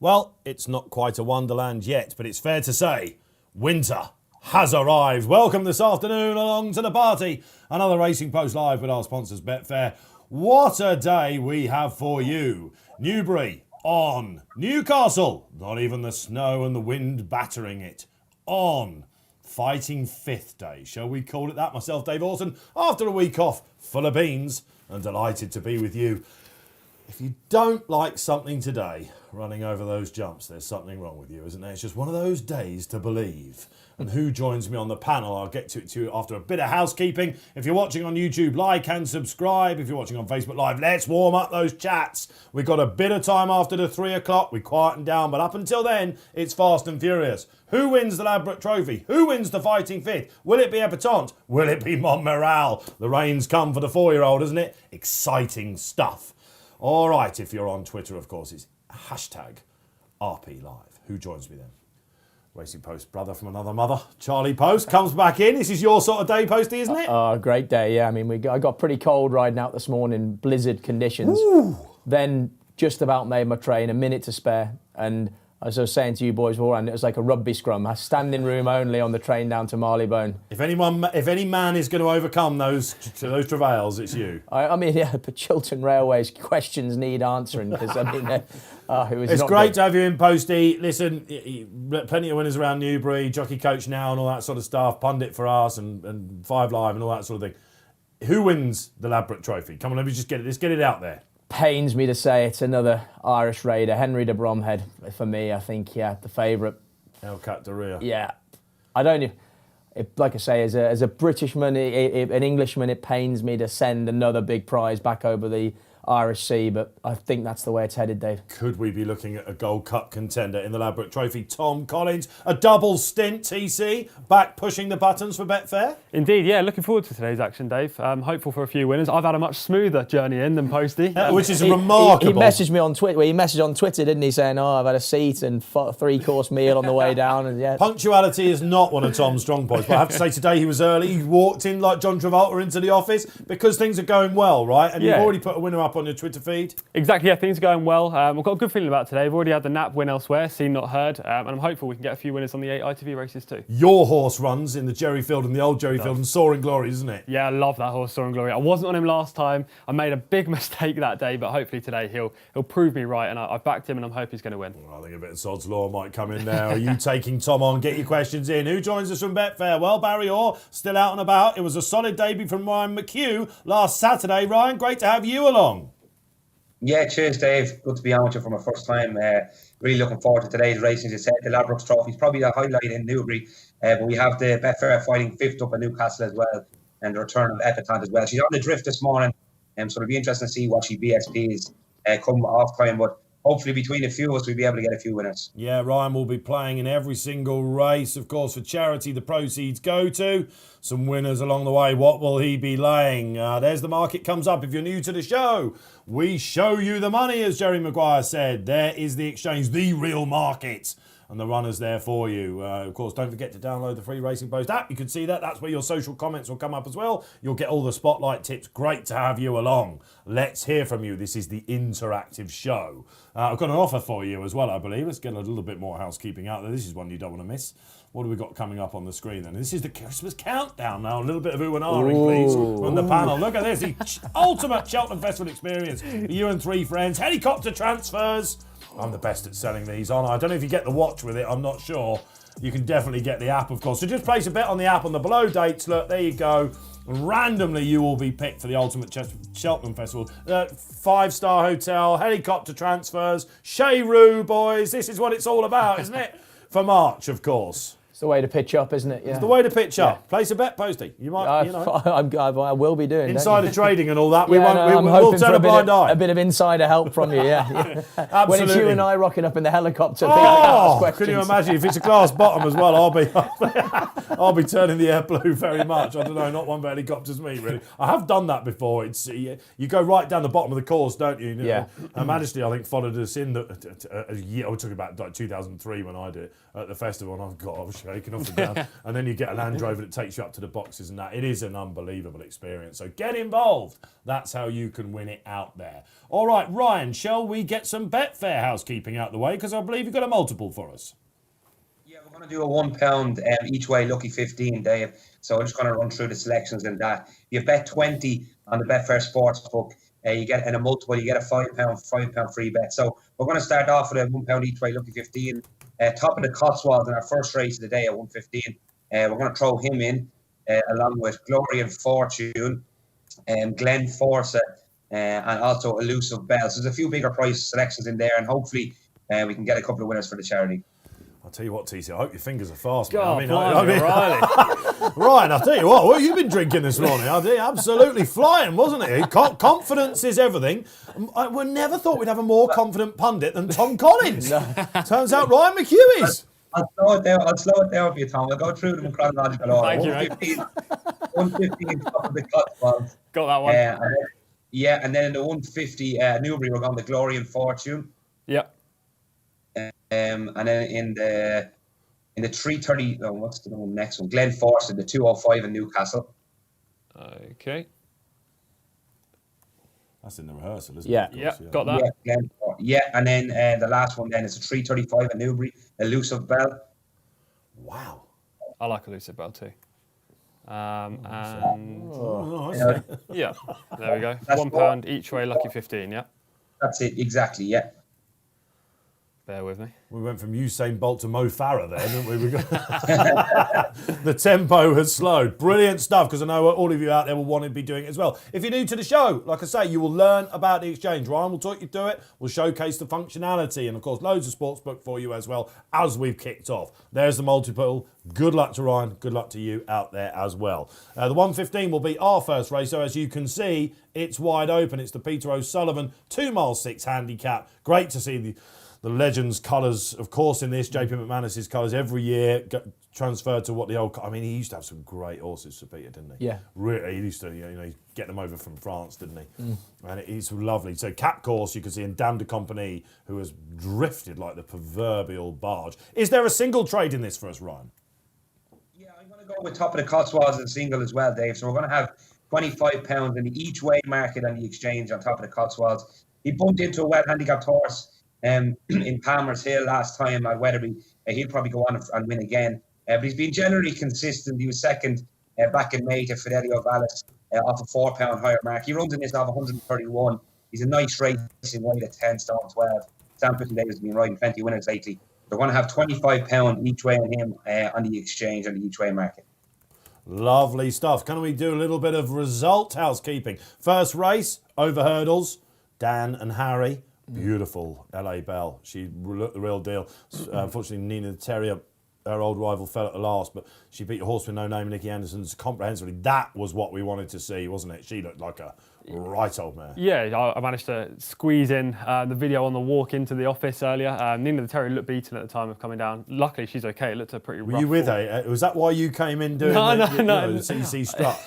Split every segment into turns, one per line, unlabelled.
Well, it's not quite a wonderland yet, but it's fair to say winter has arrived. Welcome this afternoon along to the party. Another Racing Post Live with our sponsors Betfair. What a day we have for you. Newbury on. Newcastle, not even the snow and the wind battering it. On. Fighting fifth day, shall we call it that? Myself, Dave Orton, after a week off, full of beans, and delighted to be with you. If you don't like something today, running over those jumps, there's something wrong with you, isn't there? It's just one of those days to believe. And who joins me on the panel? I'll get to it to you after a bit of housekeeping. If you're watching on YouTube, like and subscribe. If you're watching on Facebook Live, let's warm up those chats. We've got a bit of time after the 3 o'clock. We quieten down, but up until then, it's fast and furious. Who wins the Ladbrokes Trophy? Who wins the Fighting Fifth? Will it be Epatante? Will it be Montmoral? The rain's come for the 4-year-old, isn't it? Exciting stuff. All right, if you're on Twitter, of course, it's hashtag RP Live. Who joins me then? Racing Post brother from another mother, Charlie Post, comes back in. This is your sort of day, Posty, isn't it?
Great day, yeah. I mean, I got pretty cold riding out this morning, blizzard conditions.
Ooh.
Then just about made my train, a minute to spare. And as I was saying to you boys beforehand, it was like a rugby scrum. A standing room only on the train down to Marylebone.
If any man is going to overcome those travails, it's you.
I mean, yeah, but Chiltern Railways questions need answering because I mean, it was.
It's
not
great
good.
to have you in, Posty. Listen, plenty of winners around Newbury, jockey coach now, and all that sort of stuff. Pundit for us and 5 Live and all that sort of thing. Who wins the Ladbrokes Trophy? Come on, let me just get it. Let's get it out there.
Pains me to say it's another Irish raider, Henry de Bromhead. For me, I think, yeah, the favourite.
El Cat de Ria.
Yeah, I don't. Like I say, as a Britishman, an Englishman, it pains me to send another big prize back over the Irish Sea, but I think that's the way it's headed, Dave.
Could we be looking at a Gold Cup contender in the Ladbrokes Trophy? Tom Collins, a double stint, TC, back pushing the buttons for Betfair?
Indeed, yeah, looking forward to today's action, Dave. Hopeful for a few winners. I've had a much smoother journey in than Posty.
Which is remarkable.
He messaged me on Twitter. Well, he messaged on Twitter, didn't he, saying, I've had a seat and 3-course meal on the way down. And yeah.
Punctuality is not one of Tom's strong points, but I have to say today he was early. He walked in like John Travolta into the office because things are going well, right? And you've already put a winner up on your Twitter feed.
Exactly, yeah, things are going well. I've got a good feeling about today. I've already had the nap win elsewhere, seen not heard, and I'm hopeful we can get a few winners on the 8 ITV races too.
Your horse runs in the Jerryfield and the old Jerryfield and Soaring Glory, isn't it?
Yeah, I love that horse, Soaring Glory. I wasn't on him last time. I made a big mistake that day, but hopefully today he'll prove me right, and I've backed him and I'm hoping he's going to win.
Well, I think a bit of Sod's Law might come in now. Are you taking Tom on? Get your questions in. Who joins us from Betfair? Well, Barry Orr, still out and about. It was a solid debut from Ryan McCue last Saturday. Ryan, great to have you along.
Yeah, cheers, Dave. Good to be on with you for my first time. Really looking forward to today's racing. As you said, the Ladbrokes Trophy is probably the highlight in Newbury, but we have the Betfair Fighting Fifth up at Newcastle as well, and the return of Epatante as well. She's on the drift this morning, so it'll be interesting to see what she BSPs come off time, but hopefully between a few of us we'll be able to get a few winners.
Yeah, Ryan will be playing in every single race. Of course, for charity, the proceeds go to some winners along the way. What will he be laying? There's the market comes up. If you're new to the show, we show you the money, as Jerry Maguire said. There is the exchange, the real market. And the runner's there for you. Of course, don't forget to download the free Racing Post app. You can see that. That's where your social comments will come up as well. You'll get all the spotlight tips. Great to have you along. Let's hear from you. This is the interactive show. I've got an offer for you as well, I believe. Let's get a little bit more housekeeping out there. This is one you don't want to miss. What have we got coming up on the screen then? This is the Christmas countdown now. A little bit of ooh and ahhing, please, from the panel. Look at this. The ultimate Cheltenham Festival experience. You and 3 friends. Helicopter transfers. I'm the best at selling these on. I don't know if you get the watch with it. I'm not sure. You can definitely get the app, of course. So just place a bet on the app on the below dates. Look, there you go. Randomly, you will be picked for the ultimate Cheltenham Festival. 5-star hotel, helicopter transfers, Cheyroo, boys. This is what it's all about, isn't it? For March, of course.
It's the way to pitch up, isn't it? Yeah.
It's the way to pitch up. Place a bet, Posty. You might,
I will be doing
insider trading and all that.
We'll turn a blind eye. A bit of insider help from you, yeah.
Absolutely.
When it's you and I rocking up in the helicopter.
Can you imagine? If it's a glass bottom as well, I'll be turning the air blue very much. I don't know, not one for helicopters, me really. I have done that before. It's you go right down the bottom of the course, don't you?
Yeah.
Her Majesty, I think, followed us in a year. We're talking about like 2003 when I did it at the festival, and I've got. breaking off the ground, and then you get a Land Rover that takes you up to the boxes and that. It is an unbelievable experience. So get involved. That's how you can win it out there. All right, Ryan, shall we get some Betfair housekeeping out the way? Because I believe you've got a multiple for us.
Yeah, we're going to do a £1 each way lucky 15, Dave. So I'm just going to run through the selections in that. You bet 20 on the Betfair Sportsbook. You get in a multiple, you get a £5 free bet. So we're going to start off with a £1 each way lucky 15. Top of the Cotswolds in our first race of the day at 1:15. We're going to throw him in along with Glory and Fortune, Glen Force, and also Elusive Bell. So there's a few bigger price selections in there, and hopefully we can get a couple of winners for the charity.
I'll tell you what, TC, I hope your fingers are fast.
God,
Ryan, I'll tell you what have you been drinking this morning? Absolutely flying, wasn't it? Confidence is everything. We never thought we'd have a more confident pundit than Tom Collins. Turns out Ryan McCue is.
I'll slow it down for you, Tom. I'll go through them in chronological order.
Thank you, mate.
115 top of the Cotswolds.
Got that one.
And then in the 150 Newbury, we're going to Glory and Fortune.
Yep.
And then in the 330, what's the next one? Glen Force in the 205 in Newcastle.
Okay.
That's in the rehearsal, isn't
Yeah.
it?
Yeah, got that.
And then the last one then is a 335 in Newbury, Elusive Bell.
Wow.
I like Elusive Bell too. And yeah, there we go.
That's
£1 each way, lucky 15. Yeah.
That's it, exactly. Yeah.
Bear with me.
We went from Usain Bolt to Mo Farah there, didn't we? The tempo has slowed. Brilliant stuff, because I know all of you out there will want to be doing it as well. If you're new to the show, like I say, you will learn about the exchange. Ryan will talk you through it. We'll showcase the functionality and, of course, loads of sportsbook for you as well as we've kicked off. There's the multiple. Good luck to Ryan. Good luck to you out there as well. The 1:15 will be our first race. So as you can see, it's wide open. It's the Peter O'Sullivan 2 mile 6 handicap. Great to see the Legends colours, of course, in this, JP McManus's colours every year transferred to what the old... I mean, he used to have some great horses, Sir Peter, didn't he?
Yeah.
Really, he used to, get them over from France, didn't he? And it's lovely. So Cap Course, you can see in Dame de Compagnie, who has drifted like the proverbial barge. Is there a single trade in this for us, Ryan?
Yeah, I'm going to go with top of the Cotswolds and single as well, Dave. So we're going to have £25 in the each way market on the exchange on top of the Cotswolds. He bumped into a well-handicapped horse in Palmer's Hill last time at Wetherby. He'll probably go on and win again. But he's been generally consistent. He was second back in May to Fidelio Vallis off a £4 higher mark. He runs in this off 131. He's a nice racing weight at 10 stone 12. Sam Davis has been riding plenty of winners lately. They're going to have £25 each way on him on the exchange, on the each way market.
Lovely stuff. Can we do a little bit of result housekeeping? First race, over hurdles, Dan and Harry. Beautiful LA Belle. She looked the real deal. Unfortunately, Nina the Terrier, her old rival, fell at the last, but she beat a horse with no name, Nicky Anderson's, comprehensively. That was what we wanted to see, wasn't it? She looked like a right old mare.
Yeah, I managed to squeeze in the video on the walk into the office earlier. Nina the Terrier looked beaten at the time of coming down. Luckily, she's okay. It looked a pretty rough.
Were you with her? Was that why you came in doing
No.
the CC strut?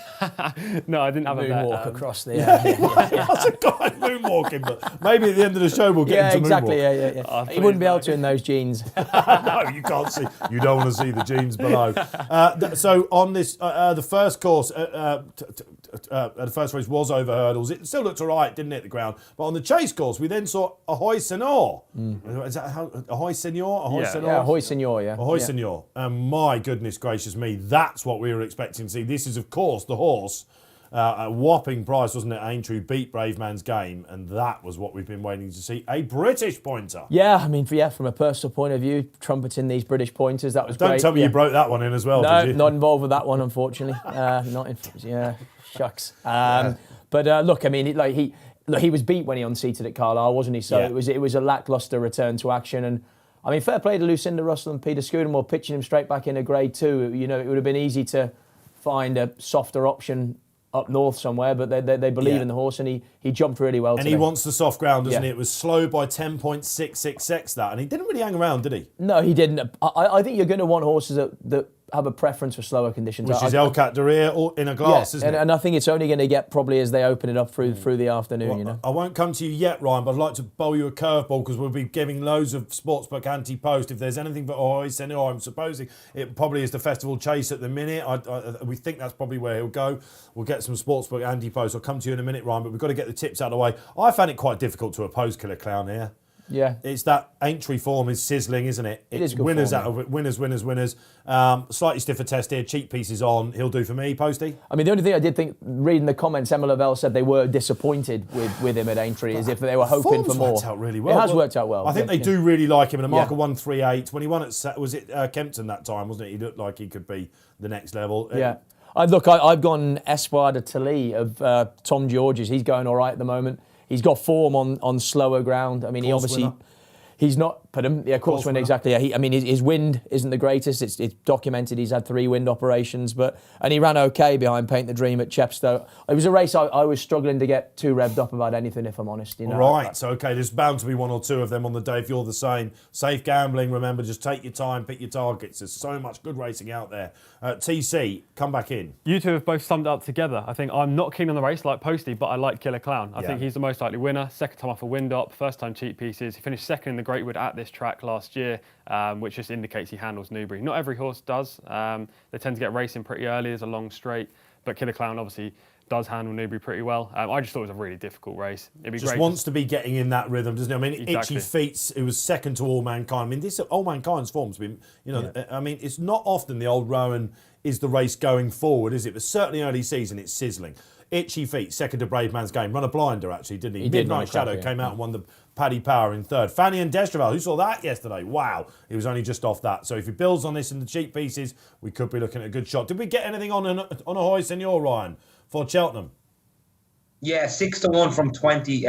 No, I didn't have
moonwalk
a
across the...
That's a guy moonwalking, but maybe at the end of the show we'll get into moonwalk.
Yeah. He wouldn't be able to in those jeans.
No, you can't see. You don't want to see the jeans below. So on this, the first course, the first race was over hurdles. It still looked all right, didn't it, the ground? But on the chase course, we then saw Ahoy Senor. Is that how, Ahoy Senor? Ahoy Senor?
Yeah, Ahoy Senor, yeah.
Ahoy Senor. And my goodness gracious me, that's what we were expecting to see. This is, of course, the horse. A whopping price, wasn't it? Aintree beat Brave Man's Game, and that was what we've been waiting to see. A British pointer.
Yeah, I mean, from a personal point of view, trumpeting these British pointers, that was great.
Don't tell me you broke that one in as well,
No,
did you?
not involved with that one, unfortunately. Shucks. But look, I mean, he was beat when he unseated at Carlisle, wasn't he? So it was a lacklustre return to action. And I mean, fair play to Lucinda Russell and Peter Scudamore pitching him straight back into Grade 2. You know, it would have been easy to find a softer option up north somewhere, but they believe in the horse, and he jumped really well today.
And he wants the soft ground, doesn't he? It was slow by 10.66x that, and he didn't really hang around, did he?
No, he didn't. I think you're going to want horses that have a preference for slower conditions.
Which is El Cat Derriere in a glass, isn't it?
And I think it's only going to get probably as they open it up through the afternoon.
Well, I won't come to you yet, Ryan, but I'd like to bowl you a curveball because we'll be giving loads of sportsbook anti-post. If there's anything for I'm supposing it probably is the Festival Chase at the minute. We think that's probably where he'll go. We'll get some sportsbook anti-post. I'll come to you in a minute, Ryan, but we've got to get the tips out of the way. I found it quite difficult to oppose Killer Clown here.
Yeah,
it's that entry form is sizzling, isn't it?
It is good
winners
form,
out of it, winners. Slightly stiffer test here. Cheap pieces on. He'll do for me, Posty.
I mean, the only thing I did think, reading the comments, Emma Lavelle said they were disappointed with him at Aintree, as if they were hoping for more.
Worked out really well.
It has worked out well.
I think they do really like him. And a mark of 138 when he won at Kempton that time, wasn't it? He looked like he could be the next level.
Yeah. I've gone Espoir de Tilly of Tom George's. He's going all right at the moment. He's got form on slower ground. I mean, he's not. Course winner, exactly. Yeah, his wind isn't the greatest. It's documented. He's had 3 wind operations, and he ran okay behind Paint the Dream at Chepstow. It was a race I was struggling to get too revved up about anything, if I'm honest.
Right. So there's bound to be 1 or 2 of them on the day. If you're the same, safe gambling. Remember, just take your time, pick your targets. There's so much good racing out there. TC, come back in.
You two have both summed it up together. I think I'm not keen on the race like Posty, but I like Killer Clown. I think he's the most likely winner. Second time off a wind up, first time cheap pieces. He finished second in the Greatwood at this track last year, which just indicates he handles Newbury. Not every horse does. They tend to get racing pretty early as a long straight, but Killer Clown obviously does handle Newbury pretty well. I just thought it was a really difficult race. It'd be great.
Wants to be getting in that rhythm, doesn't it? I mean,
Exactly.
Itchy Feats, it was second to All Mankind. I mean, this All Mankind's form's been, I mean, it's not often the old Rowan is the race going forward, is it? But certainly early season, it's sizzling. Itchy Feet, second to Brave Man's Game. Run a blinder, actually, didn't he? Midnight Shadow came out and won the Paddy Power in third. Fanny and Destraval, who saw that yesterday? Wow. He was only just off that. So if he builds on this in the cheap pieces, we could be looking at a good shot. Did we get anything on a Hoy Senor, Ryan, for Cheltenham?
Yeah, 6-1 from 20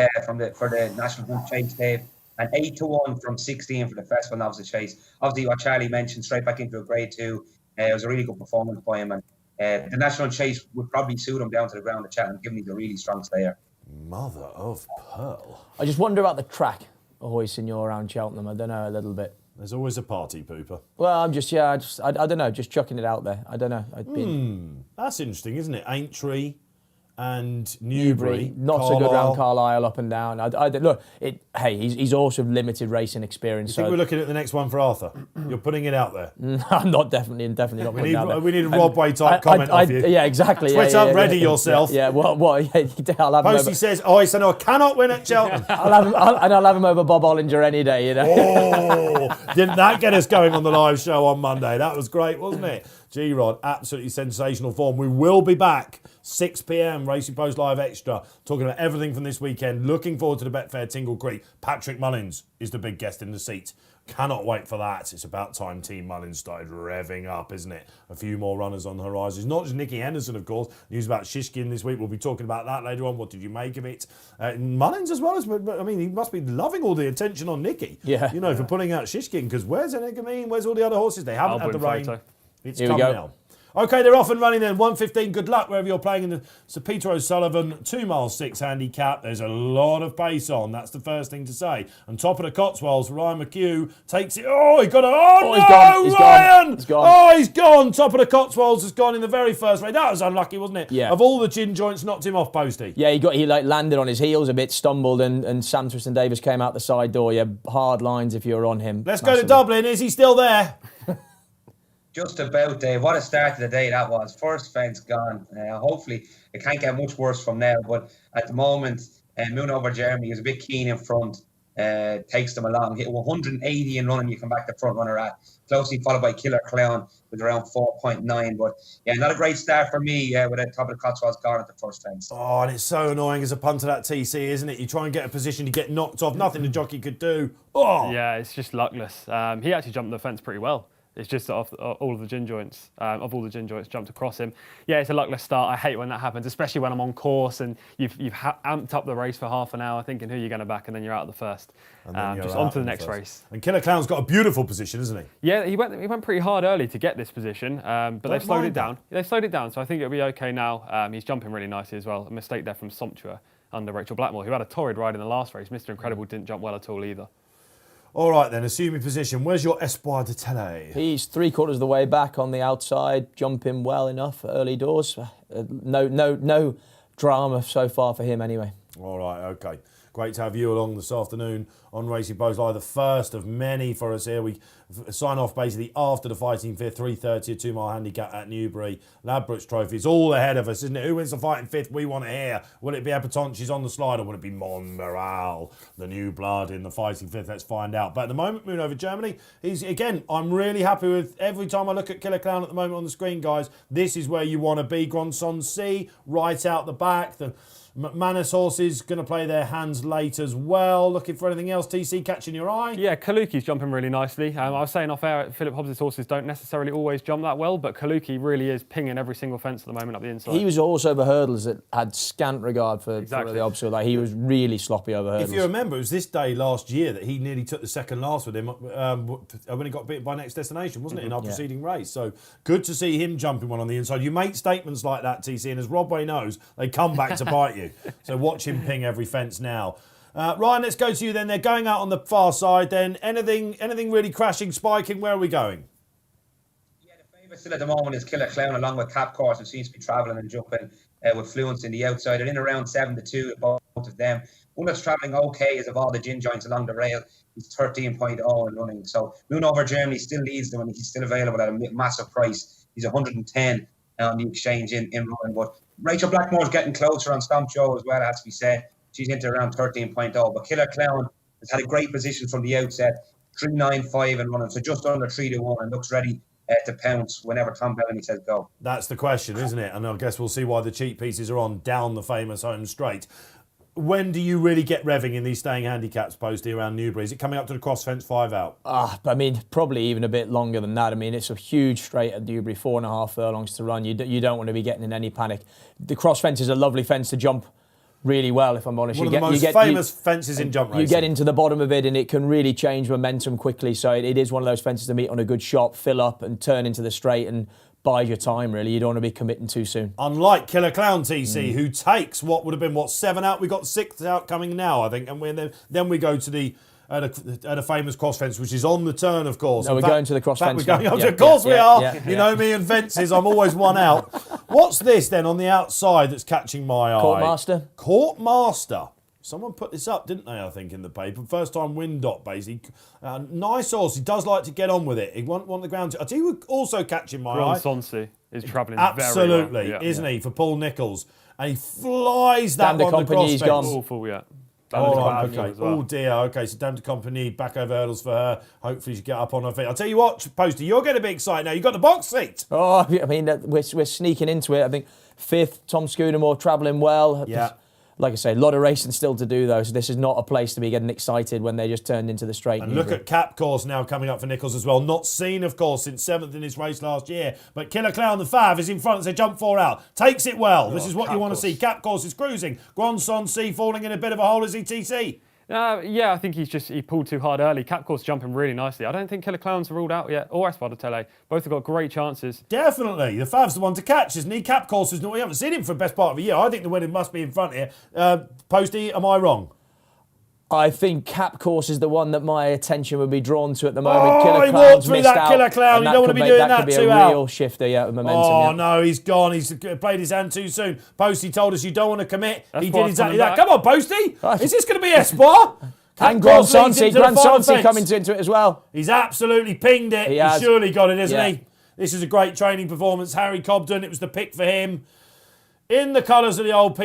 for the National Hunt Chase, Dave, and 8-1 from 16 for the Festival Novice Chase. Obviously, what Charlie mentioned, straight back into a Grade 2. It was a really good performance by him, and the National Chase would probably suit him down to the ground at Cheltenham, given he's a really strong slayer.
Mother of pearl.
I just wonder about the track, Ahoy Senor, around Cheltenham. I don't know, a little bit.
There's always a party pooper.
Well, I don't know, just chucking it out there. I don't know.
That's interesting, isn't it? Aintree and Newbury.
Not
Carlisle.
so good around Carlisle, up and down. He's also limited racing experience.
You think we're looking at the next one for Arthur? You're putting it out there.
I'm not definitely not putting it out there.
We need a Rob Way type comment off you.
Yeah, exactly.
Twitter, ready yourself.
Yeah, what? I'll have
Posty says, I cannot win at Cheltenham.
I'll have him over Bob Ollinger any day,
Didn't that get us going on the live show on Monday? That was great, wasn't it? G-Rod, absolutely sensational form. We will be back 6 p.m. Racing Post Live Extra, talking about everything from this weekend. Looking forward to the Betfair Tingle Creek. Patrick Mullins is the big guest in the seat. Cannot wait for that. It's about time Team Mullins started revving up, isn't it? A few more runners on the horizon. It's not just Nicky Henderson, of course. News about Shishkin this week. We'll be talking about that later on. What did you make of it? Mullins as well. I mean, he must be loving all the attention on Nicky.
Yeah.
For pulling out Shishkin, because where's Enigmine? Where's all the other horses? They haven't had the rain.
Photo.
It's
Here
come
we go.
now. Okay, they're off and running then. 1:15. Good luck wherever you're playing in the Sir Peter O'Sullivan 2 mile 6 handicap. There's a lot of pace on. That's the first thing to say. And top of the Cotswolds, Ryan McCue takes it. Oh, he got it. Oh, no, Ryan!
He's gone.
Oh, he's gone. Top of the Cotswolds has gone in the very first race. That was unlucky, wasn't it?
Yeah.
Of all the gin joints, knocked him off, Posty.
Yeah, he landed on his heels a bit, stumbled, and Sam Tristan Davis came out the side door. Yeah, hard lines if you're on him.
Let's go to Dublin. Is he still there?
Just about, Dave. What a start to the day that was. First fence gone. Hopefully, it can't get much worse from now. But at the moment, Moon Over Jeremy is a bit keen in front. Takes them along. Hit 180 and running. You come back to front runner at. Closely followed by Killer Clown with around 4.9. But yeah, not a great start for me with the top of the Cotswolds gone at the first fence.
Oh, and it's so annoying as a punter, that TC, isn't it? You try and get a position, you get knocked off. Nothing the jockey could do. Oh!
Yeah, it's just luckless. He actually jumped the fence pretty well. It's just off all of the gin joints, jumped across him. Yeah, it's a luckless start. I hate when that happens, especially when I'm on course and you've amped up the race for half an hour thinking who you're going to back, and then you're out of the first. Just on to the next race.
And Killer Clown's got a beautiful position, isn't he?
Yeah, he went pretty hard early to get this position, but they've slowed it down. They've slowed it down, so I think it'll be okay now. He's jumping really nicely as well. A mistake there from Somptua under Rachel Blackmore, who had a torrid ride in the last race. Mr. Incredible didn't jump well at all either.
All right then, assuming position. Where's your Espoir de Tele?
He's 3/4 of the way back on the outside, jumping well enough early doors. No drama so far for him anyway.
All right, okay. Great to have you along this afternoon on Racing Post Live, the first of many for us here. We sign off basically after the Fighting Fifth, 3:30, a 2-mile handicap at Newbury. Ladbrokes Trophy, it's all ahead of us, isn't it? Who wins the Fighting Fifth? We want to hear. Will it be Apatonchi's on the slide, or will it be Monmoral, the new blood in the Fighting Fifth? Let's find out. But at the moment, moving over Germany, I'm really happy with every time I look at Killer Clown at the moment on the screen, guys. This is where you want to be. Gronson C, right out the back. The McManus horses going to play their hands late as well. Looking for anything else, TC, catching your eye?
Yeah, Kaluki's jumping really nicely. I was saying off air, Philip Hobbs' horses don't necessarily always jump that well, but Kaluki really is pinging every single fence at the moment up the inside.
He was also over hurdles that had scant regard for the obstacle. Like, he was really sloppy over hurdles.
If you remember, it was this day last year that he nearly took the second last with him when he got beaten by Next Destination, wasn't it, in our preceding race? So good to see him jumping one on the inside. You make statements like that, TC, and as Rodway knows, they come back to bite you. So watch him ping every fence now. Ryan, let's go to you then. They're going out on the far side then. Anything really crashing, spiking? Where are we going?
Yeah, the favourite still at the moment is Killer Clown along with Cap Course, who seems to be travelling and jumping with fluence in the outside. They're in around 7-2, both of them. One that's travelling okay is of all the gin joints along the rail. He's 13.0 and running. So Moon Over Germany still leads them, and he's still available at a massive price. He's 110 on the exchange in running. But Rachel Blackmore's getting closer on Stomp Show as well, it has to be said. She's into around 13.0. But Killer Clown has had a great position from the outset, 3.95 and running, so just under 3-1, and looks ready to pounce whenever Tom Bellamy says go.
That's the question, isn't it? And I guess we'll see why the cheap pieces are on down the famous home straight. When do you really get revving in these staying handicaps, Posty, around Newbury? Is it coming up to the cross fence 5 out?
I mean, probably even a bit longer than that. I mean, it's a huge straight at Newbury, 4.5 furlongs to run. You don't want to be getting in any panic. The cross fence is a lovely fence to jump really well, if I'm honest.
One of the most famous fences in jump racing.
You get into the bottom of it and it can really change momentum quickly. So it is one of those fences to meet on a good shot, fill up and turn into the straight and bide your time, really. You don't want to be committing too soon.
Unlike Killer Clown, TC, who takes what would have been, 7 out? We got 6 out coming now, I think. And then we go to the at a famous cross fence, which is on the turn, of course.
No, we're going to the cross fence.
We're going up to, of course we are. You know me and fences, I'm always one out. What's this then on the outside that's catching my eye? Court Master. Someone put this up, didn't they, I think, in the paper. First time Windop, basically. Nice horse. He does like to get on with it. He won't want the ground. I tell you, also catching my eye.
Sonsi is travelling
absolutely,
very well.
Isn't he, for Paul Nicholls. And he flies that one across fence.
Gone.
Awful, yeah.
Okay. Oh dear. Okay, so Dame de Compagnie back over hurdles for her. Hopefully she get up on her feet. I'll tell you what, Posty, you're getting a bit excited now. You've got the box seat.
Oh, I mean, we're sneaking into it. I think 5th, Tom Scudamore travelling well.
Yeah.
Like I say, a lot of racing still to do, though, so this is not a place to be getting excited when they just turned into the straight.
And look at Cap Course now coming up for Nicholls as well. Not seen, of course, since 7th in his race last year. But Killer Clown, the Fav, is in front as they jump 4 out. Takes it well. This is what you want to see. Cap Course is cruising. Gronson C falling in a bit of a hole, is he, TC?
Yeah, I think he pulled too hard early. Cap Course jumping really nicely. I don't think Killer Clown's ruled out yet, or Espoir de Tele. Both have got great chances.
Definitely. The Fav's the one to catch, isn't he? Cap Course is not. We haven't seen him for the best part of a year. I think the winning must be in front here. Posty, am I wrong?
I think Cap Course is the one that my attention would be drawn to at the moment.
Killer Clown's missed out. Killer Clown. You don't want to be doing that
could be a real shifter, of momentum.
Oh, no, he's gone. He's played his hand too soon. Posty told us you don't want to commit. He did exactly that. Come on, Posty. Is this going to be Espoir?
And Gronson coming into it as well.
He's absolutely pinged it. He's surely got it, isn't he? This is a great training performance. Harry Cobden, it was the pick for him. In the colours of the old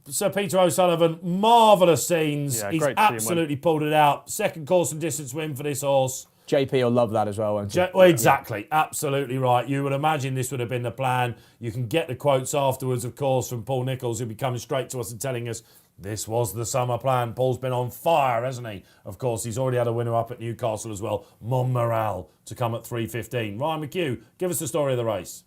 Sir Peter O'Sullivan, marvellous scenes. He's absolutely pulled it out. Second course and distance win for this horse.
JP will love that as well, won't he?
Exactly. Absolutely right. You would imagine this would have been the plan. You can get the quotes afterwards, of course, from Paul Nicholls, who'll be coming straight to us and telling us this was the summer plan. Paul's been on fire, hasn't he? Of course, he's already had a winner up at Newcastle as well. Monmoral to come at 3.15. Ryan McCue, give us the story of the race.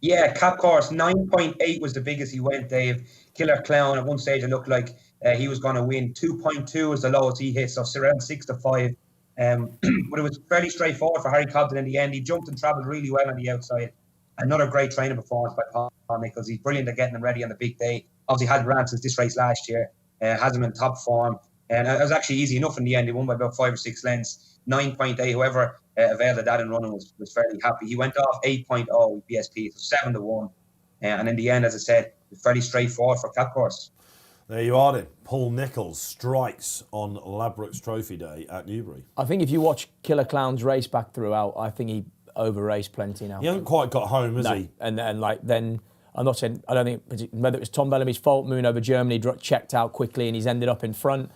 Yeah, Cap Course, 9.8 was the biggest he went, Dave. Killer Clown, at one stage it looked like he was going to win. 2.2 was the lowest he hit, so around 6-5. But it was fairly straightforward for Harry Cobden in the end. He jumped and travelled really well on the outside. Another great training performance by Paul Nicholls. He's brilliant at getting them ready on the big day. Obviously hadn't ran since this race last year. Has him in top form. And it was actually easy enough in the end. He won by about 5 or 6 lengths. 9.8, whoever availed of that in running was fairly happy. He went off 8.0 with BSP, so 7-1. And in the end, as I said, it was fairly straightforward for Cap Course.
There you are then. Paul Nicholls strikes on Ladbrokes Trophy Day at Newbury.
I think if you watch Killer Clown's race back throughout, I think he over-raced plenty now.
He hasn't quite got home, has he?
And then, I'm not saying, I don't think, whether it was Tom Bellamy's fault, Moon over Germany, checked out quickly and he's ended up in front.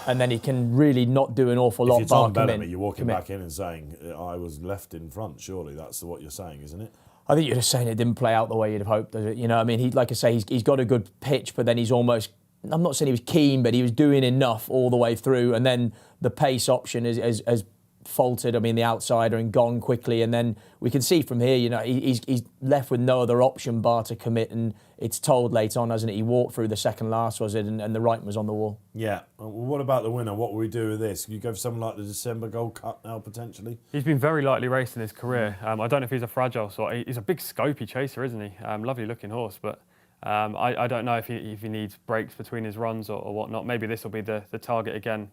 And then he can really not do an awful lot.
If you're Tom Bellamy, you're walking back in and saying, I was left in front, surely. That's what you're saying, isn't it?
I think you're just saying it didn't play out the way you'd have hoped, does it? You know, I mean, like I say, he's got a good pitch, but then he's almost, I'm not saying he was keen, but he was doing enough all the way through. And then the pace option has faltered. I mean, the outsider and gone quickly. And then we can see from here, you know, he's left with no other option bar to commit. And it's told late on, hasn't it? He walked through the second last, was it? And the writing was on the wall.
Yeah. Well, what about the winner? What will we do with this? Can you go for something like the December Gold Cup now, potentially?
He's been very lightly raced in his career. I don't know if he's a fragile sort. He's a big scopy chaser, isn't he? Lovely looking horse, but I don't know if he needs breaks between his runs or whatnot. Maybe this will be the target again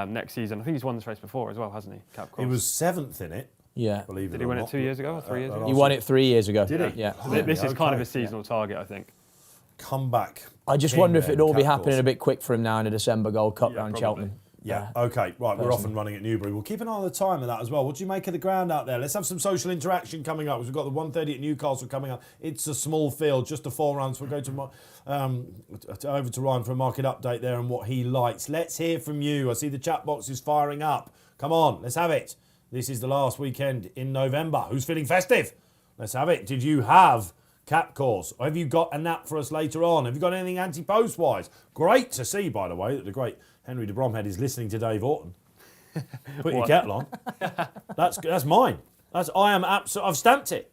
next season. I think he's won this race before as well, hasn't he? Cap Course.
He was 7th in it.
Yeah.
Believe it
Did he
or
win
not.
it 2 years ago or 3 years ago?
He won it 3 years ago.
Did he?
Yeah.
This is kind of
Okay.
a seasonal target, I think.
Come back.
I just
King
wonder if
then,
it'd all be
Cap
happening
Course.
a bit quick for him now in the December Gold Cup round
probably.
Cheltenham.
Yeah, okay, right, we're off and running at Newbury. We'll keep an eye on the time of that as well. What do you make of the ground out there? Let's have some social interaction coming up. We've got the 1:30 at Newcastle coming up. It's a small field, just the 4 rounds. We'll go to over to Ryan for a market update there and what he likes. Let's hear from you. I see the chat box is firing up. Come on, let's have it. This is the last weekend in November. Who's feeling festive? Let's have it. Did you have Cap Course? Or have you got a nap for us later on? Have you got anything anti-post wise? Great to see, by the way, that the great Henry de Bromhead is listening to Dave Orton. Put your kettle on. That's mine. I've stamped it.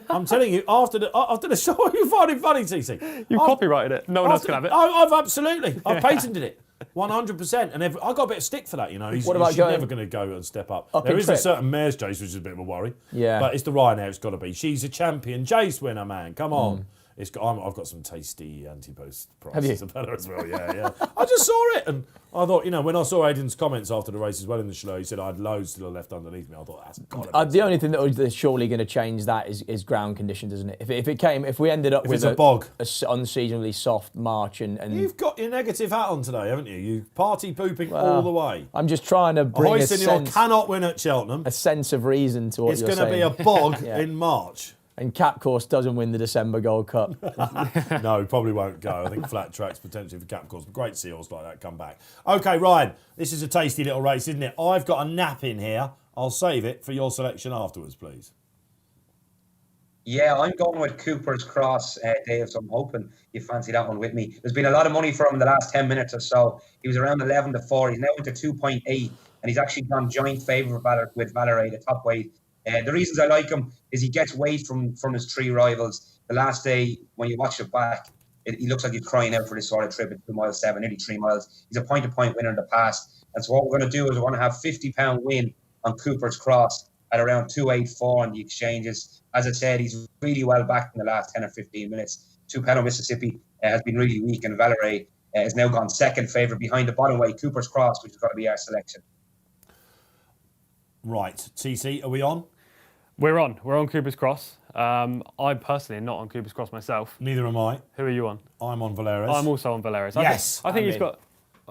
I'm telling you, after the show, you find it funny, TC.
You copyrighted it. No one else can have it.
I've absolutely. I've patented it. 100%. And I got a bit of stick for that, you know. He's
about
never going to go and step up. There
in
is a
trip?
certain mare's Jace, which is a bit of a worry.
Yeah.
But it's the Ryanair it's got to be. She's a champion Jace winner, man. Come on. I've got some tasty anti-post prices about her as well. Yeah. I just saw it and I thought, you know, when I saw Aidan's comments after the race as well in the show, he said I had loads still left underneath me. I thought that's got to be
The only thing that's surely going to change that is ground conditions, isn't it? If we ended up with
it's a bog,
unseasonably soft March and
you've got your negative hat on today, haven't you? You party pooping all the way.
I'm just trying to bring
Hoisting your cannot win at Cheltenham.
a sense of reason to what
It's
you're
going to
saying.
be a bog in March.
And Cap Course doesn't win the December Gold Cup.
No, probably won't go. I think flat tracks potentially for Cap Course. But great seals like that come back. Okay, Ryan, this is a tasty little race, isn't it? I've got a nap in here. I'll save it for your selection afterwards, please.
Yeah, I'm going with Cooper's Cross, Dave, so I'm hoping you fancy that one with me. There's been a lot of money for him in the last 10 minutes or so. He was around 11-4. He's now into 2.8, and he's actually gone joint favourite with Valerie, the top weight. The reasons I like him is he gets weight from his 3 rivals. The last day, when you watch it back, he looks like he's crying out for this sort of trip at 2 miles 7, nearly 3 miles. He's a point-to-point winner in the past. And so what we're going to do is we're going to have £50 win on Cooper's Cross at around 284 on the exchanges. As I said, he's really well backed in the last 10 or 15 minutes. Tupelo, Mississippi has been really weak, and Valerie has now gone second favourite behind the bottom weight, Cooper's Cross, which is going to be our selection.
Right, TC, are we on?
We're on Cooper's Cross. I personally am not on Cooper's Cross myself.
Neither am I.
Who are you on?
I'm on Valeris.
I'm also on Valeris.
Yes.
I think he's got...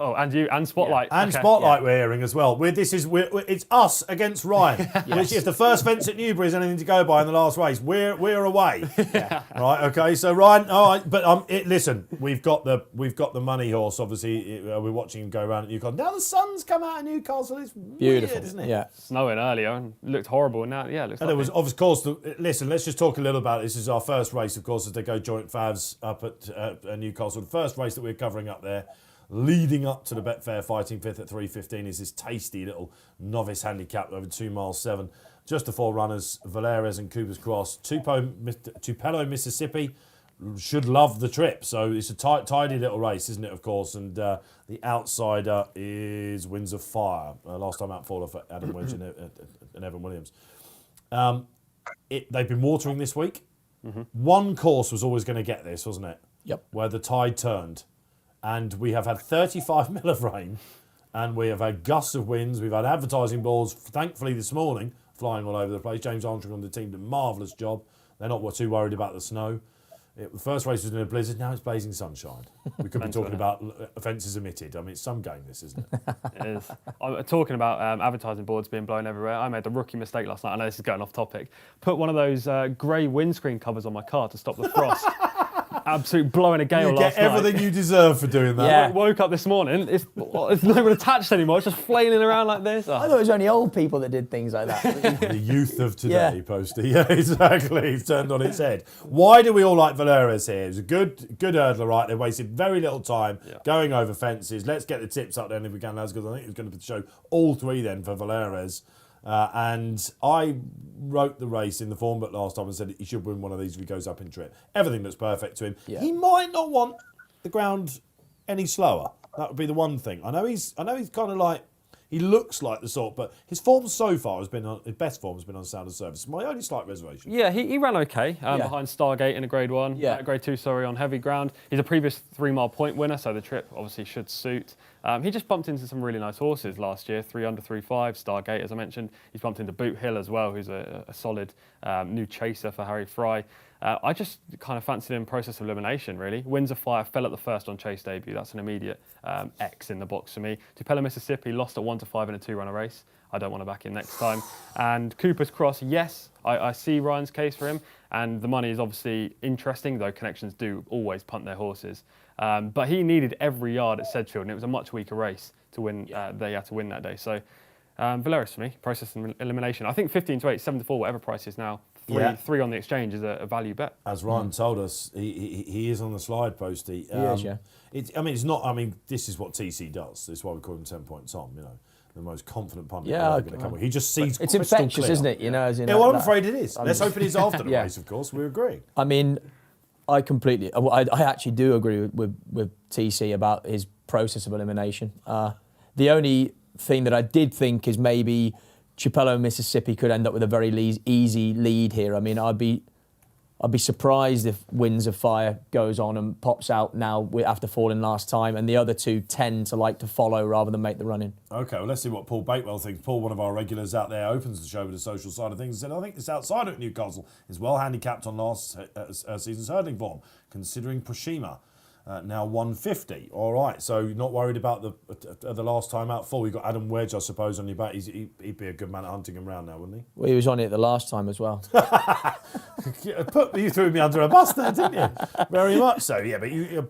Oh, and you, and Spotlight.
And
Okay.
Spotlight we're hearing as well. It's us against Ryan. Which if the first fence at Newbury is anything to go by in the last race, we're away. Right, okay. So Ryan, all right, but listen, we've got the money horse. Obviously, we're watching him go around at Newcastle. Now the sun's come out of Newcastle. It's
Beautiful,
weird, isn't it?
Yeah.
Snowing earlier and looked horrible. Now, yeah, it looks
And
like
it was, of course, listen, let's just talk a little about it. This is our first race, of course, as they go joint favs up at Newcastle. The first race that we're covering up there, leading up to the Betfair Fighting 5th at 3:15, is this tasty little novice handicap over 2 miles 7. Just the 4 runners, Valeres and Cooper's Cross. Tupelo, Mississippi should love the trip. So it's a tidy little race, isn't it, of course? And the outsider is Winds of Fire. Last time out faller for Adam Wedge and Evan Williams. They've been watering this week. Mm-hmm. One course was always going to get this, wasn't it?
Yep.
Where the tide turned. And we have had 35 mil of rain and we have had gusts of winds. We've had advertising balls, thankfully, this morning, flying all over the place. James Armstrong on the team did a marvellous job. They're not too worried about the snow. The first race was in a blizzard, now it's blazing sunshine. We could be talking about offences omitted. I mean, it's some game, this, isn't it?
It is. I'm talking about advertising boards being blown everywhere. I made a rookie mistake last night. I know this is going off topic. Put one of those grey windscreen covers on my car to stop the frost. Absolute blowing a gale last night.
You get everything you deserve for doing that.
Yeah. I woke up this morning, it's not even attached anymore, it's just flailing around like this.
I thought it was only old people that did things like that.
The youth of today, Poste. Yeah, exactly. It's turned on its head. Why do we all like Valerius here? It was a good hurdler, right? They wasted very little time going over fences. Let's get the tips up then if we can, lads, because I think it's going to show all three then for Valerius. And I wrote the race in the form book last time and said he should win one of these if he goes up in trip. Everything looks perfect to him. Yeah. He might not want the ground any slower. That would be the one thing. I know he's kind of like, he looks like the sort, but his form so far has been his best form has been on Sound of Service. My only slight reservation.
Yeah, he ran okay behind Stargate in a Grade 1, Grade 2, on heavy ground. He's a previous 3 mile point winner, so the trip obviously should suit. He just bumped into some really nice horses last year, 3 under 3.5, Stargate, as I mentioned. He's bumped into Boot Hill as well, who's a solid new chaser for Harry Fry. I just kind of fancied him process of elimination, really. Winds of Fire fell at the first on Chase debut. That's an immediate X in the box for me. Tupelo, Mississippi lost at 1-5 in a 2-runner race. I don't want to back him next time. And Cooper's Cross, yes, I see Ryan's case for him. And the money is obviously interesting, though connections do always punt their horses. But he needed every yard at Sedgefield, and it was a much weaker race to win. They had to win that day. So Valerius for me, process and elimination. I think 15-8, 7-4, whatever price is now. Three on the exchange is a value bet.
As Ryan told us, he is on the slide, Posty.
He is, yeah.
It's not. I mean, this is what TC does. This is why we call him 10-point Tom. You know, the most confident pundit going to come. He just sees.
It's infectious, isn't it? You know, as in
well, I'm afraid it is. Let's hope it is after the race. Of course, we agree.
I mean, I actually do agree with TC about his process of elimination. The only thing that I did think is maybe Tupelo, Mississippi could end up with a very easy lead here. I mean, I'd be surprised if Winds of Fire goes on and pops out now after falling last time, and the other two tend to like to follow rather than make the run in.
Okay, well, let's see what Paul Bakewell thinks. Paul, one of our regulars out there, opens the show with the social side of things and said, I think this outsider at Newcastle is well handicapped on last season's hurdling form, considering Proshima. Now 150. All right, so you're not worried about the last time out full. You've got Adam Wedge, I suppose, on your back. He'd be a good man at hunting him round now, wouldn't he?
Well, he was on it the last time as well.
You threw me under a bus there, didn't you? Very much so. Yeah, but you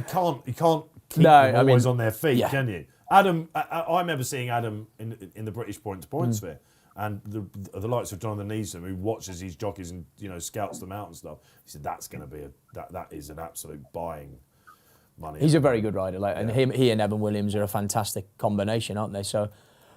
can't keep them always on their feet, can you? Adam, I remember seeing Adam in the British point-to-point sphere. And the likes of Jonathan Neeson, who watches these jockeys and scouts them out and stuff. He said that's going to be that is an absolute buying money.
He's a very good rider, and he and Evan Williams are a fantastic combination, aren't they? So,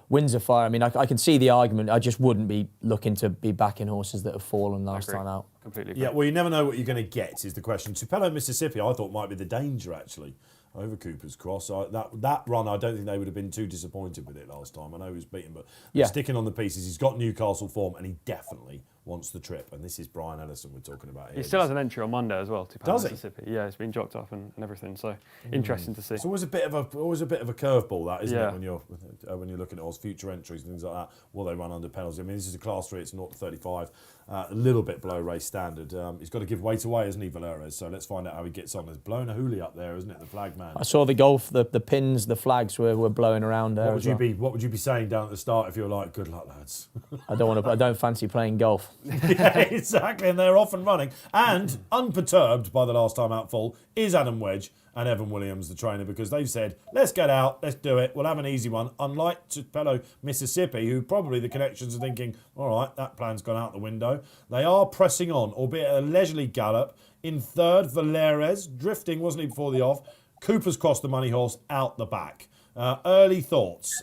Winds of Fire. I mean, I can see the argument. I just wouldn't be looking to be backing horses that have fallen last time out.
Completely agree.
Yeah, well, you never know what you're going to get. Is the question. Tupelo, Mississippi, I thought might be the danger actually over Cooper's Cross. That run, I don't think they would have been too disappointed with it last time. I know he was beaten, but sticking on the pieces, he's got Newcastle form, and he definitely wants the trip. And this is Brian Ellison we're talking about here.
He still has an entry on Monday as well.
Does he?
Mississippi. Yeah, it's been jocked up and everything. So interesting to see.
It's always a bit of a curveball, that, isn't it? When you're looking at all future entries and things like that. Will they run under penalty? I mean, this is a Class 3. It's 0-35. A little bit below race standard. He's got to give weight away, isn't he, Valerius? So let's find out how he gets on. There's blown a hoolie up there, isn't it? The flag man.
I saw the golf, the pins, the flags were blowing around there.
What would you be saying down at the start if you were like, "Good luck, lads"?
I don't fancy playing golf.
Yeah, exactly. And they're off and running. And unperturbed by the last time out full is Adam Wedge and Evan Williams, the trainer, because they've said, let's get out, let's do it, we'll have an easy one. Unlike Tupelo, Mississippi, who probably the connections are thinking, all right, that plan's gone out the window. They are pressing on, albeit at a leisurely gallop. In third, Valerius, drifting, wasn't he, before the off? Cooper's Cross, the money horse, out the back. Early thoughts.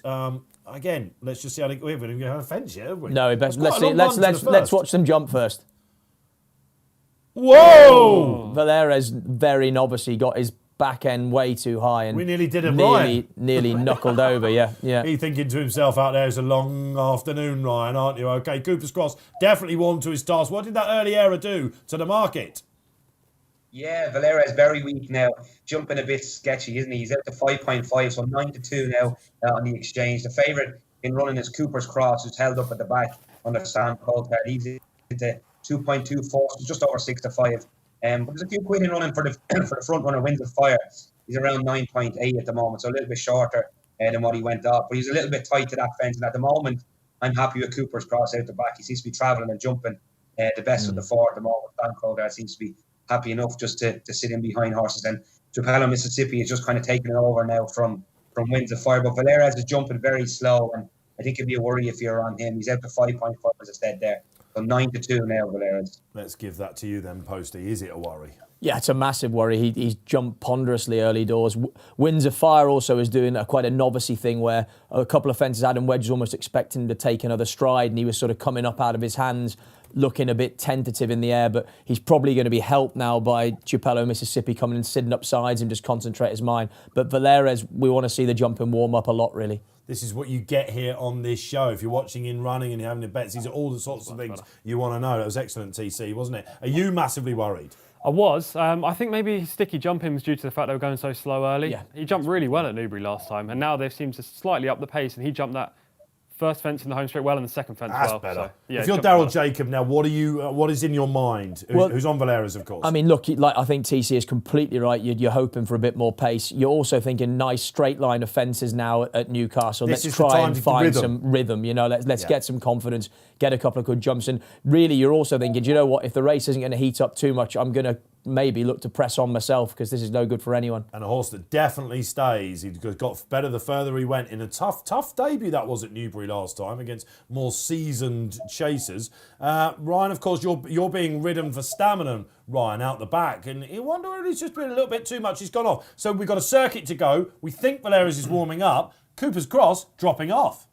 Again, let's just see. I think we haven't even had a fence yet, have we?
No, let's watch them jump first.
Whoa!
Valerius very novice. Got his back end way too high, and
we nearly did it, Ryan.
Nearly knuckled over. Yeah.
He's thinking to himself out there, it's a long afternoon, Ryan, aren't you? Okay, Cooper's Cross definitely warmed to his task. What did that early error do to the market?
Yeah, Valera is very weak now. Jumping a bit sketchy, isn't he? He's out to 5.5, so 9-2 now on the exchange. The favourite in running is Cooper's Cross, who's held up at the back under Sam Coulthard. He's into 2.24, so just over 6-5. But there's a few quid in running for the for the front runner, Winds of Fire. He's around 9.8 at the moment, so a little bit shorter than what he went off. But he's a little bit tight to that fence, and at the moment, I'm happy with Cooper's Cross out the back. He seems to be travelling and jumping the best of the four at the moment. Sam Coulthard seems to be happy enough just to sit in behind horses. And Tupelo, Mississippi is just kind of taking it over now from Winds of Fire. But Valera is jumping very slow, and I think it'd be a worry if you're on him. He's out to 5.5 as I said there. So 9-2 now, Valera.
Let's give that to you then, Posty. Is it a worry?
Yeah, it's a massive worry. He's jumped ponderously early doors. Winds of Fire also is doing quite a novice-y thing where a couple of fences Adam Wedge was almost expecting him to take another stride, and he was sort of coming up out of his hands, looking a bit tentative in the air, but he's probably going to be helped now by Tupelo, Mississippi coming and sitting up sides and just concentrate his mind. But Valera's, we want to see the jump and warm up a lot, really.
This is what you get here on this show. If you're watching in running and you're having the bets, these are all the sorts of things you want to know. That was excellent, TC, wasn't it? Are you massively worried?
I was. I think maybe sticky jumping was due to the fact they were going so slow early.
Yeah.
He jumped really well at Newbury last time, and now they've seemed to slightly up the pace, and he jumped that first fence in the home straight well and the second fence
That's
well.
better.
So, yeah,
if you're Daryl Jacob now, what is in your mind? Who's on Valera's, of course?
I mean, look, I think TC is completely right. You're hoping for a bit more pace. You're also thinking nice straight line of fences now at Newcastle. Let's try and find some rhythm. Let's get some confidence, get a couple of good jumps. And really, you're also thinking, do you know what? If the race isn't going to heat up too much, I'm going to maybe look to press on myself because this is no good for anyone.
And a horse that definitely stays. He got better the further he went in a tough debut that was at Newbury last time against more seasoned chasers. Ryan, of course, you're being ridden for stamina, Ryan, out the back. And you wonder if he's just been a little bit too much. He's gone off. So we've got a circuit to go. We think Valera's is warming up. Cooper's Cross dropping off.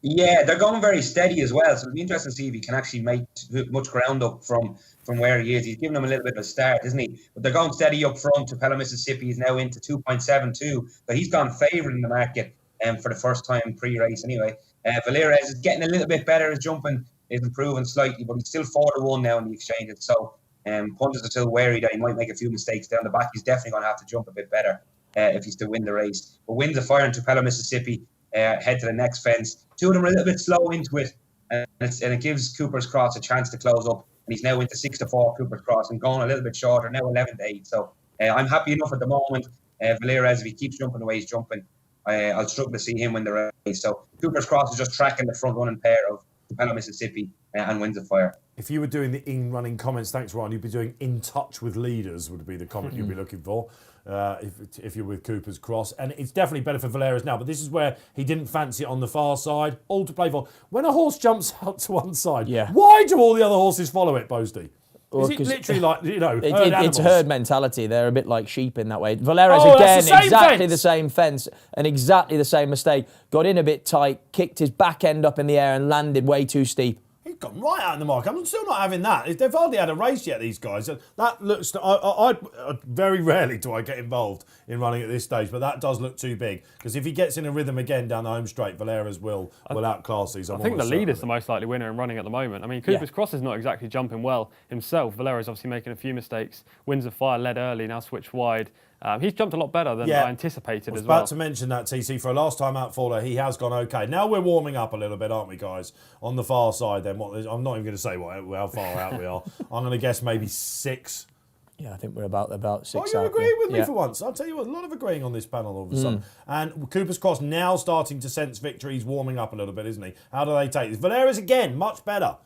Yeah, they're going very steady as well. So it'll be interesting to see if he can actually make much ground up from where he is. He's giving them a little bit of a start, isn't he? But they're going steady up front. Tupelo, Mississippi is now into 2.72. But he's gone favourite in the market for the first time pre-race anyway. Valera is getting a little bit better. His jumping is improving slightly, but he's still 4-1 now in the exchanges. So punters are still wary that he might make a few mistakes down the back. He's definitely going to have to jump a bit better if he's to win the race. But Winds of Fire in Tupelo, Mississippi head to the next fence. Two of them are a little bit slow into it, and it gives Cooper's Cross a chance to close up. And he's now into 6-4 Cooper's Cross and going a little bit shorter, now 11-8. So I'm happy enough at the moment. Valera, if he keeps jumping the way he's jumping, I'll struggle to see him win the race. So Cooper's Cross is just tracking the front running pair of Tupelo, Mississippi and Winds of Fire.
If you were doing the in-running comments, thanks, Ryan, you'd be doing in touch with leaders would be the comment you'd be looking for if you're with Cooper's Cross. And it's definitely better for Valera's now, but this is where he didn't fancy it on the far side. All to play for. When a horse jumps out to one side, why do all the other horses follow it, Posty? Is it literally like,
it's herd mentality. They're a bit like sheep in that way. Valera's again, exactly the same fence and exactly the same mistake. Got in a bit tight, kicked his back end up in the air and landed way too steep.
He's gone right out in the market. I'm still not having that. They've hardly had a race yet, these guys. That looks... I very rarely do I get involved in running at this stage, but that does look too big. Because if he gets in a rhythm again down the home straight, Valera's will outclass these.
I think the leader's the most likely winner in running at the moment. I mean, Cooper's Cross is not exactly jumping well himself. Valera's obviously making a few mistakes. Winds of Fire led early, now switched wide. He's jumped a lot better than I anticipated as well. I was
about to mention that, TC. For a last time out faller, he has gone okay. Now we're warming up a little bit, aren't we, guys? On the far side, then. I'm not even going to say how far out we are. I'm going to guess maybe 6.
Yeah, I think we're about 6 out.
Oh, you're agreeing with me for once. I'll tell you what, a lot of agreeing on this panel all of a sudden. And Cooper's Cross now starting to sense victory. He's warming up a little bit, isn't he? How do they take this? Valera's again, much better.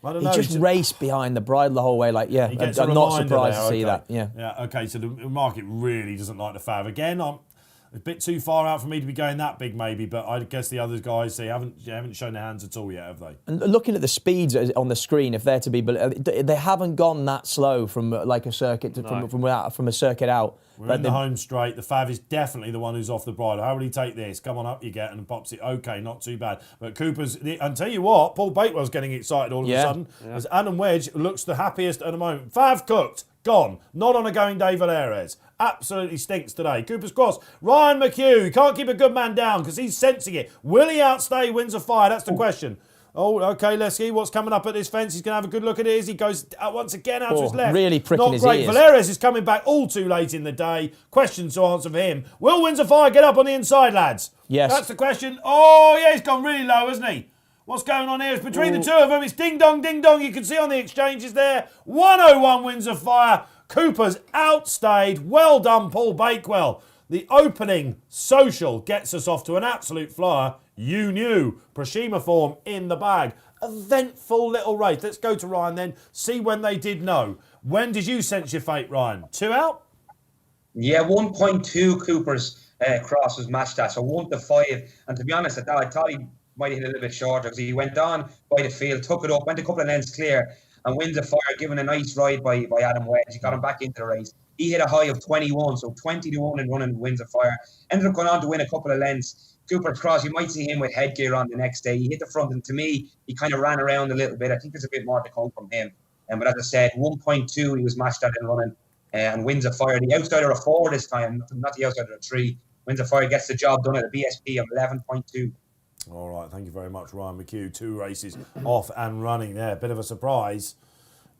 I don't know.
He just raced behind the bridle the whole way. I'm not surprised to see that. Yeah,
okay, so the market really doesn't like the fav. Again, I'm a bit too far out for me to be going that big maybe, but I guess the other guys, they haven't shown their hands at all yet, have they? And
looking at the speeds on the screen, if they're to be... They haven't gone that slow from like a circuit from a circuit out.
We're in the home straight. The fav is definitely the one who's off the bridle. How will he take this? Come on up you get, and pops it. Okay, not too bad. But Cooper's... And tell you what, Paul Batewell's getting excited all of a sudden. Yeah. As Adam Wedge looks the happiest at the moment. Fav cooked. Gone. Not on a going day, Valera's. Absolutely stinks today. Cooper's Cross. Ryan McCue. He can't keep a good man down because he's sensing it. Will he outstay Winds of Fire? That's the question. Oh, okay, Lesky, what's coming up at this fence? He's going to have a good look at it as he goes once again out to his left.
Really pricking
Not
his
great.
ears.
Valerius is coming back all too late in the day. Questions to answer for him. Will Windsor Fire get up on the inside, lads?
Yes.
That's the question. Oh, yeah, he's gone really low, hasn't he? What's going on here? It's between the two of them. It's ding dong, ding dong. You can see on the exchanges there. 101 Windsor Fire. Cooper's outstayed. Well done, Paul Bakewell. The opening social gets us off to an absolute flyer. You knew. Prashima form in the bag. Eventful little race. Let's go to Ryan then. See when they did know. When did you sense your fate, Ryan? 2 out?
Yeah, 1.2 Cooper's cross was matched at, so 1 to 5. And to be honest, I thought he might hit a little bit shorter because he went on by the field, took it up, went a couple of lengths clear, and Windsor Fire given a nice ride by Adam Wedge. He got him back into the race. He hit a high of 21, so 20 to 1 in running Windsor Fire. Ended up going on to win a couple of lengths. Cooper's cross, you might see him with headgear on the next day. He hit the front, and to me, he kind of ran around a little bit. I think there's a bit more to come from him. But as I said, 1.2 he was matched at in running. And Windsor Fire, the outsider of 4 this time, not the outsider of 3. Windsor Fire gets the job done at a BSP of 11.2.
All right, thank you very much, Ryan McCue. 2 races off and running there. Bit of a surprise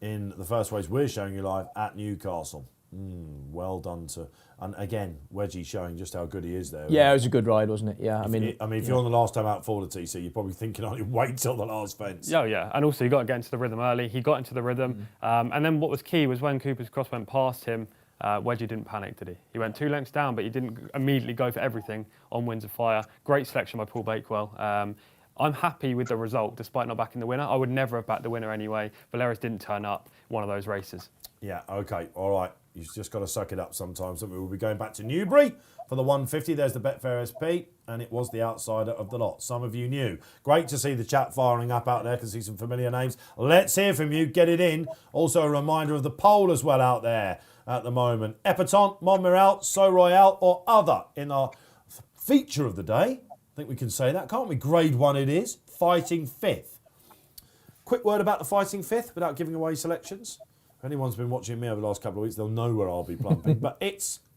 in the first race we're showing you live at Newcastle. Well done to, and again, Wedgie showing just how good he is there.
Yeah, it was a good ride, wasn't it? Yeah,
if you're on the last time out for the TC, you're probably thinking, "Oh, wait till the last fence."
Oh yeah, and also he got to get into the rhythm early. He got into the rhythm, and then what was key was when Cooper's cross went past him, Wedgie didn't panic, did he? He went 2 lengths down, but he didn't immediately go for everything on Windsor Fire. Great selection by Paul Bakewell. I'm happy with the result, despite not backing the winner. I would never have backed the winner anyway. Valerius didn't turn up one of those races.
Yeah, okay, all right. You've just got to suck it up sometimes. We'll be going back to Newbury for the 150. There's the Betfair SP, and it was the outsider of the lot. Some of you knew. Great to see the chat firing up out there. Can see some familiar names. Let's hear from you. Get it in. Also a reminder of the poll as well out there at the moment. Epatante, Montmirail, So Royale, or other in our feature of the day. I think we can say that, can't we? Grade 1 it is. Fighting Fifth. Quick word about the Fighting Fifth without giving away selections. If anyone's been watching me over the last couple of weeks, they'll know where I'll be plumping. But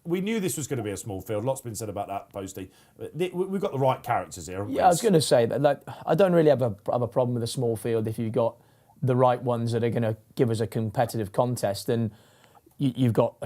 we knew this was going to be a small field. Lots been said about that, Poste. We've got the right characters here, haven't we?
Yeah, I was going to say that. Like, I don't really have a problem with a small field if you've got the right ones that are going to give us a competitive contest. And you've got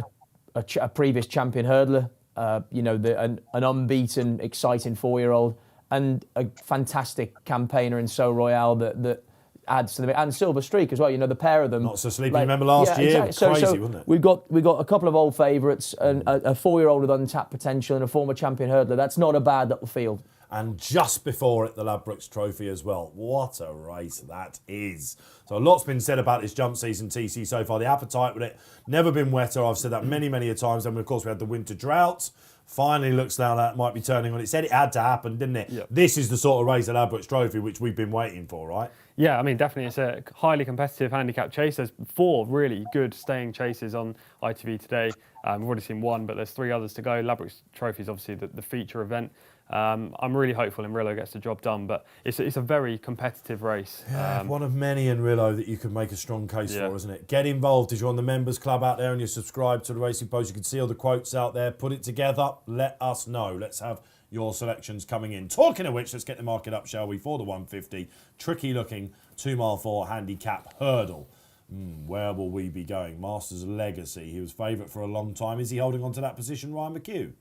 a previous champion hurdler, an unbeaten, exciting 4-year-old, and a fantastic campaigner in So Royale that adds to the, and Silver Streak as well. You know, the pair of them.
Not so sleepy. Remember last year?
Exactly.
Crazy, wasn't it?
We've got a couple of old favourites, and a 4-year-old with untapped potential, and a former champion hurdler. That's not a bad little field.
And just before it, the Ladbrokes Trophy as well. What a race that is. So a lot's been said about this jump season TC so far. The appetite with it, never been wetter. I've said that many, many a times. And of course we had the winter drought. Finally looks now that might be turning on. It said it had to happen, didn't it?
Yep.
This is the sort of race, the Ladbrokes Trophy, which we've been waiting for, right?
Yeah, I mean, definitely it's a highly competitive handicap chase. There's 4 really good staying chases on ITV today. We've already seen 1, but there's 3 others to go. Ladbrokes Trophy is obviously the feature event. I'm really hopeful Imrillo gets the job done, but it's a very competitive race.
Yeah, one of many in Rillo that you could make a strong case for, isn't it? Get involved. If you're on the members club out there and you're subscribed to the Racing Post, you can see all the quotes out there. Put it together. Let us know. Let's have your selections coming in. Talking of which, let's get the market up, shall we, for the 150. Tricky looking 2 mile 4 handicap hurdle. Where will we be going? Masters Legacy. He was favourite for a long time. Is he holding on to that position, Ryan McCue?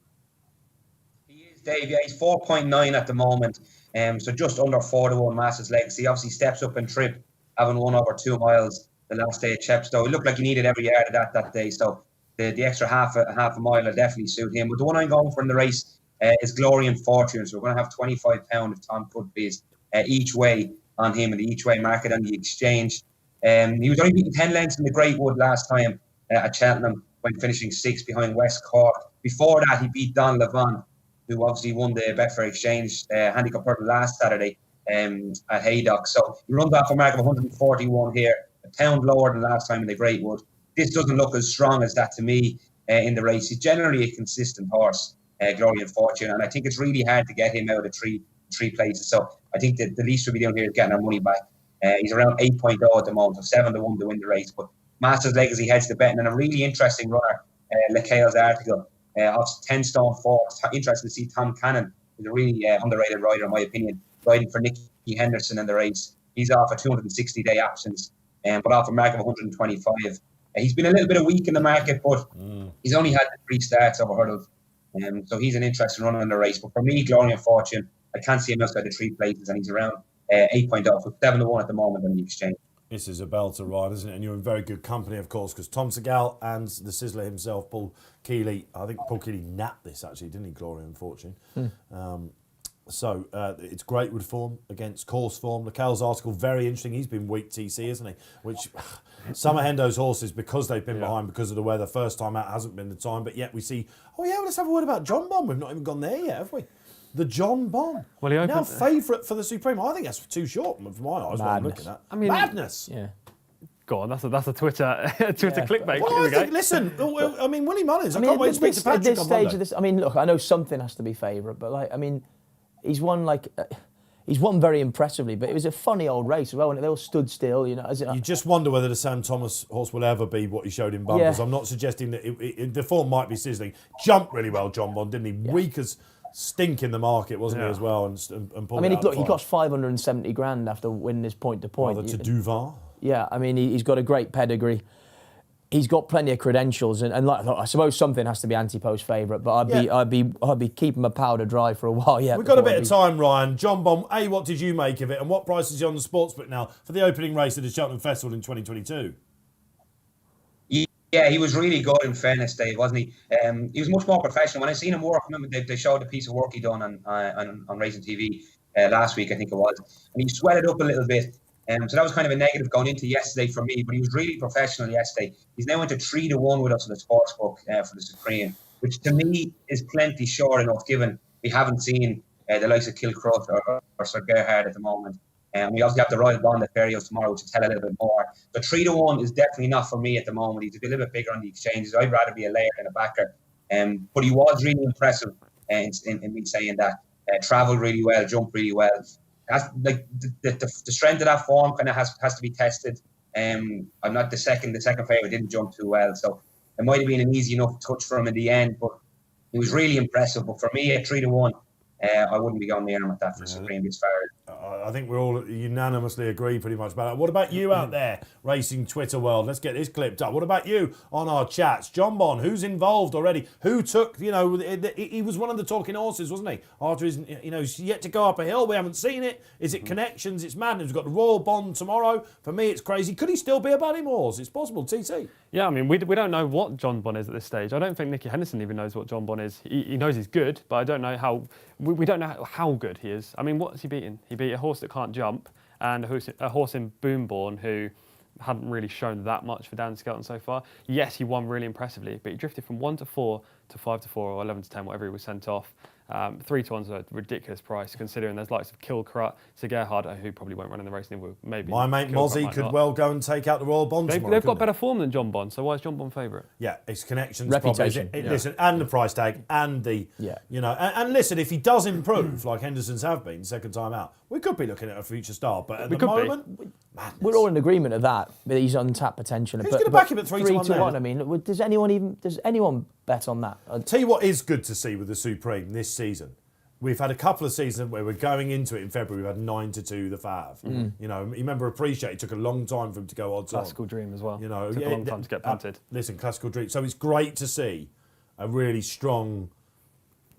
Dave, yeah, he's 4.9 at the moment, so just under 4 to 1 Masters Legacy. Obviously steps up in trip, having won over 2 miles the last day at Chepstow. It looked like he needed every yard of that day, so the extra half a mile will definitely suit him. But the one I'm going for in the race is Glory and Fortune, so we're going to have £25 if Tom could please each way on him in the each way market on the exchange. He was only beaten 10 lengths in the Great Wood last time at Cheltenham when finishing 6th behind West Cork. Before that, he beat Don Levant, who obviously won the Betfair Exchange handicap hurdle last Saturday at Haydock. So he runs off a mark of 141 here, a pound lower than last time in the Great Wood. This doesn't look as strong as that to me in the race. He's generally a consistent horse, Glory and Fortune, and I think it's really hard to get him out of three places. So I think that the least we'll be doing here is getting our money back. He's around 8.0 at the moment, so 7 to 1 to win the race. But Masters Legacy heads to betting, and a really interesting runner, LeCale's article, of 10 stone 4. Interesting to see Tom Cannon, who's a really underrated rider in my opinion, riding for Nicky Henderson in the race. He's off a 260-day absence, but off a mark of 125. He's been a little bit weak in the market, but he's only had 3 starts over hurdles. So he's an interesting runner in the race. But for me, Glory and Fortune, I can't see him outside the 3 places, and he's around 8.0, so 7-1 at the moment on the exchange.
This is a belter ride, isn't it? And you're in very good company, of course, because Tom Segal and the Sizzler himself, Paul Keeley. I think Paul Keeley napped this, actually, didn't he, Glory and Fortune? So it's great with form against course form. Lecal's article, very interesting. He's been weak TC, isn't he? Which some of Hendo's horses, because they've been behind because of the weather, first time out hasn't been the time. But yet we see, well, let's have a word about John Bon. We've not even gone there yet, have we? The John Bon.
Well, he
now favourite for the Supreme. I think that's too short for my eyes. What I'm looking at.
I mean,
madness.
Yeah. Go on, that's a Twitter clickbait.
Well, I think, listen, I mean, Willie Mullins, I can't wait to speak to Patrick
at this
on
stage
Monday.
of this, I mean, look, I know something has to be favourite, but he's won very impressively, but it was a funny old race as well, and they all stood still, you
just wonder whether the Sam Thomas horse will ever be what he showed in Bumpers. I'm not suggesting that the form might be sizzling. Jumped really well, John Bond, didn't he? Yeah. Weak as stink in the market, wasn't he, as well? And pulled
he cost 570 grand after winning his point-to-point.
Rather to Duval.
Yeah, I mean, he's got a great pedigree. He's got plenty of credentials, and I suppose something has to be anti-post favourite. But I'd be keeping my powder dry for a while. Yeah,
we've got a bit of time, Ryan. John Bon, what did you make of it, and what price is he on the sportsbook now for the opening race at the Cheltenham Festival in 2022?
Yeah, he was really good, in fairness, Dave, wasn't he? He was much more professional. When I seen him work, they showed a piece of work he done on Racing TV last week, I think it was, and he sweated up a little bit. So that was kind of a negative going into yesterday for me, but he was really professional yesterday. He's now into 3-1 with us in the sportsbook for the Supreme, which to me is plenty short enough, given we haven't seen the likes of Kilcroft or Sir Gerhard at the moment. We obviously have the Royal Bond at Berrios tomorrow, which will tell a little bit more. But 3-1 is definitely not for me at the moment. He's a little bit bigger on the exchanges. I'd rather be a layer than a backer. But he was really impressive in me saying that. Travelled really well, jumped really well. That's like the strength of that form kind of has to be tested. I'm not the second favourite didn't jump too well, so it might have been an easy enough touch for him in the end, but he was really impressive. But for me, at 3-1, I wouldn't be going near him at that for Supreme as far as.
I think we all unanimously agree pretty much about that. What about you out there, racing Twitter world? Let's get this clipped up. What about you on our chats? John Bon, who's involved already? Who took, he was one of the talking horses, wasn't he? After he's yet to go up a hill. We haven't seen it. Is it connections? It's madness. We've got the Royal Bond tomorrow. For me, it's crazy. Could he still be a Baddy horse? It's possible, TC.
Yeah, I mean, we don't know what John Bon is at this stage. I don't think Nicky Henderson even knows what John Bon is. He knows he's good, but I don't know how. We don't know how good he is. I mean, what's he beaten? He beat a horse that can't jump and a horse in Boomborn who hadn't really shown that much for Dan Skelton so far. Yes, he won really impressively, but he drifted from 1-4 to 5-4 or 11-10, whatever he was sent off. 3-1's a ridiculous price, considering there's likes of Kilcrut, Sir Gerhard, who probably won't run in the race, maybe.
My mate Mozzie could well go and take out the Royal Bond tomorrow.
They've got better form than John Bon, so why is John Bon favourite?
Yeah, it's connections,
reputation.
Listen, and the price tag, and the and listen, if he does improve like Henderson's have been second time out, we could be looking at a future star. But at the moment,
we're all in agreement of that. But he's untapped potential.
Who's going to back him at 3-1?
I mean, does anyone bet on that?
I'll tell you what is good to see with the Supreme this season. We've had a couple of seasons where we're going into it in February. We've had 9-2 the Fav. You remember Appreciate. It took a long time for him to go odds on.
Classical Dream as well. Took a long time to get punted.
Listen, Classical Dream. So it's great to see a really strong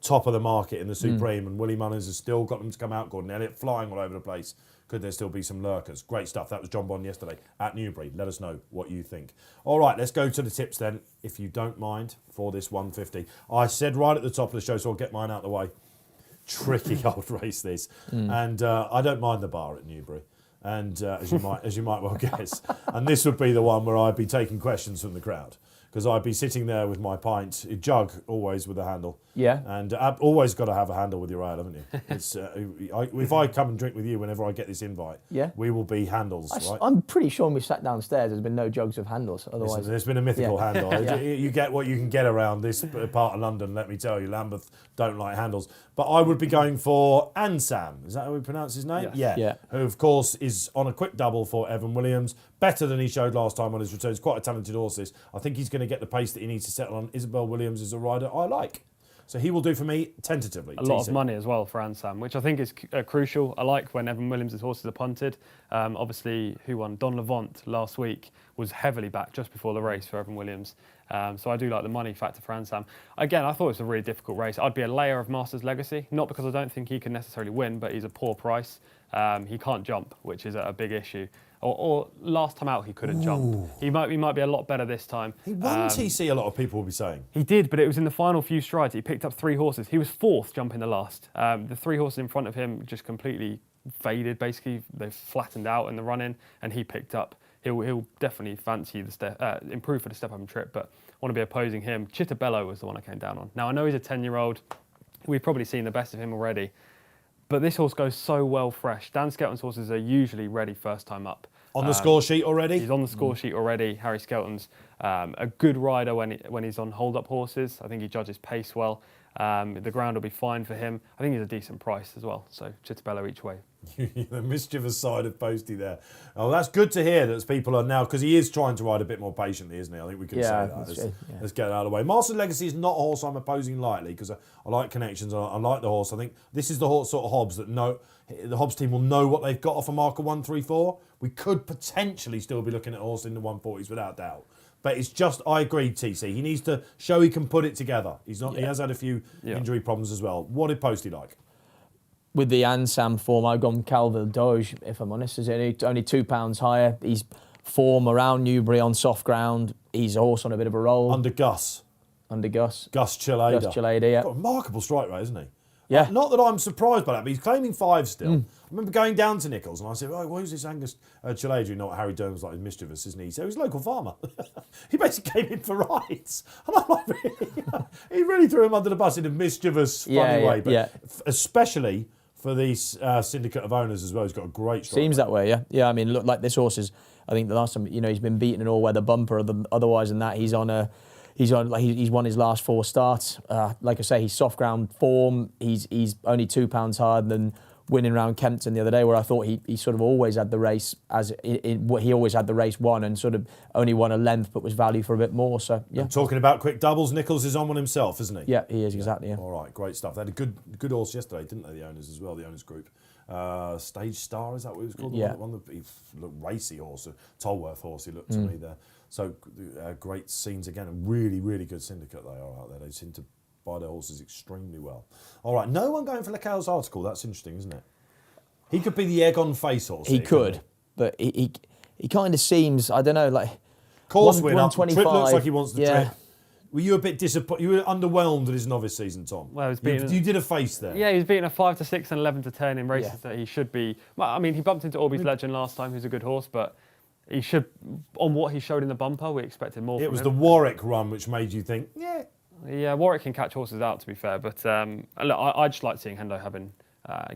top of the market in the Supreme, and Willie Mullins has still got them to come out. Gordon Elliott flying all over the place. Could there still be some lurkers? Great stuff. That was John Bon yesterday at Newbury. Let us know what you think. All right, let's go to the tips then, if you don't mind, for this 150. I said right at the top of the show, so I'll get mine out of the way. Tricky old race this, and I don't mind the bar at Newbury, and as you might well guess, and this would be the one where I'd be taking questions from the crowd, because I'd be sitting there with my pint, a jug always with a handle.
Yeah.
And I've always got to have a handle with your ale, haven't you? It's, if I come and drink with you whenever I get this invite, we will be handles, right?
I'm pretty sure when we sat downstairs, there's been no jugs of handles. Otherwise,
listen, there's been a mythical handle. You get what you can get around this part of London, let me tell you. Lambeth don't like handles. But I would be going for Ansam. Is that how we pronounce his name?
Yes.
Yeah. Who, of course, is on a quick double for Evan Williams. Better than he showed last time on his return. He's quite a talented horse, this. I think he's going to get the pace that he needs to settle on. Isabel Williams is a rider I like. So he will do for me tentatively.
A lot of money as well for Ansam, which I think is crucial. I like when Evan Williams' horses are punted. Obviously, who won? Don Levant last week was heavily backed just before the race for Evan Williams. So I do like the money factor for Ansam. Again, I thought it was a really difficult race. I'd be a layer of Masters Legacy, not because I don't think he can necessarily win, but he's a poor price. He can't jump, which is a big issue. Or last time out, he couldn't jump. He might be a lot better this time.
He won TC, a lot of people will be saying.
He did, but it was in the final few strides. He picked up 3 horses. He was 4th jumping the last. The 3 horses in front of him just completely faded, basically. They flattened out in the run-in, and he picked up. He'll definitely fancy the step, improve for the step-up and trip, but I want to be opposing him. Chittabello was the one I came down on. Now, I know he's a 10-year-old. We've probably seen the best of him already, but this horse goes so well fresh. Dan Skelton's horses are usually ready first time up.
On the score sheet already?
He's on the score sheet already. Harry Skelton's a good rider when he's on hold-up horses. I think he judges pace well. The ground will be fine for him. I think he's a decent price as well. So Chittabello each way.
The mischievous side of Poste there. Oh, that's good to hear that people are now, because he is trying to ride a bit more patiently, isn't he? I think we can say that. Let's get it out of the way. Master Legacy is not a horse I'm opposing lightly, because I like connections. I like the horse. I think this is the horse sort of Hobbs that the Hobbs team will know what they've got off a marker 134. We could potentially still be looking at a horse in the 140s without doubt. But it's just, I agree, TC. He needs to show he can put it together. He's not. He has had a few injury problems as well. What did Poste like?
With the Ansam form, I've gone Calville Doge, if I'm honest. He's only £2 higher. He's form around Newbury on soft ground. He's a horse on a bit of a roll.
Under Gus.
Gus
Chilada.
Gus Chilada, yeah.
Got a remarkable strike rate, isn't he?
Yeah.
Not that I'm surprised by that, but he's claiming 5 still. I remember going down to Nichols and I said, oh, who's this Angus Chilada? You know what Harry Durham's like, he's mischievous, isn't he? So he's a local farmer. He basically came in for rides. And I'm like, really? He really threw him under the bus in a mischievous, funny way. But especially for these syndicate of owners as well, he's got a great strike.
Seems that way, yeah. Yeah, I mean, look, like this horse is, I think the last time, he's been beaten an all-weather bumper. Otherwise than that, he's won his last 4 starts. Like I say, he's soft ground form. He's only £2 higher than winning round Kempton the other day, where I thought he sort of always had the race he always had the race won and sort of only won a length, but was value for a bit more. So yeah.
And talking about quick doubles, Nichols is on one himself, isn't he?
Yeah, he is exactly. Yeah.
All right, great stuff. They had a good horse yesterday, didn't they? The owners as well, the owners group. Stage Star, is that what it was called?
Yeah.
He looked racy horse, a Tolworth horse. He looked to me there. So great scenes again. A really, really good syndicate they are out there. They seem to buy their horses extremely well. All right, no one going for Lecale's article. That's interesting, isn't it? He could be the egg-on face horse.
He could, but he kind of seems, I don't know, like...
Course winner. Trip
125.
looks like he wants the trip. Were you a bit disappointed? You were underwhelmed with his novice season, Tom?
Well,
you did a face there.
Yeah, he was beating a 5 to 6 and 11 to 10 in races that he should be... Well, I mean, he bumped into Orby's Legend last time, who's a good horse, but... He should, on what he showed in the bumper, we expected more from him.
It was the Warwick run which made you think,
Yeah, Warwick can catch horses out, to be fair. But look, I just like seeing Hendo having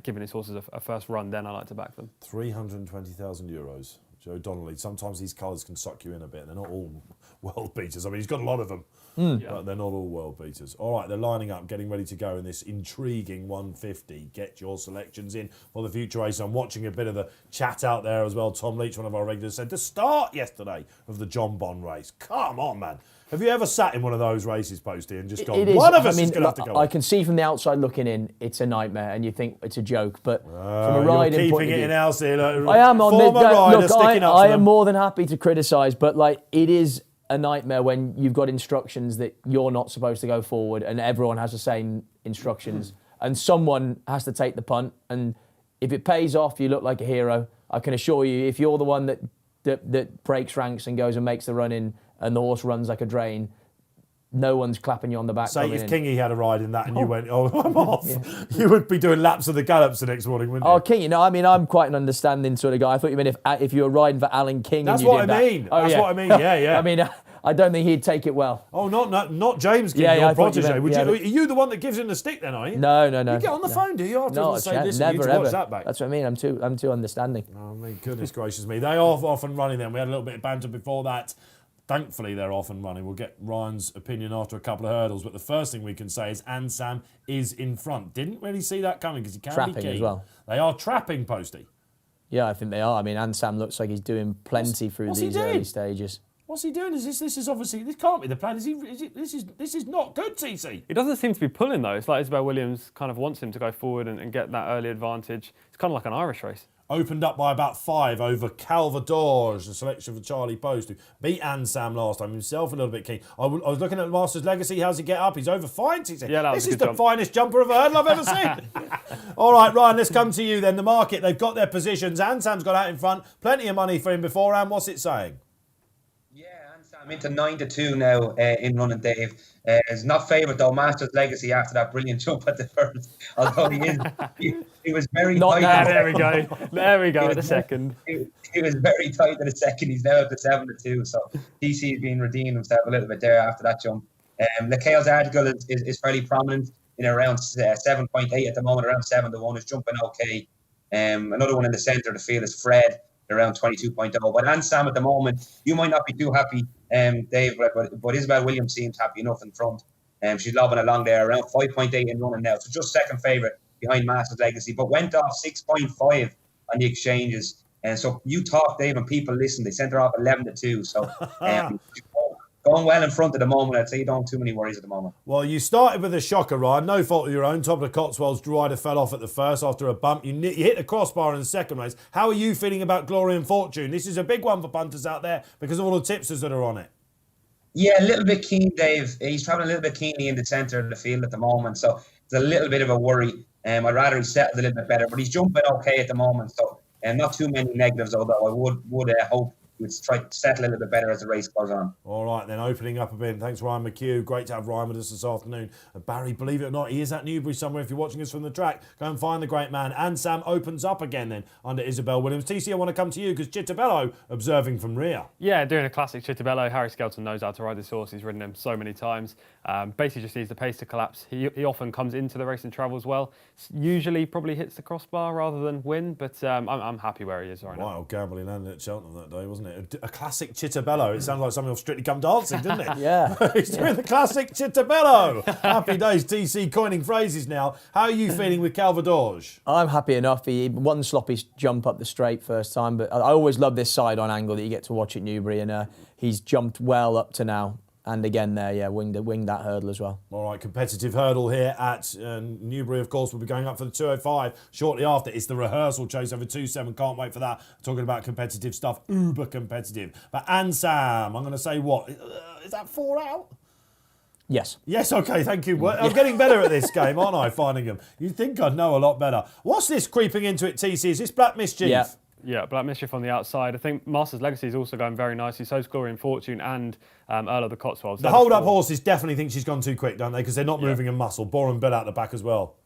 given his horses a first run, then I like to back them.
€320,000. Joe Donnelly. Sometimes these colours can suck you in a bit. They're not all world beaters. I mean, he's got a lot of them, but they're not all world beaters. All right, they're lining up, getting ready to go in this intriguing 150. Get your selections in for the future race. I'm watching a bit of the chat out there as well. Tom Leach, one of our regulars, said the start yesterday of the John Bond race. Come on, man. Have you ever sat in one of those races, Posty, and just gone, one of us is going to have to go
I can see from the outside looking in, it's a nightmare, and you think it's a joke, but from a
you're
riding
keeping
point of
it
view...
in house here.
I am on
former rider sticking up
I
for
am
them.
more than happy to criticise, but it is a nightmare when you've got instructions that you're not supposed to go forward, and everyone has the same instructions, and someone has to take the punt, and if it pays off, you look like a hero. I can assure you, if you're the one that breaks ranks and goes and makes the run in, and the horse runs like a drain, no one's clapping you on the back.
Say if Kingy had a ride in that and you went, I'm off, you would be doing laps of the gallops the next morning, wouldn't you?
Oh, Kingy, no, I mean, I'm quite an understanding sort of guy. I thought you meant if you were riding for Alan King
That's
and you
what
did
I mean.
that.
That's what I mean, yeah.
I mean, I don't think he'd take it well.
Oh, not James King, your protege. Are you the one that gives him the stick then, are you?
No.
You get on the phone, do you?
No,
say, listen,
never,
you need to watch that back.
That's what I mean. I'm too understanding.
Oh, my goodness gracious me. They are off and running then. We had a little bit of banter before that. Thankfully, they're off and running. We'll get Ryan's opinion after a couple of hurdles, but the first thing we can say is Ansam is in front. Didn't really see that coming because he can
trapping
be keen.
as well.
They are trapping, Posty.
Yeah, I think they are. I mean, Ansam looks like he's doing plenty through these early stages.
What's he doing? This is obviously, this can't be the plan. This is not good, TC.
He doesn't seem to be pulling though. It's like Isabel Williams kind of wants him to go forward and get that early advantage. It's kind of like an Irish race.
Opened up by about 5 over Calvados, the selection for Charlie Poste, who beat Ansam last time, himself a little bit keen. I was looking at Masters Legacy. How's he get up? He's over fine, he said.
Yeah, that was
This
a
is
good
the
jump.
finest jumper of a hurdle I've ever seen. All right, Ryan, let's come to you then. The market, they've got their positions. Ansam's got out in front. Plenty of money for him beforehand. What's it saying?
Yeah, I'm into 9-2 now in running, Dave. Is not favourite though. Masters Legacy after that brilliant jump at the first. Although he was very
Not
tight.
there,
There we go. There we go at the second.
He was very tight at the second. He's now up to 7-2. So DC's been redeemed himself a little bit there after that jump. LeCale's article is fairly prominent in around 7.8 at the moment, around 7-1. Is jumping okay. Another one in the centre of the field is Fred, around 22.0. But Ansam at the moment, you might not be too happy, Dave, but Isabel Williams seems happy enough in front. She's lobbing along there, around 5.8 in running now. So just second favourite behind Masters Legacy, but went off 6.5 on the exchanges. And so you talk, Dave, and people listen. They sent her off 11-2. So going well in front at the moment. I'd say you don't have too many worries at the moment.
Well, you started with a shocker, Ryan. No fault of your own. Top of the Cotswolds, Rider fell off at the first after a bump. You hit the crossbar in the second race. How are you feeling about Glory and Fortune? This is a big one for punters out there because of all the tipsters that are on it.
Yeah, a little bit keen, Dave. He's travelling a little bit keenly in the centre of the field at the moment. So it's a little bit of a worry. I'd rather he settled a little bit better, but he's jumping okay at the moment. So not too many negatives, although I would hope he would try to settle a little bit better as the race goes on.
All right, then, opening up a bit. Thanks, Ryan McCue. Great to have Ryan with us this afternoon. Barry, believe it or not, he is at Newbury somewhere. If you're watching us from the track, go and find the great man. And Sam opens up again then under Isabel Williams. TC, I want to come to you because Chittabello observing from rear.
Yeah, doing a classic Chittabello. Harry Skelton knows how to ride this horse. He's ridden him so many times. Basically just needs the pace to collapse. He often comes into the race and travels well. Usually probably hits the crossbar rather than win, but I'm happy where he is right now.
Wow, gambling landed at Cheltenham that day, wasn't it? A classic Chittabello. It sounded like something off Strictly Come Dancing, didn't it?
Yeah.
He's doing the classic Chittabello. Happy days, TC, coining phrases now. How are you feeling with Calvados?
I'm happy enough. He won sloppy jump up the straight first time, but I always love this side-on angle that you get to watch at Newbury, and he's jumped well up to now. And again there, yeah, winged that hurdle as well.
All right, competitive hurdle here at Newbury, of course, will be going up for the 205 shortly after. It's the rehearsal chase over 2.7. Can't wait for that. Talking about competitive stuff, uber competitive. But Ansam, I'm going to say what? Is that 4 out?
Yes.
Yes, okay, thank you. I'm getting better at this game, aren't I, finding them? You'd think I'd know a lot better. What's this creeping into it, TC? Is this Black Mischief?
Yeah.
Yeah, Black Mischief on the outside. I think Masters Legacy is also going very nicely. So is Glory and Fortune and Earl of the Cotswolds.
The hold-up horses definitely think she's gone too quick, don't they? Because they're not moving a muscle. Bore and Bill out the back as well.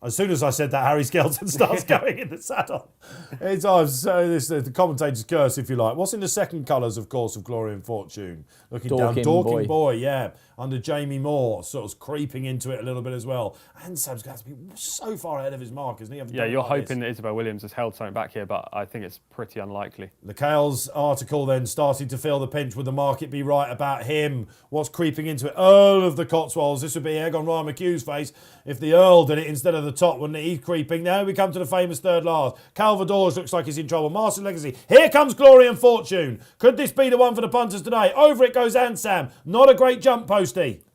As soon as I said that, Harry Skelton starts going in the saddle. It's the commentator's curse, if you like. What's in the second colours, of course, of Glory and Fortune? Looking down, Dorking Boy, yeah. Under Jamie Moore, sort of creeping into it a little bit as well. And Sam's got to be so far ahead of his mark, isn't he?
Yeah, you're hoping that Isabel Williams has held something back here, but I think it's pretty unlikely.
LeCale's article then starting to feel the pinch. Would the market be right about him? What's creeping into it? Earl of the Cotswolds. This would be egg on Ryan McCue's face if the Earl did it instead of the top, wouldn't it? He's creeping. Now we come to the famous third last. Calvados looks like he's in trouble. Master Legacy. Here comes Glory and Fortune. Could this be the one for the punters today? Over it goes Ansam. Not a great jump, Posty.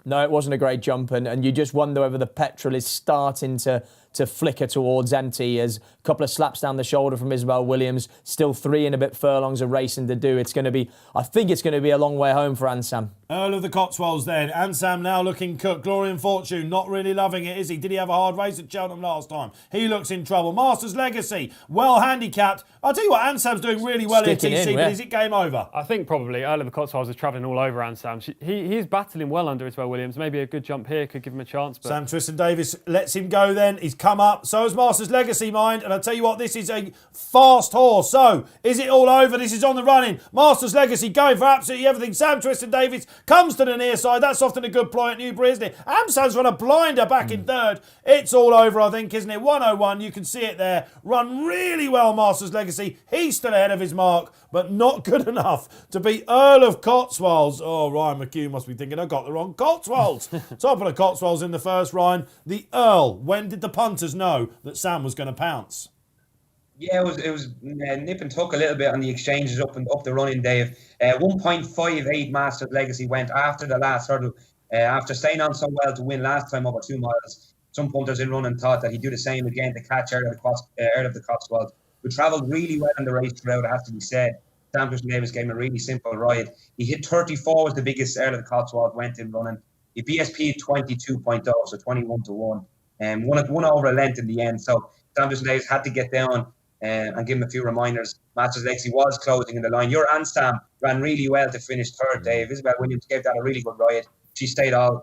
No, it wasn't a great jump, and you just wonder whether the petrol is starting to flicker towards empty as a couple of slaps down the shoulder from Isabel Williams. Still 3 and a bit furlongs of racing to do. I think it's going to be a long way home for Ansam.
Earl of the Cotswolds then. Ansam now looking cooked. Glory and Fortune not really loving it, is he? Did he have a hard race at Cheltenham last time? He looks in trouble. Masters Legacy, well handicapped. I'll tell you what, Ansam's doing really well in TC, but is it game over?
I think probably Earl of the Cotswolds is travelling all over Ansam. He's battling well under Isabel Williams. Maybe a good jump here could give him a chance. But...
Sam Twiston-Davies lets him go then. He's come up. So has Masters Legacy, mind. And I'll tell you what, this is a fast horse. So, is it all over? This is on the running. Masters Legacy going for absolutely everything. Sam Twiston-Davies comes to the near side. That's often a good ploy at Newbury, isn't it? Ansam's run a blinder back in third. It's all over, I think, isn't it? 101, you can see it there. Run really well, Masters Legacy. He's still ahead of his mark, but not good enough to beat Earl of Cotswolds. Oh, Ryan McCue must be thinking, I got the wrong Cotswolds. Top of the Cotswolds in the first, Ryan. The Earl. When did the punters know that Sam was going to pounce?
Yeah, it was nip and tuck a little bit on the exchanges up the running, Dave. 1.58 Masters Legacy went after the last hurdle. After staying on so well to win last time over 2 miles, some punters in running thought that he'd do the same again to catch out of the Cotswolds. We travelled really well in the race throughout, it has to be said. Sam Davis gave him a really simple ride. He hit 34 was the biggest out of the Cotswolds, went in running. He BSP 22.0, so 21 to 1. And won over a length in the end. So Sam Davis had to get down and give him a few reminders. Masters Legacy was closing in the line. Your Ansam ran really well to finish third, Dave. Isabel Williams gave that a really good ride. She stayed all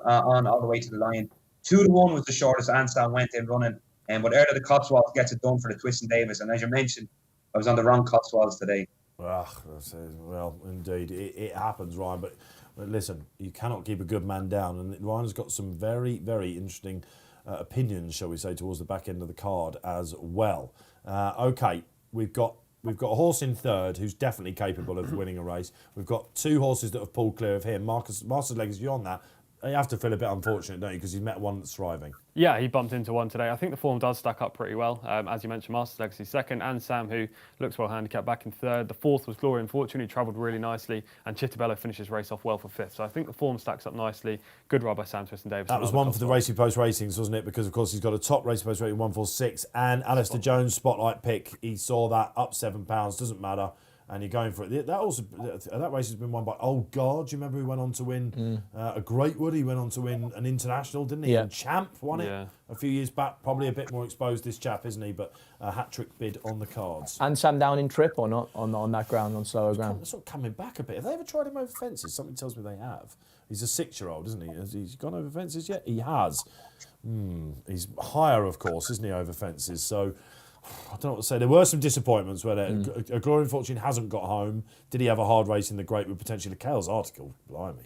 the way to the line. 2 to 1 was the shortest Ansam went in running. But Earl of the Cotswolds gets it done for the Twist and Davis. And as you mentioned, I was on the wrong Cotswolds today.
Well, indeed, it happens, Ryan. But listen, you cannot keep a good man down. And Ryan's got some very, very interesting opinions, shall we say, towards the back end of the card as well. Okay, we've got a horse in third who's definitely capable of winning a race. We've got 2 horses that have pulled clear of him. Masters Legacy on that. You have to feel a bit unfortunate, don't you? Because he's met one that's thriving.
Yeah, he bumped into one today. I think the form does stack up pretty well. As you mentioned, Masters Legacy second, and Sam, who looks well handicapped, back in third. The fourth was Glory and Fortune, who travelled really nicely, and Chittabello finishes race off well for fifth. So I think the form stacks up nicely. Good ride by Sam Twist and Davis.
That was one for the Racing Post ratings, wasn't it? Because, of course, he's got a top Racing Post rating 146, and Alistair Jones spotlight pick. He saw that up £7, doesn't matter. And you're going for it. That race has been won by Old Guard. Do you remember he went on to win a Greatwood? He went on to win an international, didn't he?
Yeah.
And Champ won it a few years back. Probably a bit more exposed, this chap, isn't he? But a hat-trick bid on the cards.
And Sam down in trip or not on that ground, on slower ground?
It's sort of coming back a bit. Have they ever tried him over fences? Something tells me they have. He's a 6-year-old, isn't he? Has he gone over fences yet? He has. He's higher, of course, isn't he, over fences? So I don't know what to say. There were some disappointments where a Glory and Fortune hasn't got home. Did he have a hard race in the Great with potentially Kale's article? Blimey.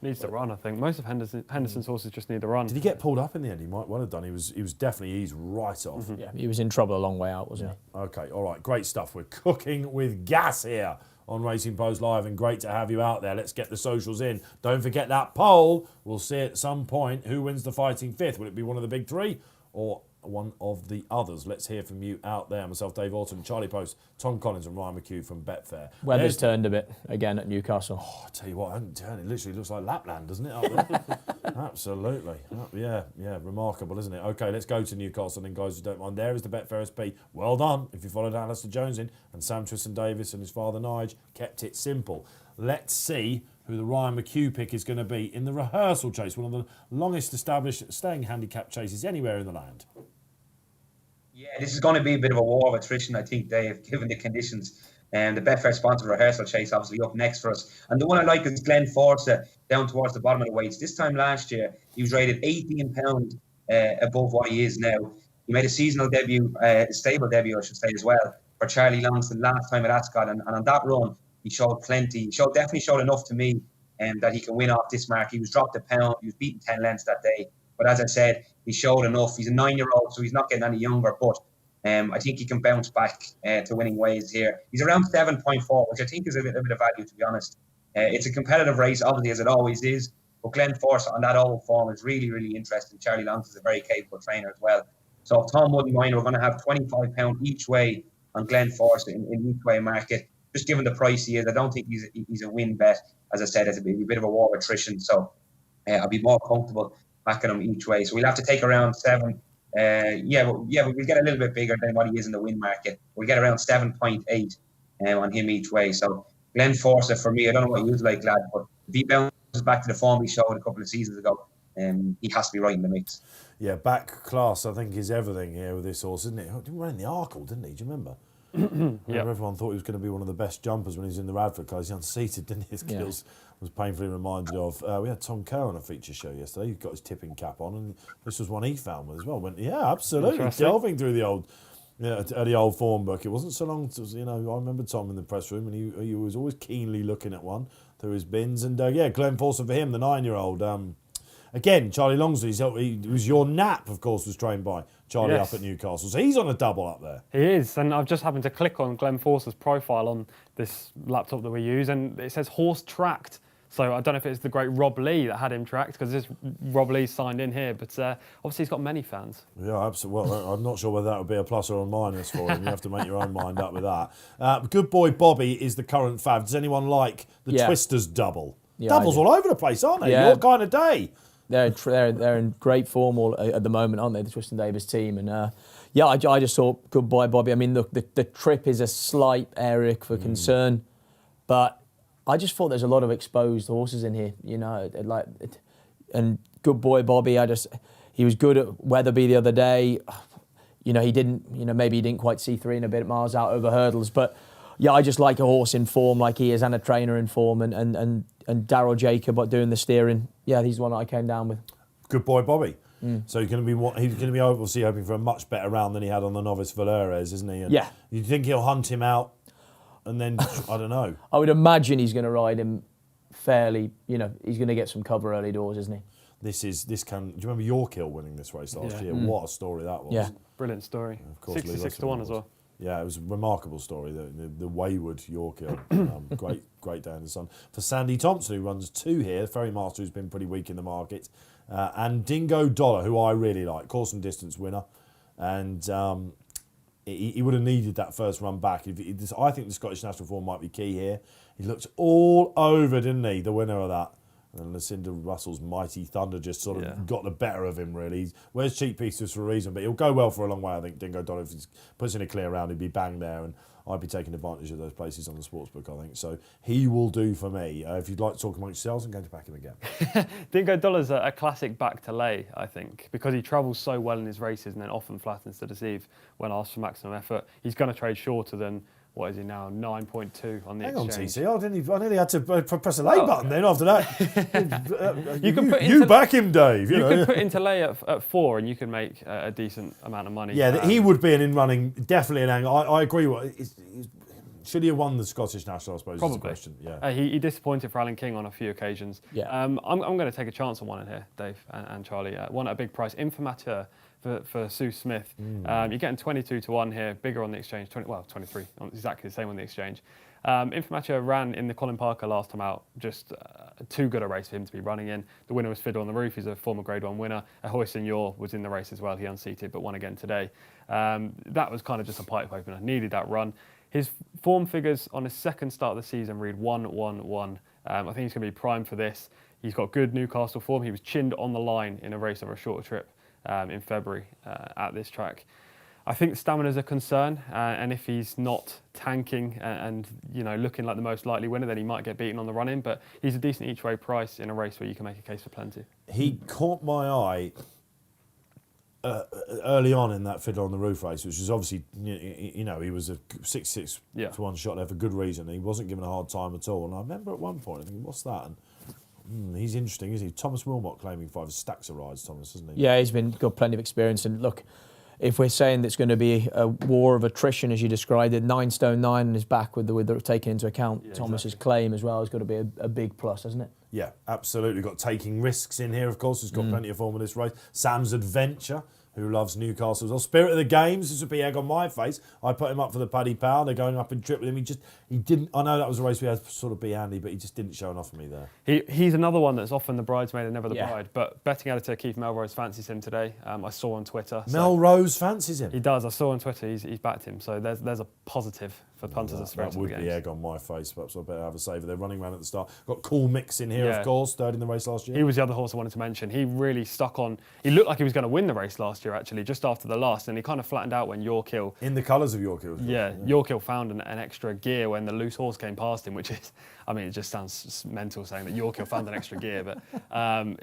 Needs to run, I think. Most of Henderson's horses just need to run.
Did he get pulled up in the end? He might well have done. He was definitely eased right off.
Yeah, he was in trouble a long way out, wasn't he?
Okay, all right, great stuff. We're cooking with gas here on Racing Post Live, and great to have you out there. Let's get the socials in. Don't forget that poll. We'll see at some point who wins the fighting fifth. Will it be one of the big three or one of the others? Let's hear from you out there. Myself, Dave Orton, Charlie Post, Tom Collins and Ryan McCue from Betfair.
Weather's turned a bit again at Newcastle.
Oh, I tell you what, it hasn't turned. It literally looks like Lapland, doesn't it, up there? Absolutely. Yeah, remarkable, isn't it? Okay, let's go to Newcastle then, guys, who don't mind. There is the Betfair SP. Well done if you followed Alistair Jones in, and Sam Tristan Davis and his father Nige kept it simple. Let's see who the Ryan McCue pick is going to be in the rehearsal chase, one of the longest established staying handicap chases anywhere in the land.
Yeah, this is going to be a bit of a war of attrition, I think, Dave, given the conditions. And the Betfair sponsored rehearsal chase, obviously, up next for us. And the one I like is Glenn Force, down towards the bottom of the weights. This time last year, he was rated £18 above what he is now. He made a seasonal debut, a stable debut, I should say, as well, for Charlie Longston last time at Ascot. And on that run, he showed plenty. He definitely showed enough to me that he can win off this mark. He was dropped £1. He was beaten 10 lengths that day. But as I said, he showed enough. He's a 9-year-old, so he's not getting any younger. But I think he can bounce back to winning ways here. He's around 7.4, which I think is a bit of value, to be honest. It's a competitive race, obviously, as it always is. But Glenn Force on that old form is really, really interesting. Charlie Longston is a very capable trainer as well. So if Tom wouldn't mind, we're going to have £25 each way on Glenn Force in each way market. Just given the price he is, I don't think he's a win bet. As I said, it's a bit of a war of attrition. So I'll be more comfortable backing him each way. So we'll have to take around 7. We'll get a little bit bigger than what he is in the win market. We'll get around 7.8 on him each way. So Glenn Forsyth for me, I don't know what he was like, lad, but if he bounces back to the form he showed a couple of seasons ago, he has to be right in the mix.
Yeah, back class, I think, is everything here with this horse, isn't it? He ran in the Arkle, didn't he? Do you remember? Everyone thought he was going to be one of the best jumpers when he was in the Radford cars. He unseated, didn't he? His skills was painfully reminded of. We had Tom Kerr on a feature show yesterday. He got his tipping cap on, and this was one he found as well. Went, yeah, absolutely, delving through the old form book. It wasn't so long. I remember Tom in the press room, and he was always keenly looking at one through his bins. And Glenn Forsyth for him, the 9-year-old. Again, Charlie Longsley, he was your nap, of course, was trained by Charlie up at Newcastle. So he's on a double up there.
He is, and I've just happened to click on Glenn Forsyth's profile on this laptop that we use, and it says horse tracked So I don't know if it's the great Rob Lee that had him tracked, because this Rob Lee signed in here, but obviously he's got many fans.
Yeah, absolutely. Well, I'm not sure whether that would be a plus or a minus for him. You have to make your own mind up with that. Good Boy Bobby is the current fav. Does anyone like the Twisters double?
Yeah,
Doubles all over the place, aren't they?
Yeah.
Your kind of day.
They're in great form at the moment, aren't they? The Twiston Davis team, and I just thought Good Boy Bobby. I mean, look, the trip is a slight area for concern, but I just thought there's a lot of exposed horses in here, and Good Boy Bobby. He was good at Weatherby the other day. He didn't. Maybe he didn't quite see 3 and a bit miles out over hurdles, but yeah, I just like a horse in form like he is, and a trainer in form, and Daryl Jacob doing the steering. Yeah, he's the one that I came down with.
Good Boy Bobby. So he's going to be obviously hoping for a much better round than he had on the Novice Valerius, isn't he? And
yeah.
You think he'll hunt him out, and then I don't know.
I would imagine he's going to ride him fairly. He's going to get some cover early doors, isn't he?
Do you remember Yorkhill winning this race last year? What a story that was.
Yeah.
Brilliant story.
Of course,
66-1 as well.
Yeah, it was a remarkable story. The wayward Yorkhill, great day in the sun for Sandy Thompson, who runs 2 here. Ferrymaster, who's been pretty weak in the market, and Dingo Dollar, who I really like, course and distance winner, and he would have needed that first run back. I think the Scottish national form might be key here. He looked all over, didn't he? The winner of that. And Lucinda Russell's Mighty Thunder just sort of got the better of him, really. Wears cheap pieces for a reason, but he'll go well for a long way, I think. Dingo Dollar, if he puts in a clear round, he'd be bang there, and I'd be taking advantage of those places on the sportsbook, I think. So he will do for me. If you'd like to talk amongst yourselves, I'm going to back him again.
Dingo Dollar's a classic back to lay, I think, because he travels so well in his races and then often flattens to deceive when asked for maximum effort. He's going to trade shorter than... What is he now? 9.2 on the
Hang
exchange.
on, TC. I nearly had to press a lay button then after that.
You
back him, Dave. You
could put into lay at 4 and you can make a decent amount of money.
Yeah, he would be an in-running, definitely an angle. I agree. Should he have won the Scottish National, I suppose,
Probably.
is the question. Yeah.
He disappointed for Alan King on a few occasions.
Yeah.
I'm going to take a chance on one in here, Dave and Charlie. One at a big price. Informateur for Sue Smith. You're getting 22-1 here, bigger on the exchange, 23, exactly the same on the exchange. Informateur ran in the Colin Parker last time out, just too good a race for him to be running in. The winner was Fiddle on the Roof, he's a former Grade 1 winner. Ahoy Senor was in the race as well, he unseated, but won again today. That was kind of just a pipe opener, needed that run. His form figures on his second start of the season read 1-1-1. I think he's going to be primed for this. He's got good Newcastle form, he was chinned on the line in a race over a shorter trip. In February at this track. I think stamina is a concern, and if he's not tanking and looking like the most likely winner, then he might get beaten on the run-in, but he's a decent each-way price in a race where you can make a case for plenty.
He caught my eye early on in that Fiddler on the Roof race, which was obviously, he was a 6-6 to 1 shot there for good reason. He wasn't given a hard time at all, and I remember at one point, I think, what's that? And he's interesting, isn't he? Thomas Wilmot claiming 5 stacks of rides, Thomas, hasn't he?
Yeah, he's got plenty of experience. And look, if we're saying that it's going to be a war of attrition, as you described it, 9 stone 9 and is back with the taking into account Thomas's claim as well, has got to be a big plus, hasn't it?
Yeah, absolutely. Got taking risks in here, of course. He's got plenty of form in this race. Sam's Adventure, who loves Newcastle as well. Spirit of the Games, this would be egg on my face. I put him up for the Paddy Power. They're going up in trip with him. He didn't. I know that was a race we had to sort of be handy, but he just didn't show enough for me there.
He's another one that's often the bridesmaid and never the bride. But betting editor Keith Melrose fancies him today. I saw on Twitter.
Melrose fancies him.
He does. I saw on Twitter he's backed him. So there's a positive for punters at Spirit of the Games.
That would be egg on my face. Perhaps I better have a saver. They're running around at the start. Got Cool Mix in here, of course, third in the race last year.
He was the other horse I wanted to mention. He really stuck on. He looked like he was going to win the race last year, actually, just after the last, and he kind of flattened out when Yorkhill.
In the colours of Yorkhill.
Yeah, Yorkhill found an extra gear when the loose horse came past him, which is, it just sounds mental saying that Yorkhill found an extra gear, but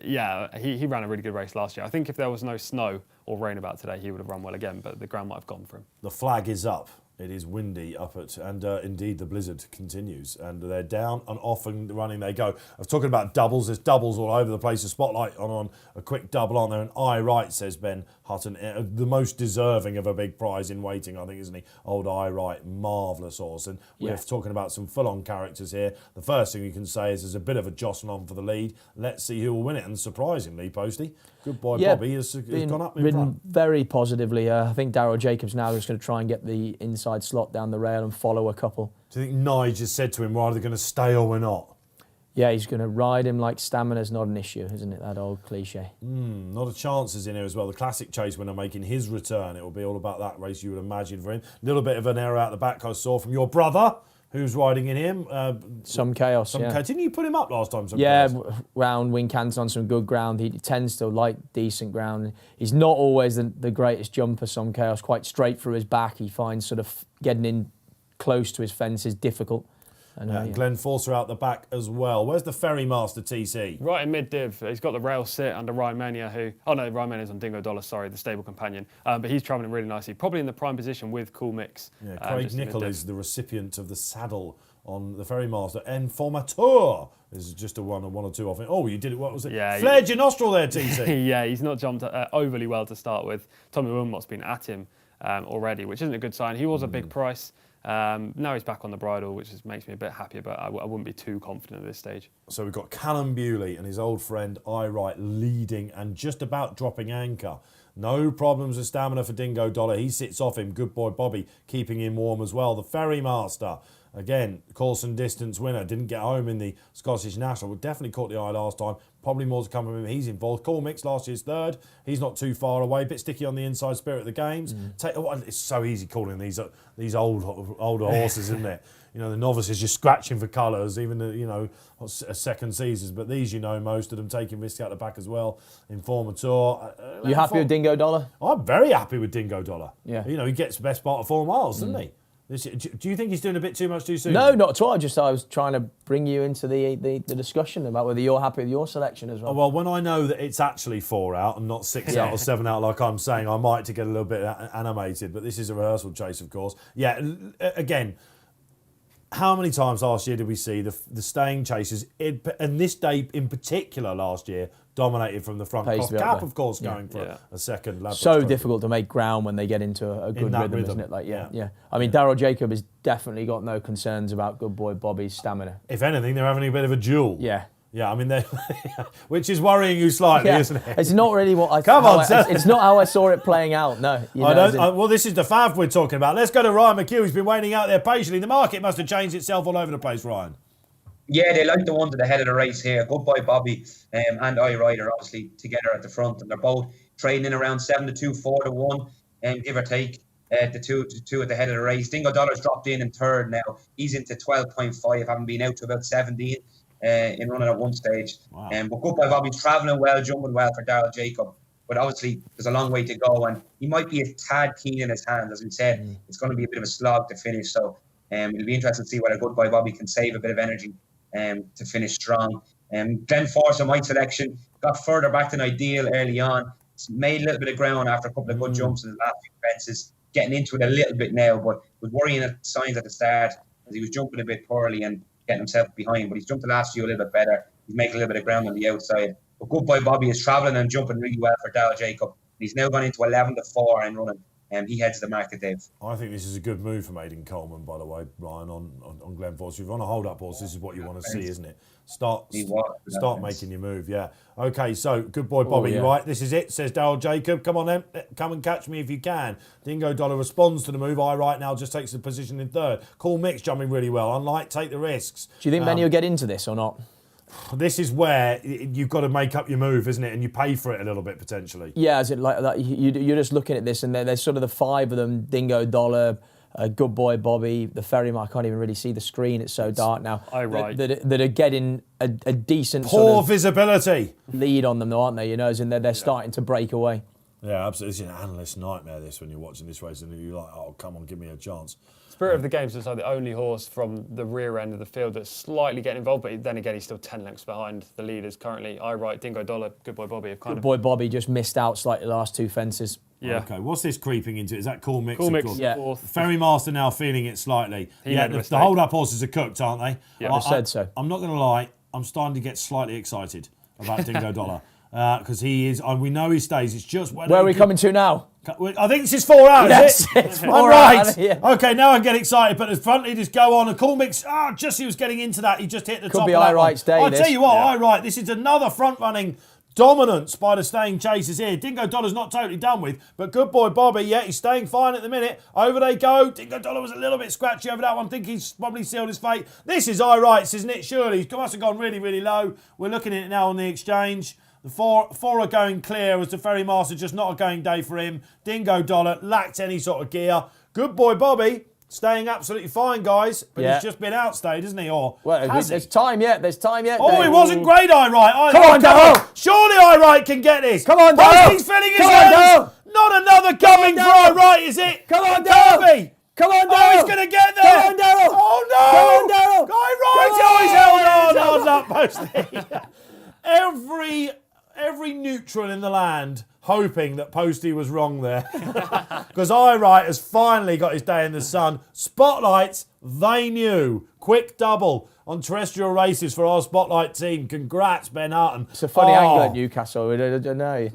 he ran a really good race last year. I think if there was no snow or rain about today, he would have run well again, but the ground might have gone for him.
The flag is up. It is windy up at, and indeed the blizzard continues, and they're down and off and running they go. I was talking about doubles. There's doubles all over the place. A spotlight on a quick double on there, and I Right, says Ben Hutton, the most deserving of a big prize in waiting, I think, isn't he? Old I Right, marvellous horse, and we're talking about some full-on characters here. The first thing you can say is there's a bit of a jostling on for the lead. Let's see who will win it, and surprisingly, Posty, Good Boy Bobby has gone up in front.
Very positively. I think Daryl Jacobs now is going to try and get the inside slot down the rail and follow a couple.
Do you think Nige has said to him, well, are they going to stay or we're not?
Yeah, he's going to ride him like stamina's not an issue, isn't it? That old cliche.
Not a chance is in here as well. The classic chase winner making his return. It will be all about that race, you would imagine, for him. A little bit of an error out the back I saw from your brother, who's riding in him.
Some chaos, yeah.
Didn't you put him up last time?
Round Wincanton on some good ground. He tends to like decent ground. He's not always the greatest jumper, Some Chaos. Quite straight through his back. He finds sort of getting in close to his fence is difficult.
And Glenn Forster out the back as well. Where's the Ferry Master TC?
Right in mid-div. He's got the rail sit under Ryan Mania, Ryan Mania's on Dingo Dollar, the stable companion. But he's travelling really nicely. Probably in the prime position with Cool Mix.
Yeah, Craig Nichol is the recipient of the saddle on the Ferry Master. Informateur is just a one or two off it. Oh, you did it. What was it?
Yeah,
Flared your nostril there, TC.
Yeah, he's not jumped overly well to start with. Tommy Wilmot's been at him already, which isn't a good sign. He was a big price. Now he's back on the bridle, which makes me a bit happier, but I wouldn't be too confident at this stage.
So we've got Callum Bewley and his old friend Wright leading and just about dropping anchor. No problems with stamina for Dingo Dollar. He sits off him. Good boy Bobby keeping him warm as well. The Ferry Master, again, Coulson distance winner. Didn't get home in the Scottish National, but definitely caught the eye last time. Probably more to come from him. He's involved. Cool Mix last year's third. He's not too far away. Bit sticky on the inside spirit of the games. It's so easy calling these older horses, isn't it? You know, the novices just scratching for colours, even the, second seasons. But these, most of them taking risks out the back as well. Informateur.
You happy with Dingo Dollar?
I'm very happy with Dingo Dollar.
Yeah.
He gets the best part of 4 miles, doesn't he? Do you think he's doing a bit too much too soon?
No, not at all. I was trying to bring you into the discussion about whether you're happy with your selection as well.
Well, when I know that it's actually 4 out and not 6 out or 7 out like I'm saying, I might to get a little bit animated, but this is a rehearsal chase, of course. Yeah, again, how many times last year did we see the staying chasers, and this day in particular last year, dominated from the front. Cap, of course, going for a second Ladbrokes
so
Trophy.
Difficult to make ground when they get into a good rhythm, isn't it?
Yeah.
I mean, Darryl Jacob has definitely got no concerns about good boy Bobby's stamina.
If anything, they're having a bit of a duel.
Yeah.
Yeah, I mean, which is worrying you slightly, isn't it?
It's not really what I. It's not how I saw it playing out. No.
Well, this is the fav we're talking about. Let's go to Ryan McCue. He's been waiting out there patiently. The market must have changed itself all over the place, Ryan.
Yeah, they like the ones at the head of the race here. Good boy Bobby and Wright are obviously together at the front, and they're both trading in around 7-2, 4-1, give or take. The two at the head of the race. Dingo Dollar's dropped in third now. He's into 12.5, having been out to about 17 in running at one stage.
Wow.
But good boy Bobby's travelling well, jumping well for Darryl Jacob. But obviously, there's a long way to go, and he might be a tad keen in his hands. As we said, it's going to be a bit of a slog to finish. So it'll be interesting to see whether good boy Bobby can save a bit of energy to finish strong. Glenn Forster, my selection, got further back than ideal early on. Made a little bit of ground after a couple of good jumps in the last few fences. Getting into it a little bit now, but was worrying at signs at the start as he was jumping a bit poorly and getting himself behind. But he's jumped the last few a little bit better. He's making a little bit of ground on the outside. But good boy Bobby is travelling and jumping really well for Darryl Jacob. He's now gone into 11-4 and running. He heads the market, Dave.
I think this is a good move from Aidan Coleman, by the way, Ryan, on Glenn Forster. If you're on a hold-up horse, this is what you want to see, isn't it? Start making your move, yeah. Okay, so good boy Bobby, right? This is it, says Darryl Jacob. Come on then, come and catch me if you can. Dingo Dollar responds to the move. Right now just takes the position in third. Cool Mix jumping really well. Unlike Take the Risks.
Do you think many will get into this or not?
This is where you've got to make up your move, isn't it? And you pay for it a little bit potentially.
Yeah, is it like that? You're just looking at this, and there's sort of the 5 of them: Dingo Dollar, Good Boy Bobby, the Ferryman. I can't even really see the screen; it's so dark now. That are getting a decent
poor visibility
lead on them, though, aren't they? As in they're starting to break away.
Yeah, absolutely. It's an analyst's nightmare. This when you're watching this race and you're like, oh, come on, give me a chance.
Spirit of the Game's just like the only horse from the rear end of the field that's slightly getting involved, but then again, he's still 10 lengths behind the leaders currently. Wright, Dingo Dollar, Good Boy Bobby.
Good Boy Bobby just missed out slightly the last 2 fences.
Yeah.
Okay, what's this creeping into? Is that Cool Mix?
Cool Mix,
yeah.
Ferry Master now feeling it slightly. The hold-up horses are cooked, aren't they?
Yeah, I said so.
I'm not going to lie, I'm starting to get slightly excited about Dingo Dollar. Because he is, and we know he stays. It's just
where are we coming to now?
I think this is 4 out.
Yes,
is it?
it's 4
I'm right.
out, yeah.
Okay, now I get excited. But the front leaders go on. A Cool Mix. Just he was getting into that. He just hit the top.
Could be
of that
Wright's day.
I'll tell you what, Wright. This is another front running Dominance by the staying chasers here. Dingo Dollar's not totally done with, but good boy Bobby, yeah, he's staying fine at the minute. Over they go. Dingo Dollar was a little bit scratchy over that one. I think he's probably sealed his fate. This is Rights, isn't it? Surely. He must have gone really, really low. We're looking at it now on the exchange. The four are going clear as the Ferrymaster, just not a going day for him. Dingo Dollar lacked any sort of gear. Good boy Bobby. Staying absolutely fine, guys, but he's just been outstayed, isn't he? Or
there's time yet. There's time yet.
Oh,
Dave.
it wasn't great, Come
on, Darryl.
Surely can get this.
Come on, Darryl.
He's filling his hands. Not another coming for is it?
Come on, Darryl. Come on, Darryl.
Oh, he's going to get there.
Come on, Darryl.
Oh, no.
Come on, Darryl.
Oh, he's held on. Posty. Every neutral in the land hoping that Posty was wrong there. Because Right has finally got his day in the sun. Spotlights, they knew. Quick double on terrestrial races for our Spotlight team. Congrats, Ben Hutton.
It's a funny angle at Newcastle. I don't know.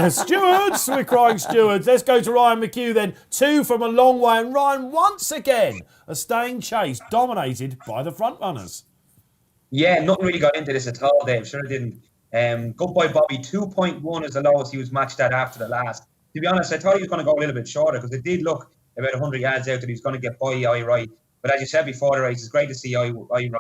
Stewards, we're crying stewards. Let's go to Ryan McCue then. 2 from a long way. And Ryan, once again, a staying chase dominated by the front runners.
Yeah, nothing really got into this at all, Dave. Sure didn't. Good boy Bobby, 2.1 is the lowest he was matched at after the last. To be honest, I thought he was going to go a little bit shorter because it did look about 100 yards out that he was going to get by Right. But as you said before the race, it's great to see Right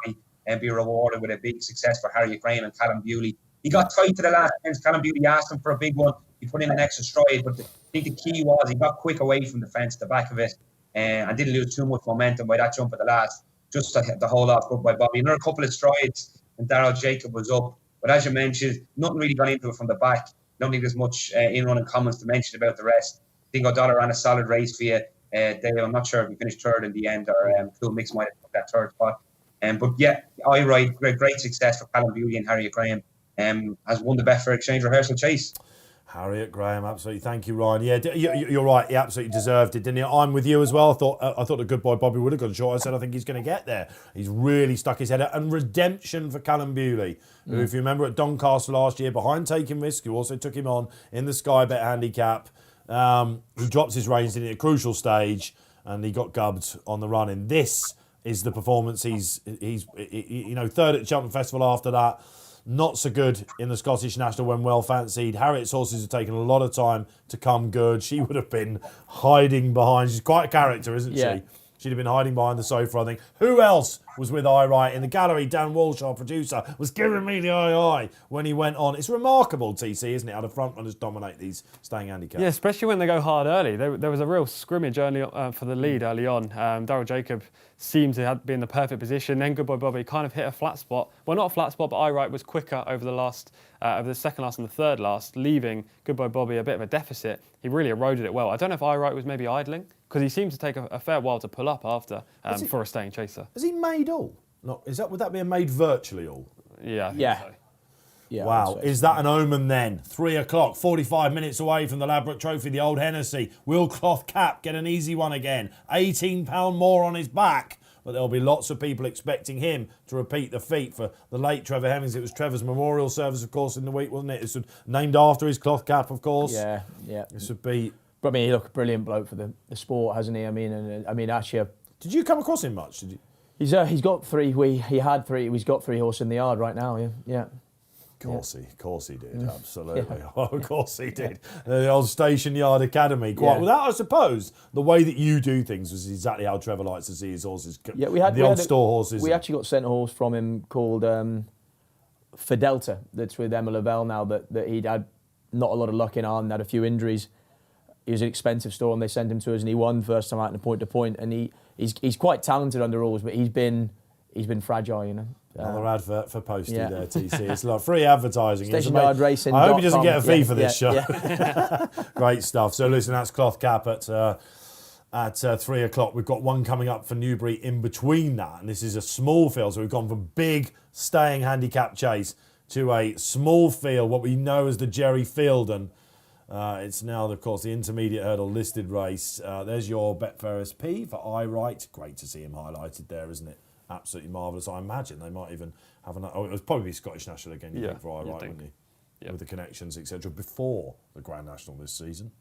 and be rewarded with a big success for Harriet Graham and Callum Bewley. He got tight to the last fence. Callum Bewley asked him for a big one. He put in an extra stride, but I think the key was he got quick away from the fence, the back of it, and didn't lose too much momentum by that jump at the last. Just the whole lot, good by Bobby. Another couple of strides, and Daryl Jacob was up. But as you mentioned, nothing really got into it from the back. Don't think there's much in-running comments to mention about the rest. Dingo Dollar ran a solid race for you. Dave, I'm not sure if he finished third in the end or Cool Mix might have took that third spot. But yeah, Right, great success for Callum Bewley and Harriet Graham. Has won the Betfair Exchange rehearsal chase.
Harriet Graham, absolutely. Thank you, Ryan. Yeah, you're right. He absolutely deserved it, didn't he? I'm with you as well. I thought the good boy Bobby would have gone short. I said I think he's going to get there. He's really stuck his head out. And redemption for Callum Bewley, who, if you remember, at Doncaster last year, behind Taking Risk, who also took him on in the Sky Bet handicap. He drops his reins in at a crucial stage, and he got gubbed on the run. And this is the performance. He's third at the Cheltenham Festival after that. Not so good in the Scottish National when well fancied. Harriet's horses have taken a lot of time to come good. She would have been hiding behind. She's quite a character, isn't she? She'd have been hiding behind the sofa, I think. Who else was with Right in the gallery? Dan Walsh, our producer, was giving me the eye when he went on. It's remarkable, TC, isn't it, how the front runners dominate these staying handicaps.
Yeah, especially when they go hard early. There was a real scrimmage early for the lead early on. Daryl Jacob seemed to be in the perfect position. Then good boy Bobby kind of hit a flat spot. Well, not a flat spot, but Right was quicker over the second last and the third last, leaving good boy Bobby a bit of a deficit. He really eroded it well. I don't know if Right was maybe idling, because he seemed to take a fair while to pull up after for a staying chaser.
Has he made all? Would that be a made virtually all?
Yeah, I think so.
Yeah,
wow, is that an omen then? 3 o'clock, 45 minutes away from the Ladbrokes Trophy, the old Hennessy. Will Cloth Cap get an easy one again? £18 more on his back. But there'll be lots of people expecting him to repeat the feat for the late Trevor Hemmings. It was Trevor's memorial service, of course, in the week, wasn't it? It's named after his cloth cap, of course.
Yeah.
This would be...
But I mean, he looked a brilliant bloke for the sport, hasn't he? I mean, actually...
Did you come across him much? Did you?
He's got 3. He's got 3 horses in the yard right now. Yeah.
Of course he did, absolutely. Yeah. Oh, of course he did. The old Station Yard Academy. Well, that, I suppose, the way that you do things was exactly how Trevor likes to see his horses.
Yeah, we had
store horses.
We actually got sent a horse from him called Fidelta, that's with Emma Lavelle now, that he'd had not a lot of luck in on, had a few injuries. He was an expensive store, and they sent him to us, and he won first time out in a point-to-point, and he's quite talented under rules, but he's been fragile, you know.
Another advert for Posty there, TC. It's like free advertising.
Station Yard Racing.
I hope he doesn't get a fee for this show.
Yeah.
Great stuff. So listen, that's Cloth Cap at 3 o'clock. We've got one coming up for Newbury in between that, and this is a small field. So we've gone from big staying handicap chase to a small field, what we know as the Jerry Fielden. It's now, of course, the intermediate hurdle listed race. There's your Betfair SP for Right. Great to see him highlighted there, isn't it? Absolutely marvellous. I imagine they might even have it would probably be Scottish National again, you think, for Right, wouldn't he? Yeah. With the connections, etc. before the Grand National this season.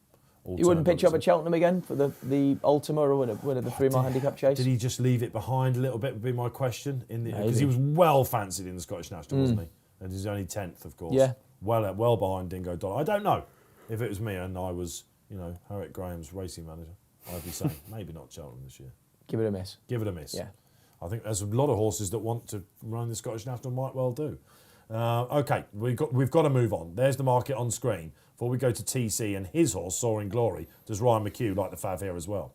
You wouldn't pitch up at Cheltenham again for the Ultima or the 3 mile handicap chase?
Did he just leave it behind a little bit, would be my question. Because he was well fancied in the Scottish National, wasn't he? And he's only 10th, of course.
Yeah.
well behind Dingo Dollar. I don't know if it was me and I was, Harriet Graham's racing manager. I'd be saying maybe not Cheltenham this year.
Give it a miss.
Give it a miss.
Yeah.
I think there's a lot of horses that want to run the Scottish National might well do. Okay, we've got to move on. There's the market on screen. Before we go to TC and his horse, Soaring Glory, does Ryan McCue like the fav here as well?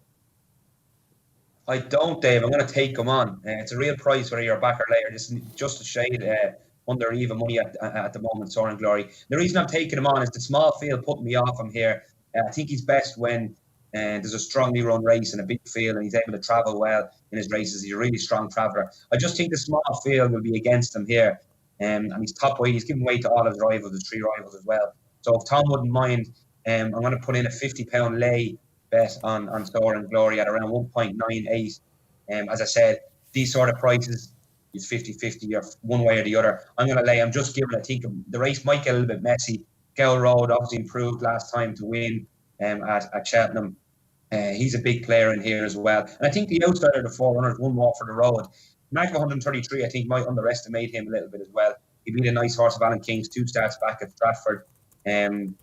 I don't, Dave. I'm going to take him on. It's a real price whether you're back or later. This is just a shade under even money at the moment, Soaring Glory. The reason I'm taking him on is the small field putting me off him here. I think he's best when there's a strongly run race and a big field and he's able to travel well in his races. He's a really strong traveller. I just think the small field will be against him here. And he's top weight. He's giving weight to all of his rivals, his 3 rivals as well. So if Tom wouldn't mind, I'm going to put in a £50 lay bet on Soaring Glory at around 1.98. As I said, these sort of prices, it's 50-50 or one way or the other. I'm going to lay. I'm just giving. I think the race might get a little bit messy. Gower Road obviously improved last time to win at Cheltenham. He's a big player in here as well. And I think the outside of the 400, one more for the road. Mark 133, I think, might underestimate him a little bit as well. He beat a nice horse of Alan King's 2 starts back at Stratford.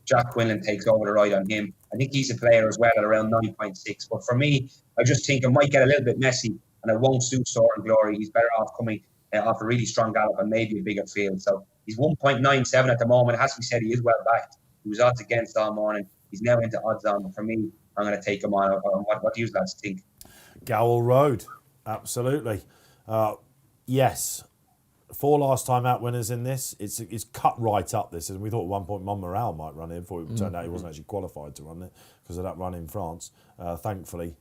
Jack Quinlan takes over the ride on him. I think he's a player as well at around 9.6. But for me, I just think it might get a little bit messy and it won't suit Soaring Glory. He's better off coming off a really strong gallop and maybe a bigger field. So he's 1.97 at the moment. It has to be said he is well backed. He was odds against all morning. He's now into odds on. But for me, I'm going to take him on. What do you lads think?
Gower Road, absolutely. Yes. 4 last time out winners in this. It's cut right up this. And we thought at one point Montmoral might run it before it turned out he wasn't actually qualified to run it because of that run in France. Thankfully,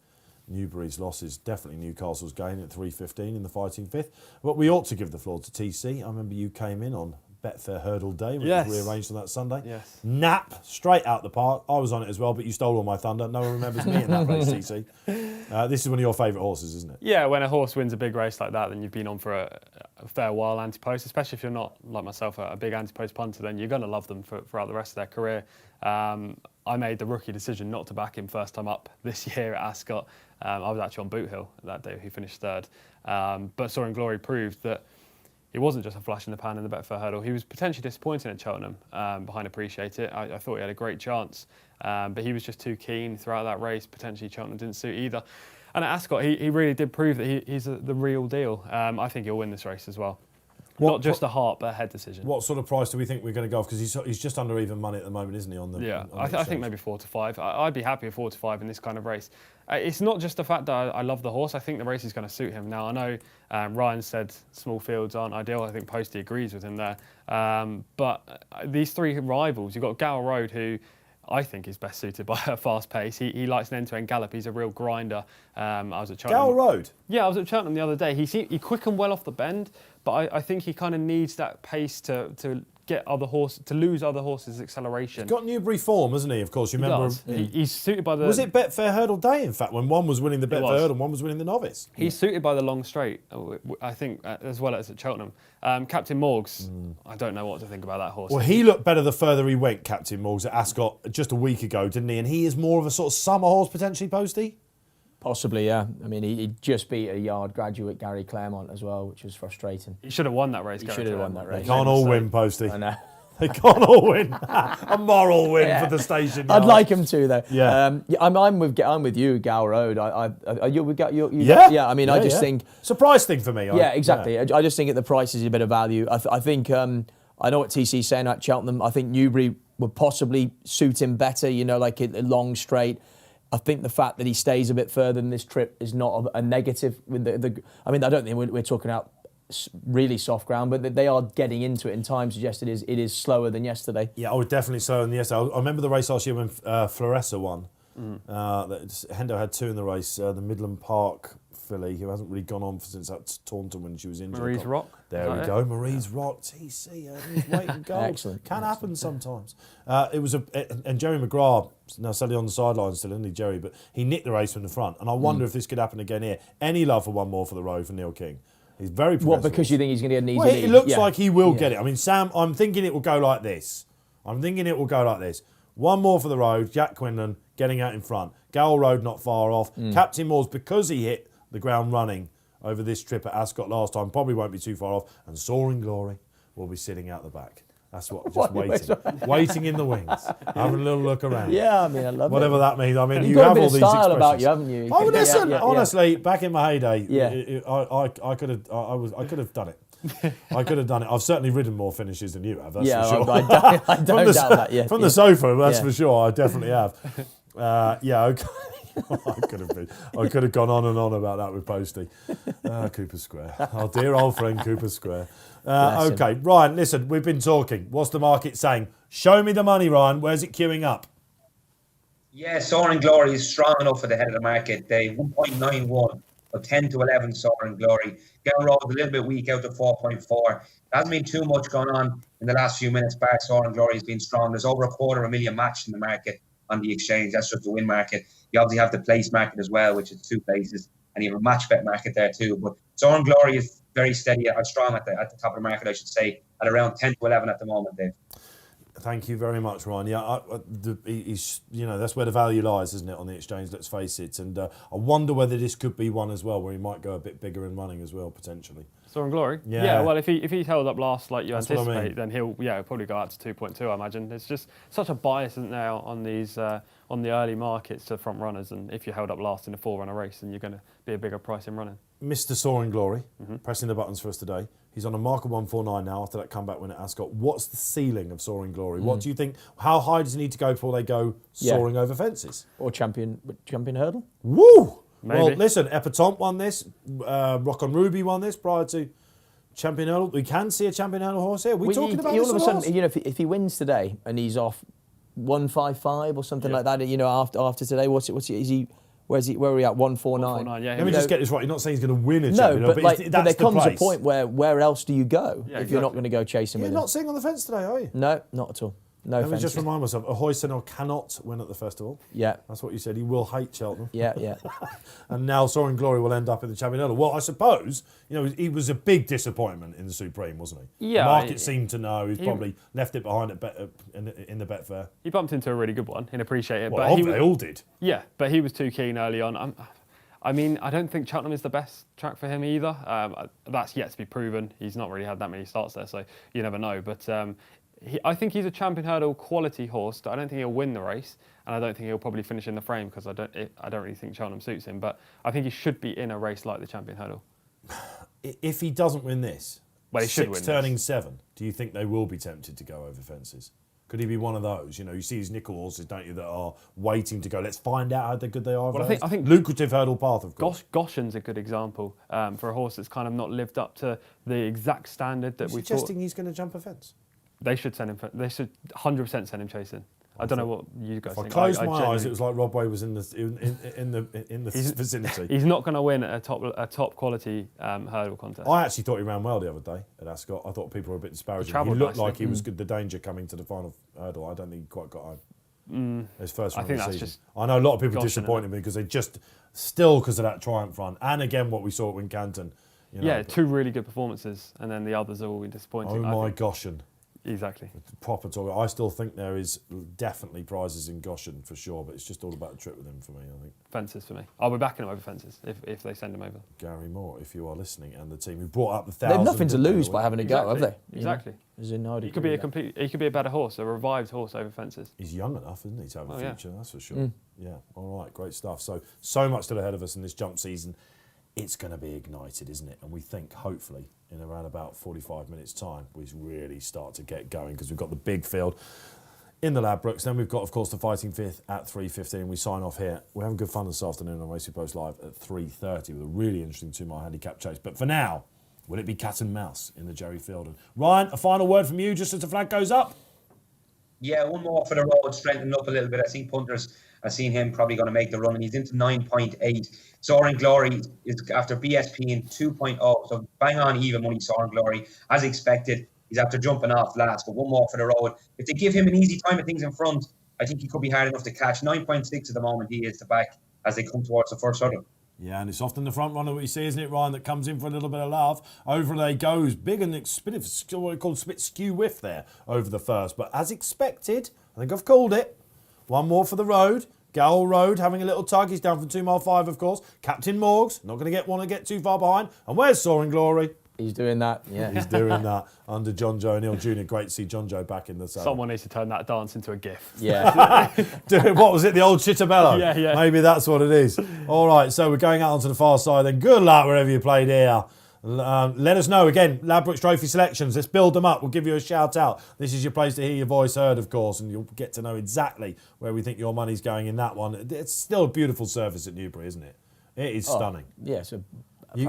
Newbury's loss is definitely Newcastle's gain at 3.15 in the fighting fifth. But we ought to give the floor to TC. I remember you came in on Betfair Hurdle Day, which was rearranged on that Sunday.
Yes.
Nap, straight out the park. I was on it as well, but you stole all my thunder. No one remembers me in that race, TC. This is one of your favourite horses, isn't it?
Yeah, when a horse wins a big race like that, then you've been on for a fair while anti-post, especially if you're not, like myself, a big anti-post punter, then you're going to love them throughout the rest of their career. I made the rookie decision not to back him first time up this year at Ascot. I was actually on Boot Hill that day. He finished 3rd. But Soaring Glory proved that it wasn't just a flash in the pan in the Betfair Hurdle. He was potentially disappointing at Cheltenham behind Appreciate It. I thought he had a great chance, but he was just too keen throughout that race. Potentially Cheltenham didn't suit either. And at Ascot, he really did prove that he's the real deal. I think he'll win this race as well. Not just a heart, but a head decision.
What sort of price do we think we're going to go off? Because he's just under even money at the moment, isn't he? On the
I think maybe 4 to 5. I'd be happy with 4 to 5 in this kind of race. It's not just the fact that I love the horse. I think the race is going to suit him. Now, I know Ryan said small fields aren't ideal. I think Poste agrees with him there. But these 3 rivals, you've got Gower Road, who I think is best suited by a fast pace. He likes an end-to-end gallop. He's a real grinder. I was at Cheltenham.
Gower Road?
Yeah, I was at Cheltenham the other day. He quickened well off the bend, but I think he kind of needs that pace to get other horses, to lose other horses' acceleration.
He's got Newbury form, hasn't he? Of course, you remember.
He's suited by the...
Was it Betfair Hurdle Day, in fact, when one was winning the Betfair Hurdle and one was winning the novice?
He's suited by the long straight, I think, as well as at Cheltenham. Captain Morgs, I don't know what to think about that horse.
Well, he looked better the further he went, Captain Morgs, at Ascot just a week ago, didn't he? And he is more of a sort of summer horse, potentially, Posty?
Possibly, yeah. I mean, he just beat a yard graduate, Gary Claremont, as well, which was frustrating.
He should have won that race.
He should have won that race.
They can't all win, Posty.
I know.
They can't all win. A moral win for the station.
I'd like him to, though.
Yeah.
I'm with you, Gower Road. Are you with you?
Yeah.
I mean, I just think
it's a price thing for me.
Yeah, exactly. I just think at the price is a bit of value. I think I know what TC's saying at Cheltenham. I think Newbury would possibly suit him better. Like a long straight. I think the fact that he stays a bit further than this trip is not a negative. With I mean, I don't think we're talking about really soft ground, but they are getting into it in time. Suggested it is slower than yesterday. Yeah,
I would definitely slower than yesterday. I remember the race last year when Floressa won. Hendo had 2 in the race. The Midland Park filly, who hasn't really gone on since that Taunton when she was injured.
Marie's Rock.
There we go. Marie's Rock. TC. Wait and go.
Excellent.
Can happen sometimes. It was and Jerry McGrath now sadly on the sidelines still, isn't he, Jerry? But he nicked the race from the front, and I wonder if this could happen again here. Any love for one more for the road for Neil King? He's very progressive.
What, because you think he's going to get an easy lead?
It looks like he will get it. I mean, Sam, I'm thinking it will go like this. One more for the road. Jack Quinlan getting out in front. Gower Road not far off. Captain Moores, because he hit the ground running over this trip at Ascot last time, probably won't be too far off. And Soaring Glory will be sitting out the back. That's what, just waiting in the wings, having a little look around.
Yeah, I mean, I love
whatever
it.
that means. I mean,
You've
you
got
have
a bit
all
of
these
style
expressions.
about you, haven't you?
Oh, listen,
Yeah.
honestly, back in my heyday,
Yeah.
I could have done it. I could have done it. I've certainly ridden more finishes than you have. That's
Yeah,
for sure.
I don't doubt that. Yeah,
From the sofa, that's
Yeah.
for sure. I definitely have. Yeah, okay. I could have gone on and on about that with Poste. Cooper Square. Our dear old friend Cooper Square. Okay, Ryan, listen, we've been talking. What's the market saying? Show me the money, Ryan. Where's it queuing up?
Yeah, Soaring Glory is strong enough for the head of the market. They 1.91, or 10 to 11 Soaring Glory. Gamble a little bit weak out to 4.4. There hasn't been too much going on in the last few minutes. Bar Soaring Glory has been strong. There's over 250,000 matched in the market on the exchange. That's just the win market. You obviously have the place market as well, which is 2 places, and you have a match bet market there too. But Soaring Glory is very steady, strong at the top of the market, I should say, at around 10 to 11 at the moment, Dave.
Thank you very much, Ryan. Yeah, he's, that's where the value lies, isn't it, on the exchange? Let's face it. And I wonder whether this could be one as well, where he might go a bit bigger in running as well, potentially.
Soaring Glory?
Yeah.
Well, if he's held up last like you
That's what I
anticipate,
mean.
then he'll probably go out to 2.2, I imagine. There's just such a bias, isn't there, on these on the early markets to front runners, and if you held up last in a 4-runner race, then you're going to be a bigger price in running.
Mr. Soaring Glory, pressing the buttons for us today. He's on a mark of 149 now after that comeback win at Ascot. What's the ceiling of Soaring Glory? What do you think? How high does he need to go before they go soaring over fences?
Or champion hurdle?
Woo!
Maybe.
Well, listen, Epatante won this. Rock on Ruby won this prior to Champion Hurdle. We can see a Champion Hurdle horse here. We're talking about this
all of a
horse?
sudden, if he wins today and he's off 155 or something like that, after today, where are we at? 149.
149, yeah.
Let me just get this right. You're not saying he's going to win a
No,
Champion Hurdle,
but
that's
there comes
place.
a point where else do you go if you're not
exactly.
going to go chasing
You're
with him?
not sitting on the fence today, are you?
No, not at all. No
Let me
fence.
just remind myself, Ahoy Senor cannot win at the festival.
Yeah.
That's what you said. He will hate Cheltenham.
Yeah.
And now Soaring Glory will end up in the Champion Hurdle. Well, I suppose, he was a big disappointment in the Supreme, wasn't he?
Yeah,
The market seemed to know. He's probably left it behind in the Betfair.
He bumped into a really good one, and appreciate it.
Well,
but
they all did.
Yeah, but he was too keen early on. I don't think Cheltenham is the best track for him either. That's yet to be proven. He's not really had that many starts there, so you never know. But I think he's a Champion Hurdle quality horse. I don't think he'll win the race, and I don't think he'll probably finish in the frame because I don't really think Cheltenham suits him. But I think he should be in a race like the Champion Hurdle.
If he doesn't win this,
Well, he should win
turning
this.
7, do you think they will be tempted to go over fences? Could he be one of those? You see these nickel horses, don't you, that are waiting to go. Let's find out how good they are.
Well, I think
lucrative hurdle path, of course.
Goshen's a good example for a horse that's kind of not lived up to the exact standard that we thought.
Suggesting he's going to jump a fence.
They should send him. They should 100% send him chasing. I don't know what you guys
If I
think.
closed my eyes, it was like Rob Way was in the vicinity.
He's not going to win a top quality hurdle contest.
I actually thought he ran well the other day at Ascot. I thought people were a bit disparaging. He
travelled
looked
nicely.
like he was good. The danger coming to the final hurdle. I don't think he quite got home. His first run
I think
of the
that's
season.
just
I know a lot of people
Goshen,
disappointed me because they just still because of that triumph run, and again what we saw at Wincanton.
Yeah, 2 really good performances, and then the others are all disappointing.
Oh my Goshen.
Exactly.
Proper talk. I still think there is definitely prizes in Goshen for sure, but it's just all about the trip with him for me, I think.
Fences for me. I'll be backing him over fences if they send him over.
Gary Moore, if you are listening, and the team who brought up the
They
1,000.
have nothing to lose by having a go, have they?
Exactly.
He
He could be a better horse, a revived horse over fences.
He's young enough, isn't he, to have a
Oh, yeah.
future, that's for sure. Yeah, all right, great stuff. So much still ahead of us in this jump season. It's going to be ignited, isn't it? And we think, hopefully, in around about 45 minutes' time, we really start to get going because we've got the big field in the Ladbrokes. Then we've got, of course, the Fighting Fifth at 3:15. We sign off here. We're having good fun this afternoon on Racing Post Live at 3:30 with a really interesting 2-mile handicap chase. But for now, will it be cat and mouse in the Jerry Fielden? Ryan, a final word from you just as the flag goes up?
Yeah, one more for the road, strengthen up a little bit. I think punters, I've seen him probably going to make the run, and he's into 9.8. Soaring Glory is after BSP in 2.0, so bang on even money, Soaring Glory. As expected, he's after jumping off last, but one more for the road. If they give him an easy time of things in front, I think he could be hard enough to catch. 9.6 at the moment he is to back as they come towards the first hurdle.
Yeah, and it's often the front runner we see, isn't it, Ryan, that comes in for a little bit of love. Over they goes, big and bit of what we call spit skew whiff there over the first. But as expected, I think I've called it. One more for the road. Gowell Road having a little tug. He's down from 2 mile 5, of course. Captain Morgs, not going to want to get too far behind. And where's Soaring Glory?
He's doing that, yeah.
He's doing that under John Joe O'Neill Jr. Great to see John Joe back in the saddle.
Someone needs to turn that dance into a GIF.
Yeah.
What was it, the old Chittabello?
Yeah.
Maybe that's what it is. All right, so we're going out onto the far side then. Good luck wherever you played here. Let us know, again, Ladbrokes Trophy selections. Let's build them up. We'll give you a shout out. This is your place to hear your voice heard, of course, and you'll get to know exactly where we think your money's going in that one. It's still a beautiful surface at Newbury, isn't it? It is stunning.
Yeah, it's a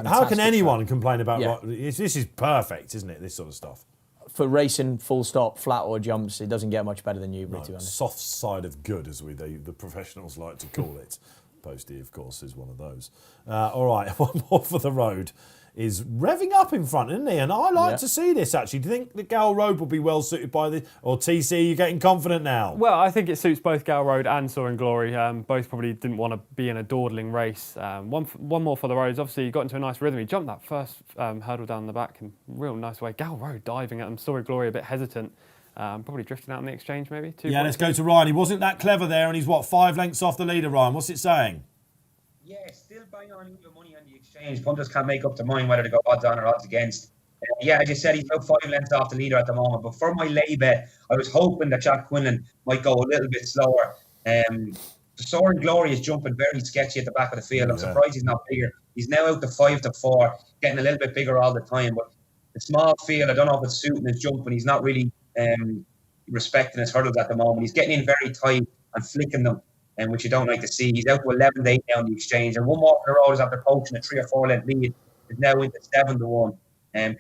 how can anyone complain about
Yeah.
this is perfect, isn't it, this sort of stuff?
For racing, full stop, flat or jumps, it doesn't get much better than Newbury, to be honest.
Soft side of good, as the professionals like to call it. Poste, of course, is one of those. All right, one more for the road. Is revving up in front, isn't he? And I like to see this, actually. Do you think that Gamble Road will be well suited by this? Or TC, you're getting confident now?
Well, I think it suits both Gamble Road and Soaring Glory. Both probably didn't want to be in a dawdling race. One more for the roads. Obviously, he got into a nice rhythm. He jumped that first hurdle down the back in a real nice way. Gamble Road diving at them. Soaring Glory a bit hesitant. Probably drifting out in the exchange, maybe.
Let's go to Ryan. He wasn't that clever there, and he's, 5 lengths off the leader, Ryan? What's it saying?
Yeah, still buying on even money on the exchange. Punters can't make up their mind whether to go odds on or odds against. As you said, he's about 5 lengths off the leader at the moment. But for my lay bet, I was hoping that Jack Quinlan might go a little bit slower. The Soaring Glory is jumping very sketchy at the back of the field. I'm surprised he's not bigger. He's now out to 5 to 4, getting a little bit bigger all the time. But the small field, I don't know if it's suiting his jumping. He's not really respecting his hurdles at the moment. He's getting in very tight and flicking them, which you don't like to see. He's out to 11 to 8 now on the exchange. And one more for the road is after coaching a 3 or 4 length lead. Is now into 7 to 1.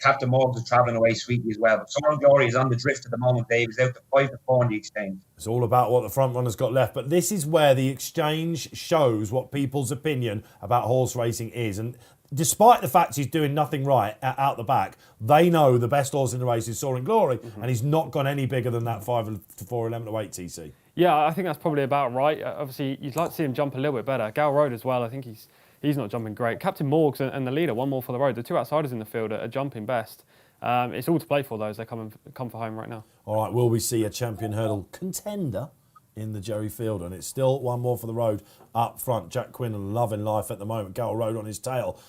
Captain Morgs is travelling away sweetly as well. But Soaring Glory is on the drift at the moment, Dave. He's out to 5 to 4 on the exchange.
It's all about what the front runner's got left. But this is where the exchange shows what people's opinion about horse racing is. And despite the fact he's doing nothing right out the back, they know the best horse in the race is Soaring Glory. And he's not gone any bigger than that 5 to 4, 11 to 8 TC.
Yeah, I think that's probably about right. Obviously, you'd like to see him jump a little bit better. Gamble Road as well, I think he's not jumping great. Captain Morgs and the leader, one more for the road. The two outsiders in the field are jumping best. It's all to play for, though, as they come for home right now. All
right, will we see a champion hurdle contender in the Jerry Field? And it's still one more for the road up front. Jack Quinn loving life at the moment. Gamble Road on his tail.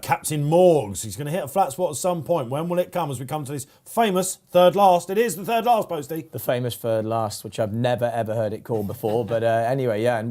Captain Morgs, he's going to hit a flat spot at some point. When will it come as we come to this famous third last? It is the third last, Posty.
The famous third last, which I've never, ever heard it called before. But anyway, yeah.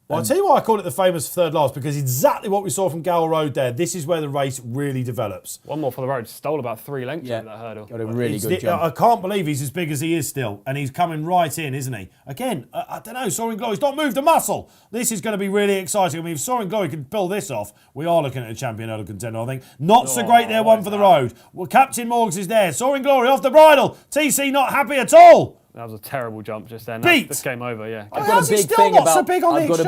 Well, I'll tell you why I call it the famous third last, because exactly what we saw from Gamble Road there. This is where the race really develops.
One more for the road. Stole about 3 lengths over that hurdle.
Got a really good jump.
I can't believe he's as big as he is still, and he's coming right in, isn't he? Again, I don't know, Soaring Glory's not moved a muscle. This is going to be really exciting. I mean, if Soaring Glory can pull this off, we are looking at a champion hurdle contender, I think. Not so great there, one for the road. Well, Captain Morgs is there. Soaring Glory off the bridle. TC not happy at all.
That was a terrible jump just then.
This
game over, yeah.
I've got a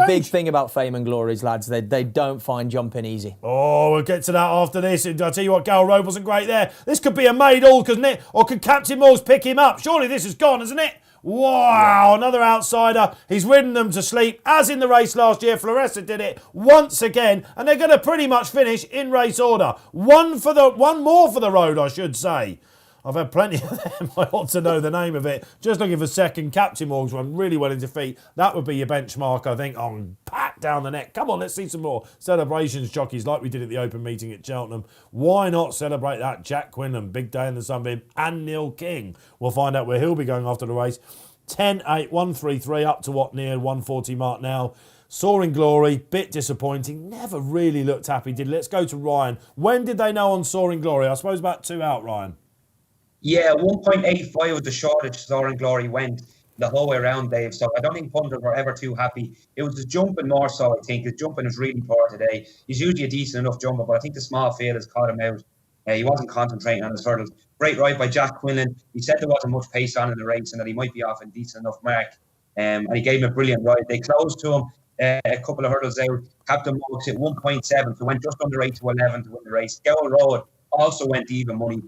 big thing about fame and glories, lads. They don't find jumping easy.
Oh, we'll get to that after this. I'll tell you what, Gamble Road wasn't great there. This could be a made all, couldn't it? Or could Captain Morgs pick him up? Surely this is gone, isn't it? Wow, another outsider. He's ridden them to sleep, as in the race last year. Floresta did it once again, and they're going to pretty much finish in race order. One more for the road, I should say. I've had plenty of them. I ought to know the name of it. Just looking for second. Captain Morgs went really well into feet. That would be your benchmark, I think. Oh, pat down the neck. Come on, let's see some more celebrations, jockeys, like we did at the open meeting at Cheltenham. Why not celebrate that? Jack Quinlan, Big Day in the Sunbeam, and Neil King. We'll find out where he'll be going after the race. 10-8, 133, up to what, near 140 mark now. Soaring Glory, bit disappointing. Never really looked happy, did it? Let's go to Ryan. When did they know on Soaring Glory? I suppose about 2 out, Ryan.
Yeah, 1.85 was the shortage Soaring Glory went the whole way around, Dave. So I don't think punters were ever too happy. It was the jumping more so, I think. His jumping is really poor today. He's usually a decent enough jumper, but I think the small field has caught him out. He wasn't concentrating on his hurdles. Great ride by Jack Quinlan. He said there wasn't much pace on in the race and that he might be off a decent enough mark. And he gave him a brilliant ride. They closed to him a couple of hurdles out. Captain Morgs hit 1.7, so went just under 8 to 11 to win the race. Gamble Road also went even money.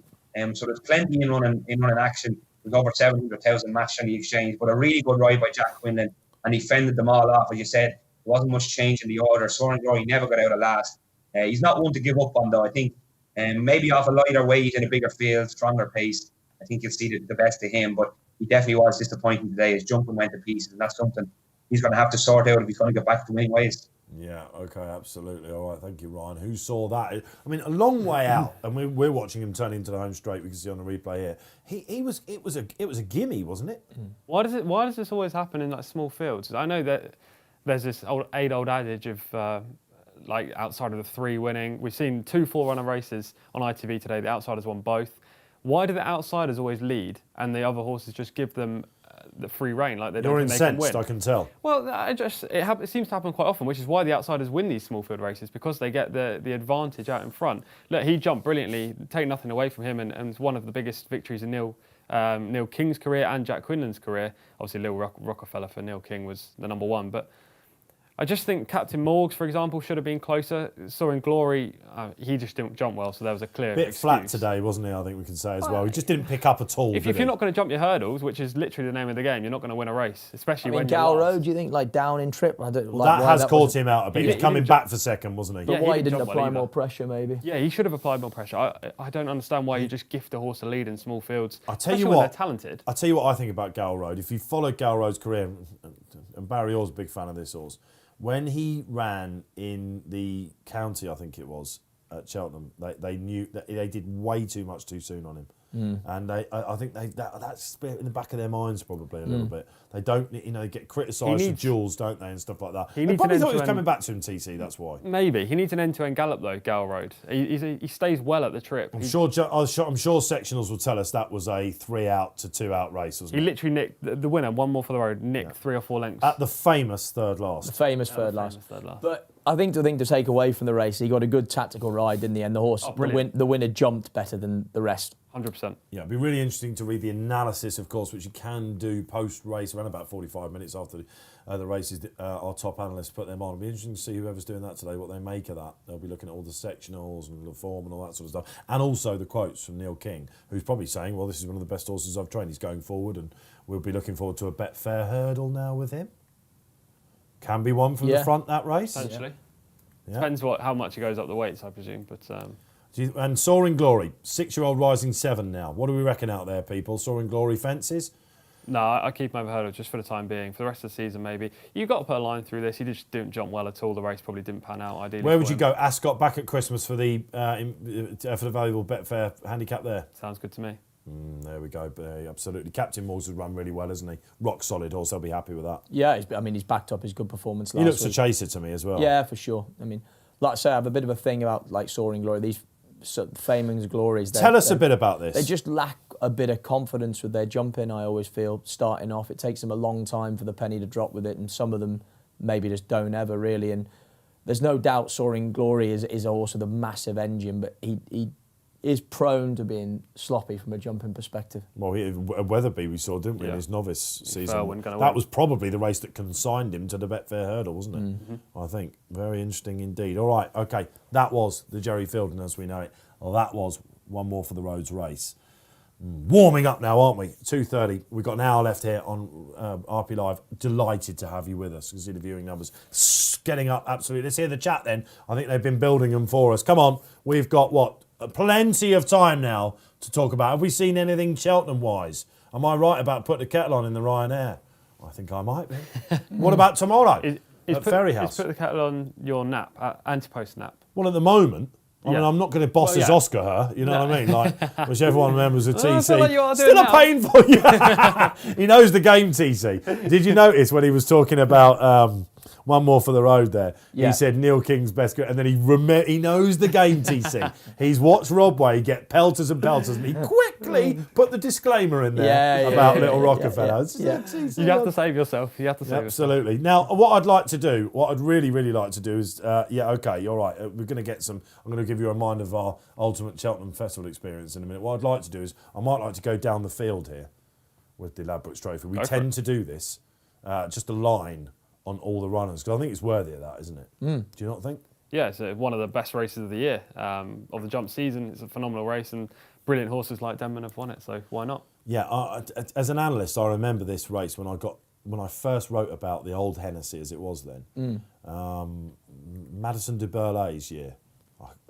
So there's plenty in running action. There's over 700,000 matched on the exchange, but a really good ride by Jack Quinlan, and he fended them all off. As you said, there wasn't much change in the order. Soaring Glory never got out of last. He's not one to give up on, though. I think maybe off a lighter weight in a bigger field, stronger pace, I think you'll see the best of him, but he definitely was disappointing today. His jumping went to pieces, and that's something he's going to have to sort out if he's going to get back to winning ways.
Yeah, okay, absolutely. All right, thank you, Ryan. Who saw that? I mean, a long way out, and we're watching him turn into the home straight. We can see on the replay here. It was a gimme, wasn't it?
Why does this always happen in like small fields? I know that there's this old adage of like outside of the 3 winning. We've seen 2 4-runner races on ITV today. The outsiders won both. Why do the outsiders always lead and the other horses just give them the free rein? Like they don't think they can win.
You're incensed, I can tell.
Well, it seems to happen quite often, which is why the outsiders win these small field races, because they get the advantage out in front. Look, he jumped brilliantly, take nothing away from him, and one of the biggest victories in Neil King's career and Jack Quinlan's career. Obviously, Lil Rockefeller for Neil King was the number 1, but I just think Captain Morgs, for example, should have been closer. Soaring Glory, he just didn't jump well, so there was a clear
Bit
excuse.
flat today, wasn't he? I think we can say as well. He just didn't pick up at all.
If you're not going to jump your hurdles, which is literally the name of the game, you're not going to win a race, especially when you're
Gal
last.
Road, do you think, like down in trip? I don't,
Well, that has caught him out a bit. He was coming
didn't
back for second, wasn't he?
But
Yeah,
why
he
he didn't
didn't jump
apply
well
more
either.
pressure, maybe?
Yeah, he should have applied more pressure. I don't understand why you just gift a horse a lead in small fields.
I tell you
especially when
what,
they're talented.
I tell you what I think about Gal Road. If you followed Gal Road's career, and Barry Orr's a big fan of this horse, when he ran in the county, I think it was, at Cheltenham, they knew that they did way too much too soon on him. And I think that's in the back of their minds probably a little bit. They don't, get criticised for duels, don't they, and stuff like that. They probably thought he was coming back to him, TC, that's why.
Maybe. He needs an end-to-end gallop, though, Gal Road. He stays well at the trip.
I'm sure sectionals will tell us that was a 3-out to 2-out race, wasn't
He
it?
literally nicked the winner, one more for the road, nicked 3 or 4 lengths.
At the famous third last.
The famous third last. But I think the thing to take away from the race, he got a good tactical ride in the end. The horse, the winner jumped better than the rest.
100%.
Yeah, it'd be really interesting to read the analysis, of course, which you can do post-race, around about 45 minutes after the races. Our top analysts put them on. It'll be interesting to see whoever's doing that today, what they make of that. They'll be looking at all the sectionals and the form and all that sort of stuff. And also the quotes from Neil King, who's probably saying, well, this is one of the best horses I've trained. He's going forward, and we'll be looking forward to a Betfair hurdle now with him. Can be one from the front, that race.
Potentially.
Yeah.
Depends how much he goes up the weights, I presume. But
And Soaring Glory, 6-year-old rising 7 now. What do we reckon out there, people? Soaring Glory fences?
no, I keep him over hurdle just for the time being. For the rest of the season, maybe. You've got to put a line through this. He just didn't jump well at all. The race probably didn't pan out, ideally.
Where would you go? Ascot back at Christmas for the valuable Betfair handicap there?
Sounds good to me.
There we go. Absolutely. Captain Morgs has run really well, hasn't he? Rock solid horse. I'll be happy with that.
Yeah, he's backed up his good performance last
He looks
week.
a chaser to me as well.
Yeah, for sure. I mean, like I say, I have a bit of a thing about like Soaring Glory. These Famings Glories.
Tell us a bit about this.
They just lack a bit of confidence with their jumping, I always feel, starting off. It takes them a long time for the penny to drop with it, and some of them maybe just don't ever really. And there's no doubt Soaring Glory is also the massive engine, but he is prone to being sloppy from a jumping perspective.
Well, Weatherby we saw, didn't we, in his novice season? That
win.
was probably the race that consigned him to the Betfair hurdle, wasn't it?
Mm-hmm.
I think. Very interesting indeed. All right, okay. That was the Jerry Fielding as we know it. Well, that was one more for the Rhodes race. Warming up now, aren't we? 2:30. We've got an hour left here on RP Live. Delighted to have you with us. You can see the viewing numbers getting up, absolutely. Let's hear the chat then. I think they've been building them for us. Come on. We've got, plenty of time now to talk about. Have we seen anything Cheltenham-wise? Am I right about putting the kettle on in the Ryanair? I think I might be. What about tomorrow at Ferry House?
Is put the kettle on your nap, anti-post nap.
Well, at the moment... I mean, I'm not going to boss his Oscar her, you know what I mean? Like, which everyone remembers of TC.
I feel like you are doing
Still a
now.
painful. He knows the game, TC. Did you notice when he was talking about one more for the road there?
Yeah.
He said Neil King's best, and then he knows the game, TC. He's watched Rob Way get pelters and pelters, and he quickly put the disclaimer in there about Little Rockefeller.
Yeah.
You have to save yourself. You have to save
Absolutely. Now, what I'd really, really like to do is, okay, you're right. We're going to get some. I'm going to give you a reminder of our ultimate Cheltenham Festival experience in a minute. What I'd like to do is, I might like to go down the field here with the Ladbrokes Trophy. We tend to do this, just a line on all the runners, because I think it's worthy of that, isn't it? Do you not think?
Yeah, it's one of the best races of the year of the jump season. It's a phenomenal race, and brilliant horses like Denman have won it. So why not?
Yeah, as an analyst, I remember this race when I first wrote about the old Hennessy as it was then. Madison de Burleigh's year.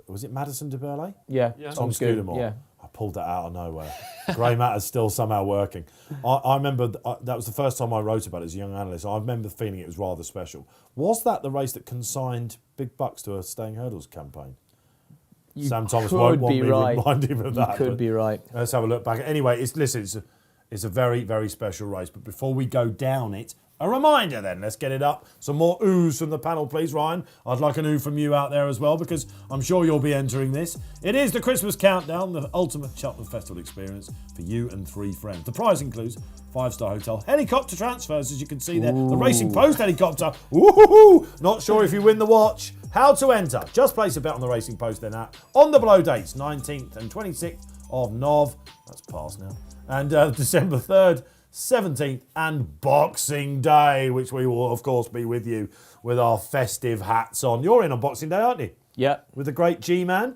Was it Madison de Burleigh?
Yeah.
Tom Scudamore.
Yeah.
pulled that out of nowhere. Grey matter's still somehow working. I remember that was the first time I wrote about it as a young analyst. I remember feeling it was rather special. Was that the race that consigned big bucks to a Staying Hurdles campaign? Sam Thomas won't want me reminding him of that.
You could be right.
Let's have a look back. Anyway, it's a very, very special race. But before we go down it, a reminder then. Let's get it up. Some more oohs from the panel, please, Ryan. I'd like an ooh from you out there as well, because I'm sure you'll be entering this. It is the Christmas countdown, the ultimate Cheltenham Festival experience for you and 3 friends. The prize includes 5-star hotel, helicopter transfers, as you can see there.
Ooh.
The Racing Post helicopter. Woohoo! Not sure if you win the watch. How to enter? Just place a bet on the Racing Post then on the below dates, 19th and 26th of Nov. That's past now. And December 3rd. 17th and Boxing Day, which we will, of course, be with you with our festive hats on. You're in on Boxing Day, aren't you?
Yeah.
With the great G-Man.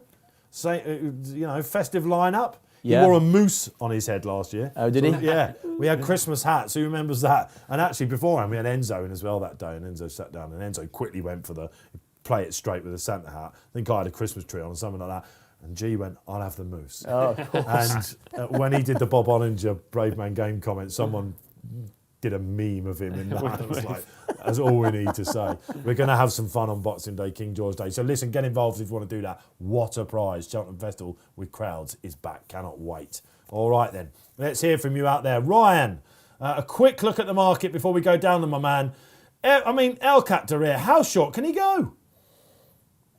Festive lineup.
Yeah.
He wore a moose on his head last year.
Oh, did he?
Yeah. We had Christmas hats. Who remembers that? And actually, beforehand, we had Enzo in as well that day. And Enzo sat down and Enzo quickly went for the play it straight with a Santa hat. I think I had a Christmas tree on or something like that. And G went, I'll have the moose.
Oh, of course.
And when he did the Bob Oninger Brave Man Game comment, someone did a meme of him in that. It was like, that's all we need to say. We're going to have some fun on Boxing Day, King George Day. So listen, get involved if you want to do that. What a prize. Cheltenham Festival with crowds is back. Cannot wait. All right then. Let's hear from you out there. Ryan, a quick look at the market before we go down to my man. Elkat Darir, how short can he go?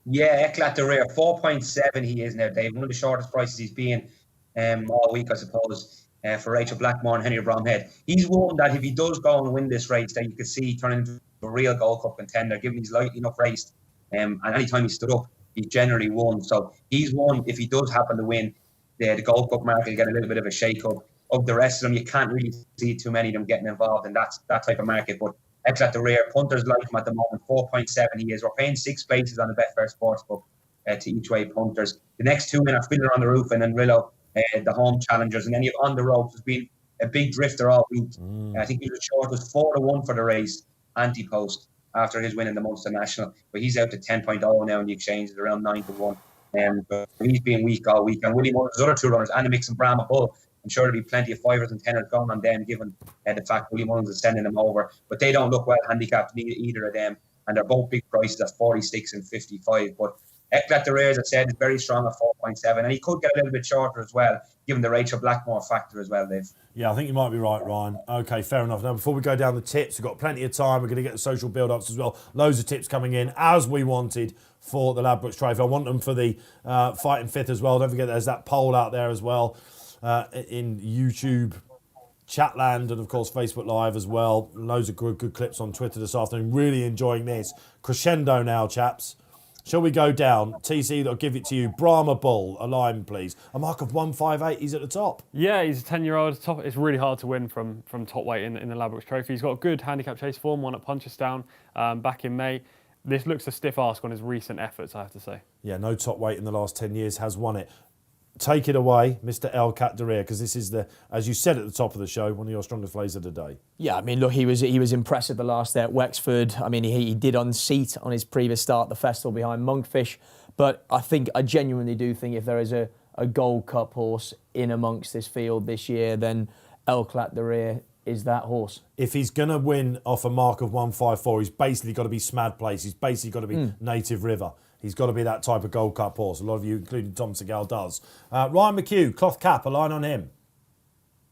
Yeah, Eclat de Rare, 4.7 he is now, Dave. One of the shortest prices he's been all week, I suppose, for Rachel Blackmore and Henry Bromhead. He's one that if he does go and win this race, that you could see turn into a real Gold Cup contender, given he's lightly enough raced. And any time he stood up, he generally won. So he's one, if he does happen to win, the Gold Cup market will get a little bit of a shake-up. Of the rest of them, you can't really see too many of them getting involved in that type of market. But Eclat de Rare, punters like him at the moment, 4.7 he is. We're paying 6 places on the Betfair Sportsbook to each way punters. The next 2 in are Fiddler on the Roof and then Rillo, the home challengers. And then you have On the Ropes, has been a big drifter all week. I think he was short, was 4-1 for the race, anti-post, after his win in the Munster National. But he's out to 10.0 now in the exchange, at around 9-1. But he's been weak all week. And Willie Mullins' other 2 runners, Animix and Brahma Bull, I'm sure there'll be plenty of 5ers and 10ers going on them, given the fact Willie Mullins is sending them over. But they don't look well handicapped, either of them. And they're both big prices at 46 and 55. But Eclat de Rare, as I said, is very strong at 4.7. And he could get a little bit shorter as well, given the Rachel Blackmore factor as well, Dave.
Yeah, I think you might be right, Ryan. Okay, fair enough. Now, before we go down the tips, we've got plenty of time. We're going to get the social build-ups as well. Loads of tips coming in, as we wanted for the Ladbrokes Trophy. I want them for the fighting fifth as well. Don't forget, there's that poll out there as well. In YouTube, Chatland, and of course Facebook Live as well. Loads of good clips on Twitter this afternoon. Really enjoying this. Crescendo now, chaps. Shall we go down? TC, I'll give it to you. Brahma Bull, a line, please. A mark of 158. He's at the top.
Yeah, he's a 10-year-old. Top. It's really hard to win from top weight in the Ladbrokes Trophy. He's got a good handicap chase form, one at Punchestown back in May. This looks a stiff ask on his recent efforts, I have to say.
Yeah, no top weight in the last 10 years has won it. Take it away, Mr. Elkat Darir, because this is, as you said at the top of the show, one of your strongest plays of the day.
Yeah, I mean, look, he was impressive the last day at Wexford. I mean, he did unseat on his previous start at the festival behind Monkfish. But I genuinely do think if there is a Gold Cup horse in amongst this field this year, then Elkat Darir is that horse.
If he's going to win off a mark of 154, he's basically got to be Smad Place. He's basically got to be Native River. He's got to be that type of Gold Cup horse. A lot of you, including Tom Segal, does. Ryan McCue, cloth cap, a line on him.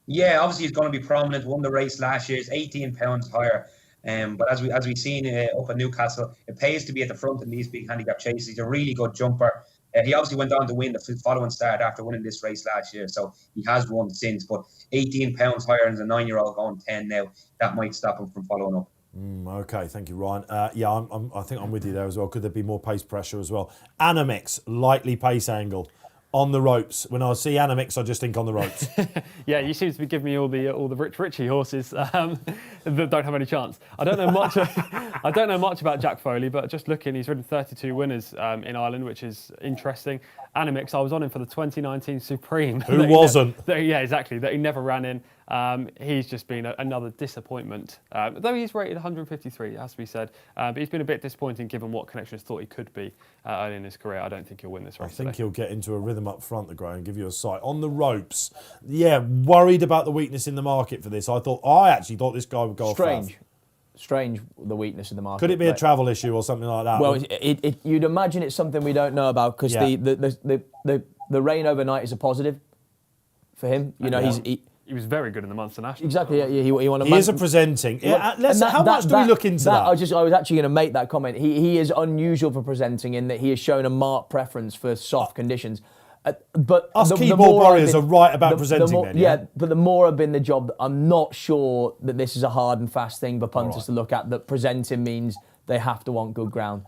Yeah, obviously he's going to be prominent. Won the race last year. He's 18 pounds higher. But as we've seen up at Newcastle, it pays to be at the front in these big handicap chases. He's a really good jumper. He obviously went on to win the following start after winning this race last year, so he has won since. But 18 pounds higher as a 9-year-old going 10 now, that might stop him from following up.
Okay, thank you, Ryan. I think I'm with you there as well. Could there be more pace pressure as well? Animix, lightly pace angle. On the ropes. When I see Animix, I just think on the ropes.
Yeah, you seem to be giving me all the Rich Richie horses that don't have any chance. I don't know much. I don't know much about Jack Foley, but just looking, he's ridden 32 winners in Ireland, which is interesting. Animix, I was on him for the 2019 Supreme.
Who wasn't?
Yeah, exactly. That he never ran in. He's just been another disappointment. Though he's rated 153, it has to be said. But he's been a bit disappointing given what connections thought he could be early in his career. I don't think he'll win this race.
I think he'll get into a rhythm up front, the grey, and give you a sight. On the ropes, yeah, worried about the weakness in the market for this. I actually thought this guy would go off fast.
Strange, the weakness in the market.
Could it be a travel issue or something like that?
Well, you'd imagine it's something we don't know about because the rain overnight is a positive for him. You know,
he was very good in the Munster National.
Exactly. Yeah, he won a.
He is a presenting. How much do we look into that?
I was actually going to make that comment. He is unusual for presenting in that he has shown a marked preference for soft conditions. But
us keyboard warriors are right about presenting then.
Yeah, but the more I've been the job, I'm not sure that this is a hard and fast thing for punters to look at, that presenting means they have to want good ground.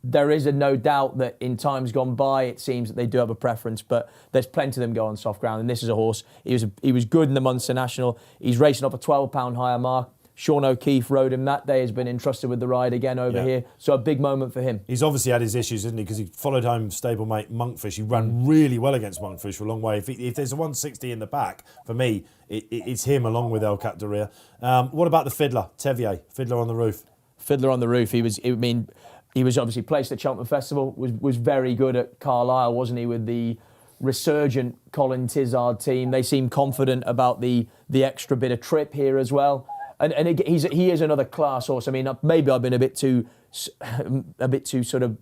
There is no doubt that in times gone by, it seems that they do have a preference, but there's plenty of them go on soft ground. And this is a horse. He was good in the Munster National. He's racing up a £12 higher mark. Sean O'Keefe rode him that day, has been entrusted with the ride again over here. So a big moment for him.
He's obviously had his issues, isn't he? Because he followed home stablemate Monkfish. He ran really well against Monkfish for a long way. If there's a 160 in the pack, for me, it's him along with El Cap de Ria. What about the Fiddler, Tevier, Fiddler on the Roof?
Fiddler on the Roof. He was obviously placed at Cheltenham Festival, was very good at Carlisle, wasn't he, with the resurgent Colin Tizard team. They seem confident about the extra bit of trip here as well. And he is another class horse. I mean, maybe I've been a bit too sort of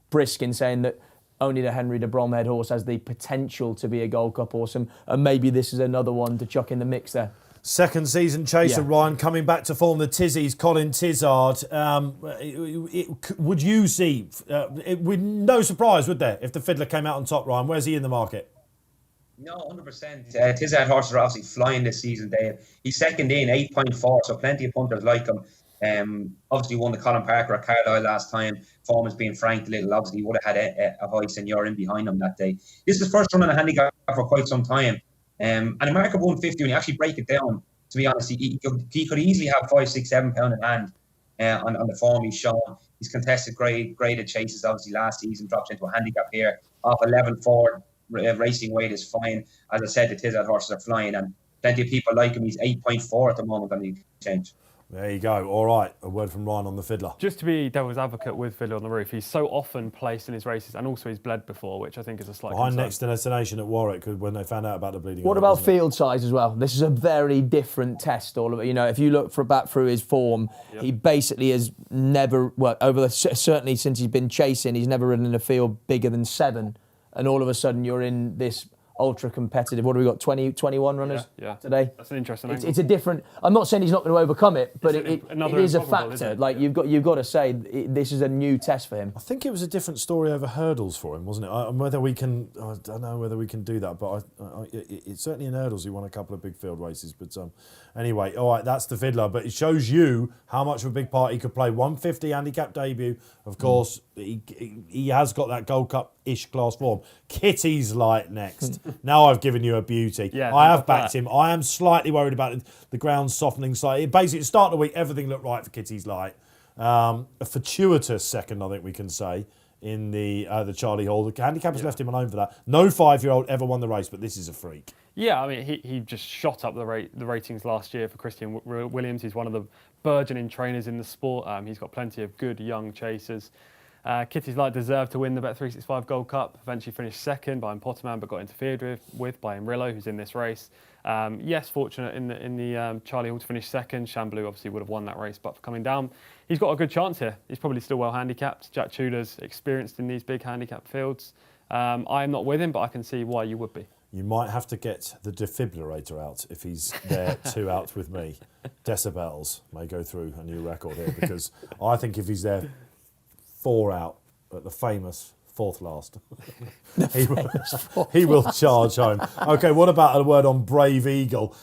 brisk in saying that only the Henry de Bromhead horse has the potential to be a Gold Cup horse, and maybe this is another one to chuck in the mix there.
Second season chaser, Ryan, coming back to form, the Tizzies, Colin Tizard. Would you see, with no surprise, would there, if the Fiddler came out on top, Ryan? Where's he in the market?
No, 100%. Tizard horses are obviously flying this season, Dave. He's second in, 8.4, so plenty of punters like him. Obviously won the Colin Parker at Carlisle last time. Form has been franked a little. Obviously, he would have had a high senior in behind him that day. This is his first run on a handicap for quite some time. And a mark of 150, when you actually break it down, to be honest, he could easily have £5, £6, £7 in hand on the form he's shown. He's contested graded chases, obviously, last season, dropped into a handicap here off a level 4. Racing weight is fine. As I said, the Tizard horses are flying, and plenty of people like him. He's 8.4 at the moment on the exchange.
There you go. All right, a word from Ryan on the Fiddler.
Just to be devil's advocate with Fiddler on the Roof, he's so often placed in his races, and also he's bled before, which I think is a slight
behind
concern.
Next Destination at Warwick when they found out about the bleeding.
What about field size as well? This is a very different test. All of it. You know, if you look back through his form, he basically has never, certainly since he's been chasing, he's never ridden in a field bigger than 7, and all of a sudden you're in this ultra competitive. What have we got? 21 runners today.
That's an interesting angle.
It's a different. I'm not saying he's not going to overcome it, but it is a factor. Like you've got to say this is a new test for him.
I think it was a different story over hurdles for him, wasn't it? I don't know whether we can do that, but it's certainly in hurdles. He won a couple of big field races, but anyway, all right, that's the Fiddler. But it shows you how much of a big part he could play. 150 handicap debut, of course. He has got that Gold Cup-ish class form. Kitty's Light next. Now I've given you a beauty.
Yeah,
I have backed him. I am slightly worried about the ground softening slightly. Basically, at the start of the week, everything looked right for Kitty's Light. A fortuitous second, I think we can say, in the Charlie Hall. The handicappers left him alone for that. No 5-year-old ever won the race, but this is a freak.
Yeah, I mean, he just shot up the ratings last year for Christian Williams. He's one of the burgeoning trainers in the sport. He's got plenty of good young chasers. Kitty's Light deserved to win the Bet365 Gold Cup. Eventually finished second behind Potterman, but got interfered with by Imrillo, who's in this race. Yes, fortunate in the Charlie Hall to finish second. Shamblu obviously would have won that race, but for coming down, he's got a good chance here. He's probably still well handicapped. Jack Tudor's experienced in these big handicap fields. I am not with him, but I can see why you would be.
You might have to get the defibrillator out if he's there 2 out with me. Decibels may go through a new record here, because I think if he's there 4 out at the famous 4th last, he will charge home. Okay, what about a word on Brave Eagle?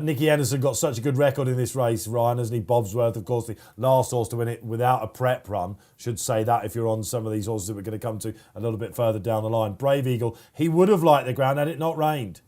Nicky Henderson got such a good record in this race, Ryan, hasn't he? Bobsworth, of course, the last horse to win it without a prep run. Should say that if you're on some of these horses that we're going to come to a little bit further down the line. Brave Eagle, he would have liked the ground had it not rained.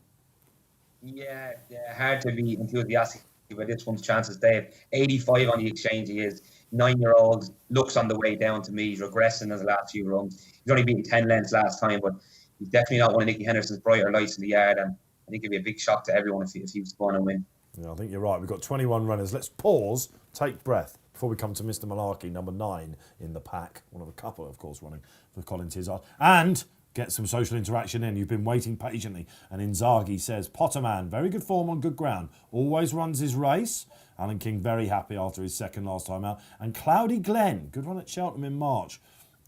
Yeah, hard to be enthusiastic about this one's chances, Dave. 85 on the exchange he is. 9-year-old, looks on the way down to me. He's regressing in the last few runs. He's only beaten 10 lengths last time, but he's definitely not one of Nicky Henderson's brighter lights in the yard, and I think it'd be a big shock to everyone if he was going to win.
Yeah, I think you're right. We've got 21 runners. Let's pause, take breath, before we come to Mr. Malarkey, number 9 in the pack. One of a couple, of course, running for Colin Tizard. And get some social interaction in. You've been waiting patiently. And Inzaghi says, Potterman, very good form on good ground. Always runs his race. Alan King very happy after his second last time out. And Cloudy Glen, good run at Cheltenham in March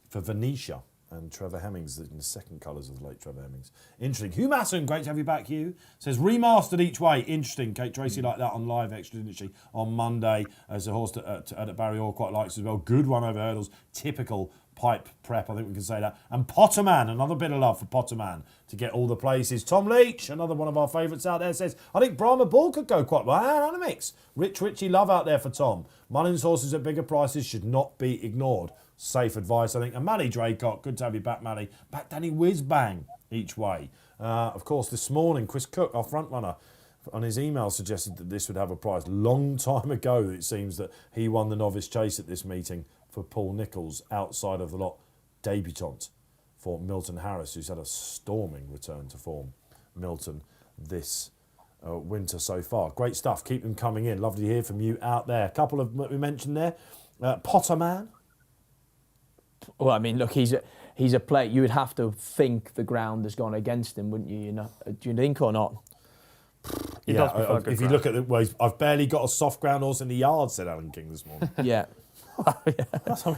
for Venetia. And Trevor Hemmings in the second colours of the late Trevor Hemmings. Interesting. Hugh Masson, great to have you back, Hugh. Says, remastered each way. Interesting. Kate Tracy liked that on live extra, didn't she? On Monday, as the horse at Barry Orr quite likes as well. Good run over hurdles. Typical pipe prep, I think we can say that. And Potterman, another bit of love for Potterman to get all the places. Tom Leach, another one of our favourites out there, says, I think Brahma Bull could go quite well. And a mix. Richie love out there for Tom. Mullins horses at bigger prices should not be ignored. Safe advice, I think. And Mally Draycott, good to have you back, Mally. Back Danny Whizbang each way. Of course, this morning, Chris Cook, our front runner, on his email suggested that this would have a price. Long time ago, it seems that he won the novice chase at this meeting for Paul Nicholls, outside of the lot debutant for Milton Harris, who's had a storming return to form. Milton this winter so far. Great stuff. Keep them coming in. Lovely to hear from you out there. A couple of we mentioned there. Potterman.
Well, I mean, look, he's a player. You would have to think the ground has gone against him, wouldn't you? You know, do you think or not?
Yeah, if you look at the way, I've barely got a soft ground horse in the yard, said Alan King this morning.
Yeah.
I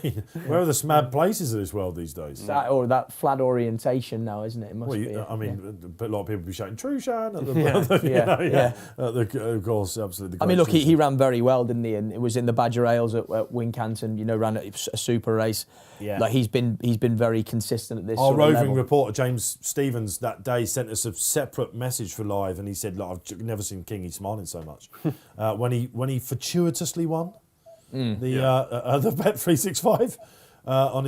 mean, where are the smad places of this world these days?
That flat orientation now, isn't it? It must be.
I mean, a lot of people be shouting Trushan at the of course, absolutely.
I mean, look, he ran very well, didn't he? And it was in the Badger Ales at Wincanton. You know, ran a super race.
Yeah,
like he's been very consistent at this.
Our roving
level.
reporter James Stevens that day sent us a separate message for live, and he said, "Look, I've never seen Kingy smiling so much when he fortuitously won." The Bet365 on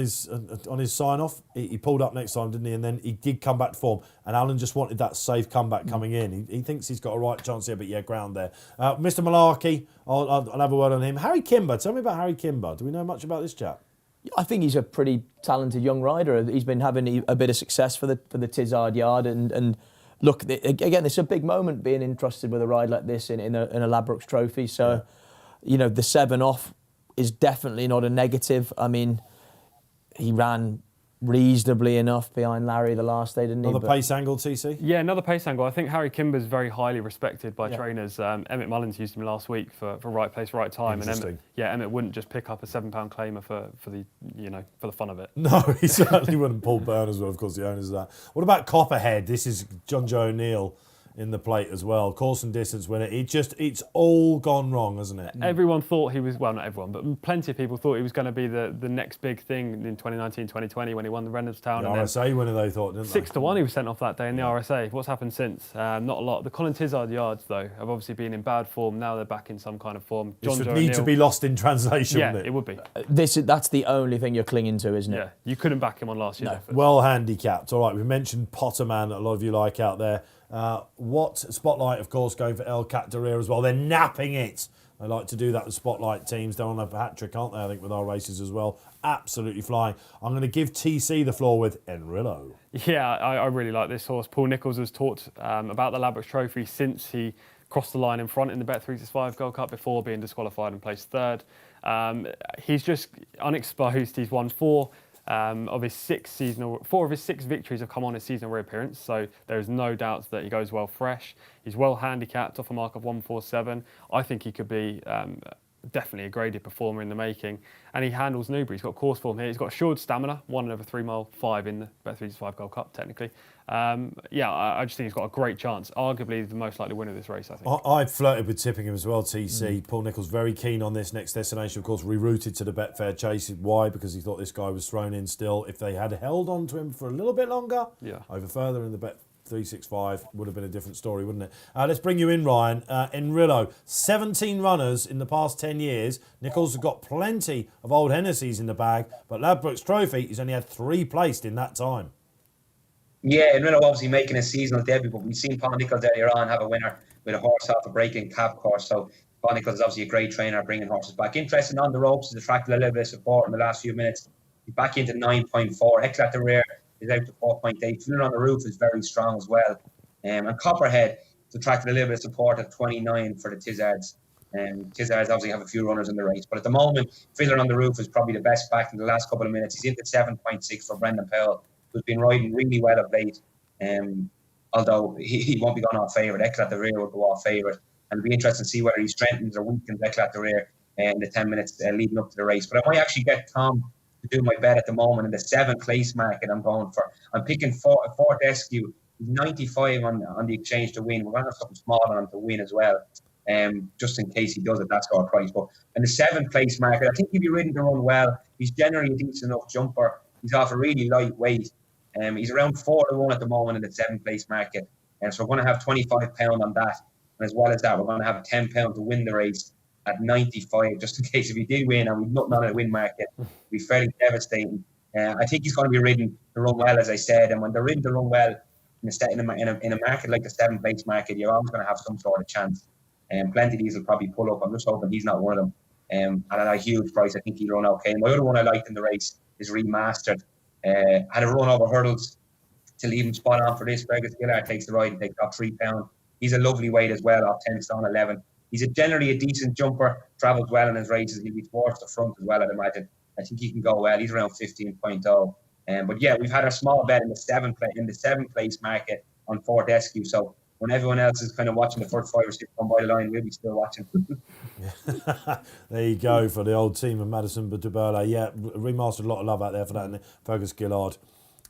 his sign off. He pulled up next time, didn't he? And then he did come back to form. And Alan just wanted that safe comeback coming in. He thinks he's got a right chance here, but yeah, ground there. Mr. Malarkey, I'll have a word on him. Harry Kimber, tell me about Harry Kimber. Do we know much about this chap?
I think he's a pretty talented young rider. He's been having a bit of success for the Tizard Yard and look, again, it's a big moment being entrusted with a ride like this in a Ladbrokes Trophy. So. Yeah. You know, the 7 off is definitely not a negative. I mean, he ran reasonably enough behind Larry the last day, didn't he?
Another pace angle, TC?
Yeah, another pace angle. I think Harry Kimber's very highly respected by trainers. Emmett Mullins used him last week for right place, right time. And Emmett wouldn't just pick up a £7 claimer for the fun of it. No,
he certainly wouldn't. Paul Byrne as well, of course, the owners of that. What about Copperhead? This is John Joe O'Neill in the plate as well. Course and distance winner. It's all gone wrong, hasn't it?
Everyone thought he was, well, not everyone, but plenty of people thought he was going to be the next big thing in 2019, 2020 when he won the Rendhamstown.
The RSA winner, they thought, didn't they?
6-1 he was sent off that day in the RSA. What's happened since? Not a lot. The Colin Tizard yards, though, have obviously been in bad form. Now they're back in some kind of form.
This would need to be lost in translation, wouldn't it?
It would be.
That's the only thing you're clinging to, isn't it?
Yeah, you couldn't back him on last year.
No.
Well handicapped. All right, we mentioned Potterman, that a lot of you like out there. What Spotlight, of course, going for El Cat Derriere as well. They're napping it. They like to do that with Spotlight teams. They're on a hat trick, aren't they? I think with our races as well. Absolutely flying. I'm going to give TC the floor with Enrillo.
Yeah, I really like this horse. Paul Nicholls has talked about the Ladbrokes Trophy since he crossed the line in front in the Bet365 Gold Cup before being disqualified and placed third. He's just unexposed. He's won four of his six victories have come on his seasonal reappearance, so there is no doubt that he goes well fresh. He's well handicapped off a mark of 147. I think he could be definitely a graded performer in the making, and he handles Newbury. He's got course form here. He's got assured stamina, 1 over 3 mile 5 in the Bet365 Gold Cup technically. I just think he's got a great chance. Arguably the most likely winner of this race, I think.
I flirted with tipping him as well, TC. Paul Nicholls very keen on this next destination, of course, rerouted to the Betfair Chase. Why? Because he thought this guy was thrown in still. If they had held on to him for a little bit longer, over further in the Bet365, would have been a different story, wouldn't it? Let's bring you in, Ryan. Enrillo, 17 runners in the past 10 years. Nicholls has got plenty of old Hennessy's in the bag, but Ladbrokes Trophy, he's only had 3 placed in that time.
Yeah, Enrillo obviously making a seasonal debut, but we've seen Paul Nicholls earlier on have a winner with a horse off a breaking cab course. So Paul Nicholls is obviously a great trainer bringing horses back. Interesting on the ropes, has attracted a little bit of support in the last few minutes. He's back into 9.4. X at the rear is out to 4.8. Fluent on the roof is very strong as well. And Copperhead has attracted a little bit of support at 29 for the Tizards. Tizards obviously have a few runners in the race, but at the moment, Fiddler on the Roof is probably the best back in the last couple of minutes. He's into 7.6 for Brendan Powell who's been riding really well of late. Although he won't be going off favourite. Eclat de Rire will go off favourite. And it'll be interesting to see whether he strengthens or weakens Eclat de Rire in the 10 minutes leading up to the race. But I might actually get Tom to do my bet at the moment in the 7th place market. I'm picking Fortescue. He's 95 on the exchange to win. We're going to have something small on him to win as well. Just in case he does it, that's our price. But in the 7th place market, I think he'll be ridden to run well. He's generally a decent enough jumper. He's off a really light weight. He's around 4-1 at the moment in the 7th place market. So we're going to have £25 on that. And as well as that, we're going to have £10 to win the race at 95, just in case if he did win and we've nothing on a win market, it'd be fairly devastating. I think he's going to be ridden to run well, as I said. And when they're ridden to run well in a market like the 7th place market, you're always going to have some sort of chance. Plenty of these will probably pull up. I'm just hoping he's not one of them. And at a huge price, I think he'll run okay. My other one I liked in the race is Remastered. Had a run over hurdles to leave him spot on for this. Fergus Gillard takes the ride and takes off £3. He's a lovely weight as well, off 10 stone 11. He's generally a decent jumper, travels well in his races. He'll be towards the front as well, I'd imagine. I think he can go well. He's around 15.0. But yeah, we've had a small bet in the 7th place market on Fortescue. So when everyone else is kind of watching the first 5 or 6 come by the line, we'll be still watching.
There you go for the old team of Madison Duberla. Yeah, Remastered, a lot of love out there for that. And Fergus Gillard.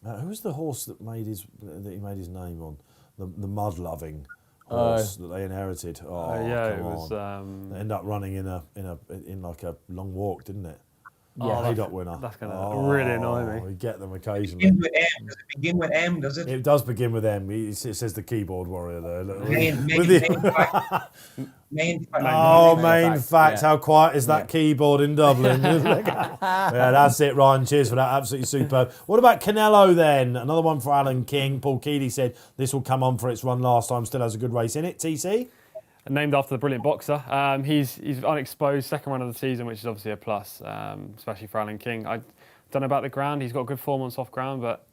Who was the horse that he made his name on? The mud loving horse that they inherited.
It was.
They end up running in like a long walk, didn't it?
Yeah,
Haydock winner.
That's going to really annoy me.
We get them occasionally.
Does it begin with M? Does it?
It does begin with M. It says the keyboard warrior there. Main fact. How quiet is that keyboard in Dublin? Yeah, that's it, Ryan. Cheers for that. Absolutely superb. What about Canelo then? Another one for Alan King. Paul Keeley said this will come on for its run last time. Still has a good race in it. TC?
Named after the brilliant boxer. He's unexposed, second run of the season, which is obviously a plus, especially for Alan King. I don't know about the ground. He's got good form on soft ground, but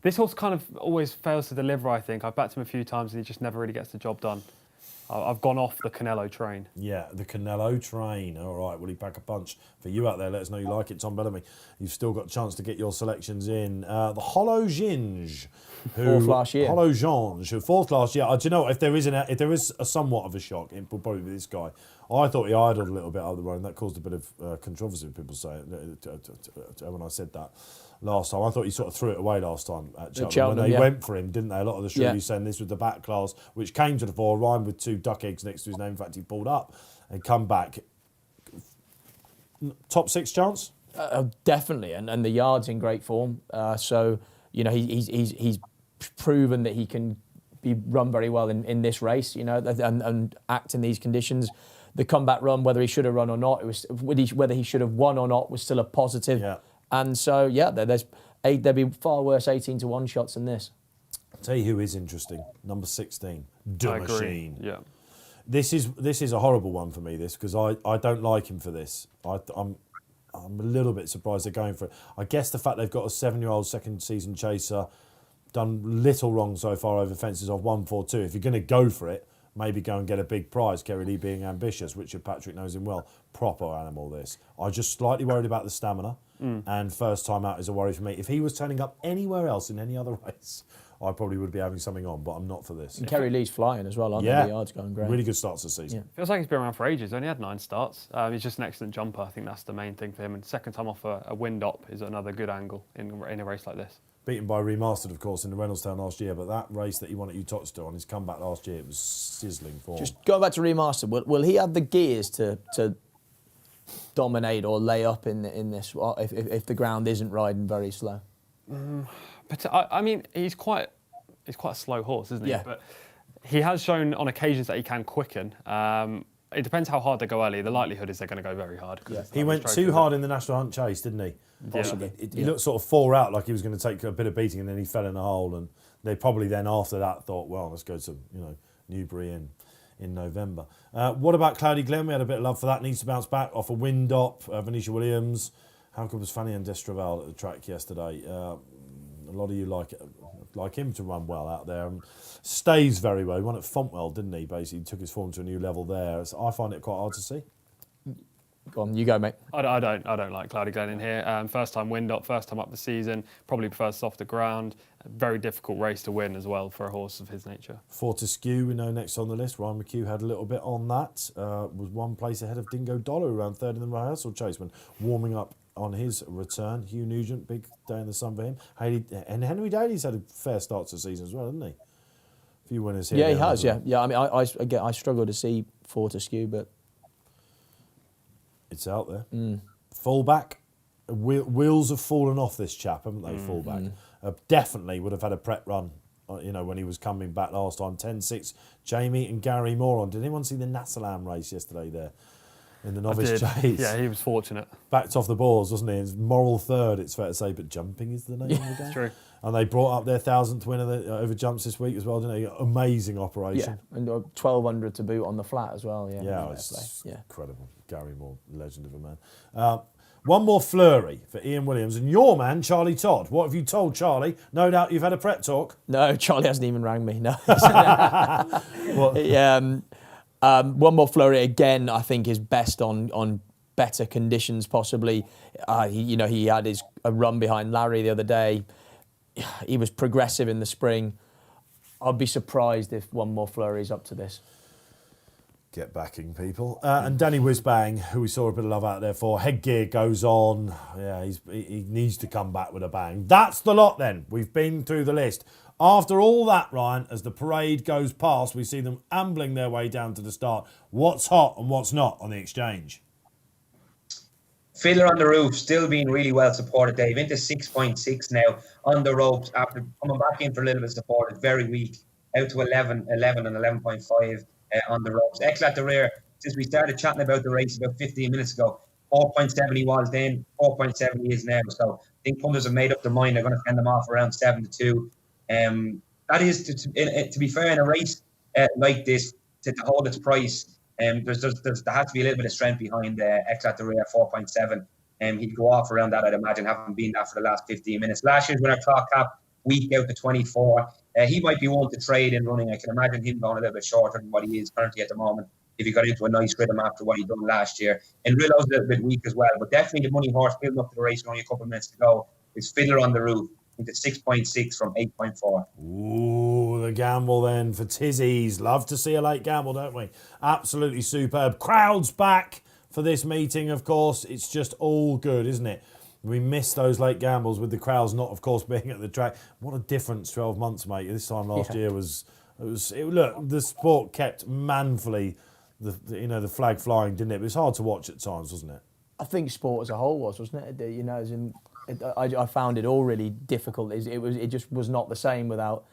this horse kind of always fails to deliver, I think. I've backed him a few times and he just never really gets the job done. I've gone off the Canelo train.
Yeah, the Canelo train. All right, will he pack a punch for you out there? Let us know you like it, Tom Bellamy. You've still got a chance to get your selections in. The Hollow Ginge.
Fourth last year.
Hollow Ginge, who fourth last year. Do you know, if there is a somewhat of a shock, it will probably be this guy. I thought he idled a little bit out of the run. That caused a bit of controversy, people say, when I said that last time. I thought he sort of threw it away last time at Cheltenham. When they went for him, didn't they? A lot of the Shrewies saying this was the back class, which came to the fore, rhymed with 2 duck eggs next to his name. In fact, he pulled up and come back. Top 6 chance?
Definitely, and the yard's in great form. So, you know, he's proven that he can be run very well in this race, you know, and act in these conditions. The comeback run, whether he should have run or not, whether he should have won or not, was still a positive.
Yeah.
And so, there'd be far worse 18-1 shots than this.
I'll tell you who is interesting. Number 16, De Machine.
Yeah.
This is a horrible one for me, this, because I don't like him for this. I'm a little bit surprised they're going for it. I guess the fact they've got a 7-year-old second season chaser, done little wrong so far over fences off 1-4-2. If you're going to go for it, maybe go and get a big prize. Kerry Lee being ambitious. Richard Patrick knows him well. Proper animal, this. I'm just slightly worried about the stamina, and first time out is a worry for me. If he was turning up anywhere else in any other race, I probably would be having something on, but I'm not for this.
And Kerry Lee's flying as well, aren't they? The yard's going great.
Really good starts this season.
Yeah.
Feels like he's been around for ages. He's only had 9 starts. He's just an excellent jumper. I think that's the main thing for him. And second time off a wind-up is another good angle in a race like this.
Beaten by Remastered, of course, in the Reynoldstown last year, but that race that he won at Uttoxeter on his comeback last year, it was sizzling for him.
Just going back to Remastered, will he have the gears to dominate or lay up in this if the ground isn't riding very slow?
But I mean, he's quite a slow horse, isn't he?
Yeah.
But he has shown on occasions that he can quicken. It depends how hard they go early. The likelihood is they're going to go very hard.
Yeah.
He went too hard in the National Hunt Chase, didn't he?
Possibly.
He looked sort of 4 out, like he was going to take a bit of beating, and then he fell in a hole. And they probably then after that thought, well, let's go to Newbury in November. What about Cloudy Glen? We had a bit of love for that. Needs to bounce back off a wind up. Venetia Williams. How good was Fanny and Destraval at the track yesterday? A lot of you like him to run well out there. Stays very well. He won at Fontwell, didn't he? Basically, took his form to a new level there. So I find it quite hard to see.
Go on, you go, mate.
I don't like Cloudy Glen in here. First time wind up, first time up the season. Probably prefers softer ground. A very difficult race to win as well for a horse of his nature.
Fortescue, we know next on the list. Ryan McCue had a little bit on that. Was one place ahead of Dingo Dollar, around third in the rehearsal chase when warming up on his return. Hugh Nugent, big day in the sun for him. And Henry Daly's had a fair start to the season as well, hasn't he? A few winners here.
Yeah, he has. Yeah. I mean, I struggle to see Fortescue, but
it's out there. Fullback, wheels have fallen off this chap, haven't they? Fullback definitely would have had a prep run. When he was coming back last time. 10-6, Jamie and Gary Moron. Did anyone see the Nassalam race yesterday there? In the novice chase.
Yeah, he was fortunate.
Backed off the boards, wasn't he? It's moral third, it's fair to say, but jumping is the name of the game.
True.
And they brought up their 1,000th winner over jumps this week as well, didn't they? Amazing operation.
Yeah, and 1,200 to boot on the flat as well.
Yeah, it's incredible. Gary Moore, legend of a man. One more flurry for Ian Williams and your man, Charlie Todd. What have you told Charlie? No doubt you've had a prep talk.
No, Charlie hasn't even rang me. No.
What?
One more flurry again. I think is best on better conditions possibly. He had a run behind Larry the other day. He was progressive in the spring. I'd be surprised if one more flurry is up to this.
Get backing, people. And Danny Whizbang, who we saw a bit of love out there for. Headgear goes on. Yeah, he needs to come back with a bang. That's the lot then. We've been through the list. After all that, Ryan, as the parade goes past, we see them ambling their way down to the start. What's hot and what's not on the exchange?
Fiddler on the Roof, still being really well supported, Dave. Into 6.6 now on the ropes after coming back in for a little bit of support. It's very weak. Out to 11 and 11.5 on the ropes. Eclat de Rare, since we started chatting about the race about 15 minutes ago, 4.7 he was then, 4.7 he is now. So I think punters have made up their mind. They're going to fend them off around 7-2. That is, to be fair, in a race like this, to hold its price, there has to be a little bit of strength behind Eclat de Rare 4.7. He'd go off around that, I'd imagine, having been that for the last 15 minutes. Last year's winner, Clock Cap, week out to 24. He might be one to trade in running. I can imagine him going a little bit shorter than what he is currently at the moment if he got into a nice rhythm after what he done last year. And Rillo's a little bit weak as well, but definitely the money horse building up to the race with only a couple of minutes to go is Fiddler on the Roof into 6.6 from 8.4.
Ooh, the gamble then for Tizzies. Love to see a late gamble, don't we? Absolutely superb. Crowds back for this meeting, of course. It's just all good, isn't it? We miss those late gambles with the crowds not, of course, being at the track. What a difference 12 months, mate. This time last year was look, the sport kept manfully the flag flying, didn't it? It was hard to watch at times, wasn't it?
I think sport as a whole wasn't it? I found it all really difficult. It just was not the same without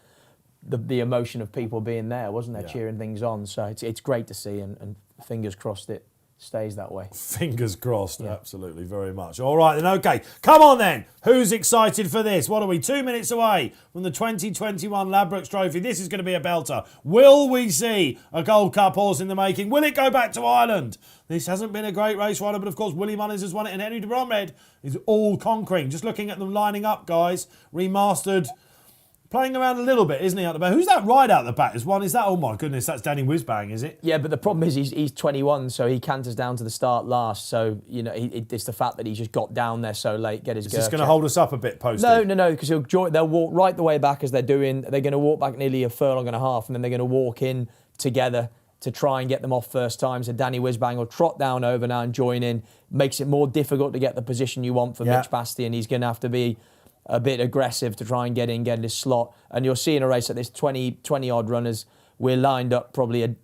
the emotion of people being there, wasn't there, cheering things on. So it's great to see, and fingers crossed it stays that way.
Fingers crossed, absolutely, very much. All right then, okay. Come on then. Who's excited for this? What are we, 2 minutes away from the 2021 Ladbrokes Trophy? This is going to be a belter. Will we see a Gold Cup horse in the making? Will it go back to Ireland? This hasn't been a great race rider, but of course Willie Mullins has won it, and Henry de Bromhead is all conquering. Just looking at them lining up, guys. Remastered. Playing around a little bit, isn't he, out the back? Who's that ride out the back? There's one. Is that? Oh my goodness, that's Danny Whizbang, is it?
Yeah, but the problem is he's 21, so he canters down to the start last. So it's the fact that he's just got down there so late, get his. Is
this going to hold us up a bit, Poste?
No, because they'll walk right the way back as they're doing. They're going to walk back nearly a furlong and a half, and then they're going to walk in together to try and get them off first time. So Danny Whizbang will trot down over now and join in. Makes it more difficult to get the position you want for Mitch Poste, and he's going to have to be a bit aggressive to try and get in his slot. And you'll see in a race like this, 20 odd runners, we're lined up probably a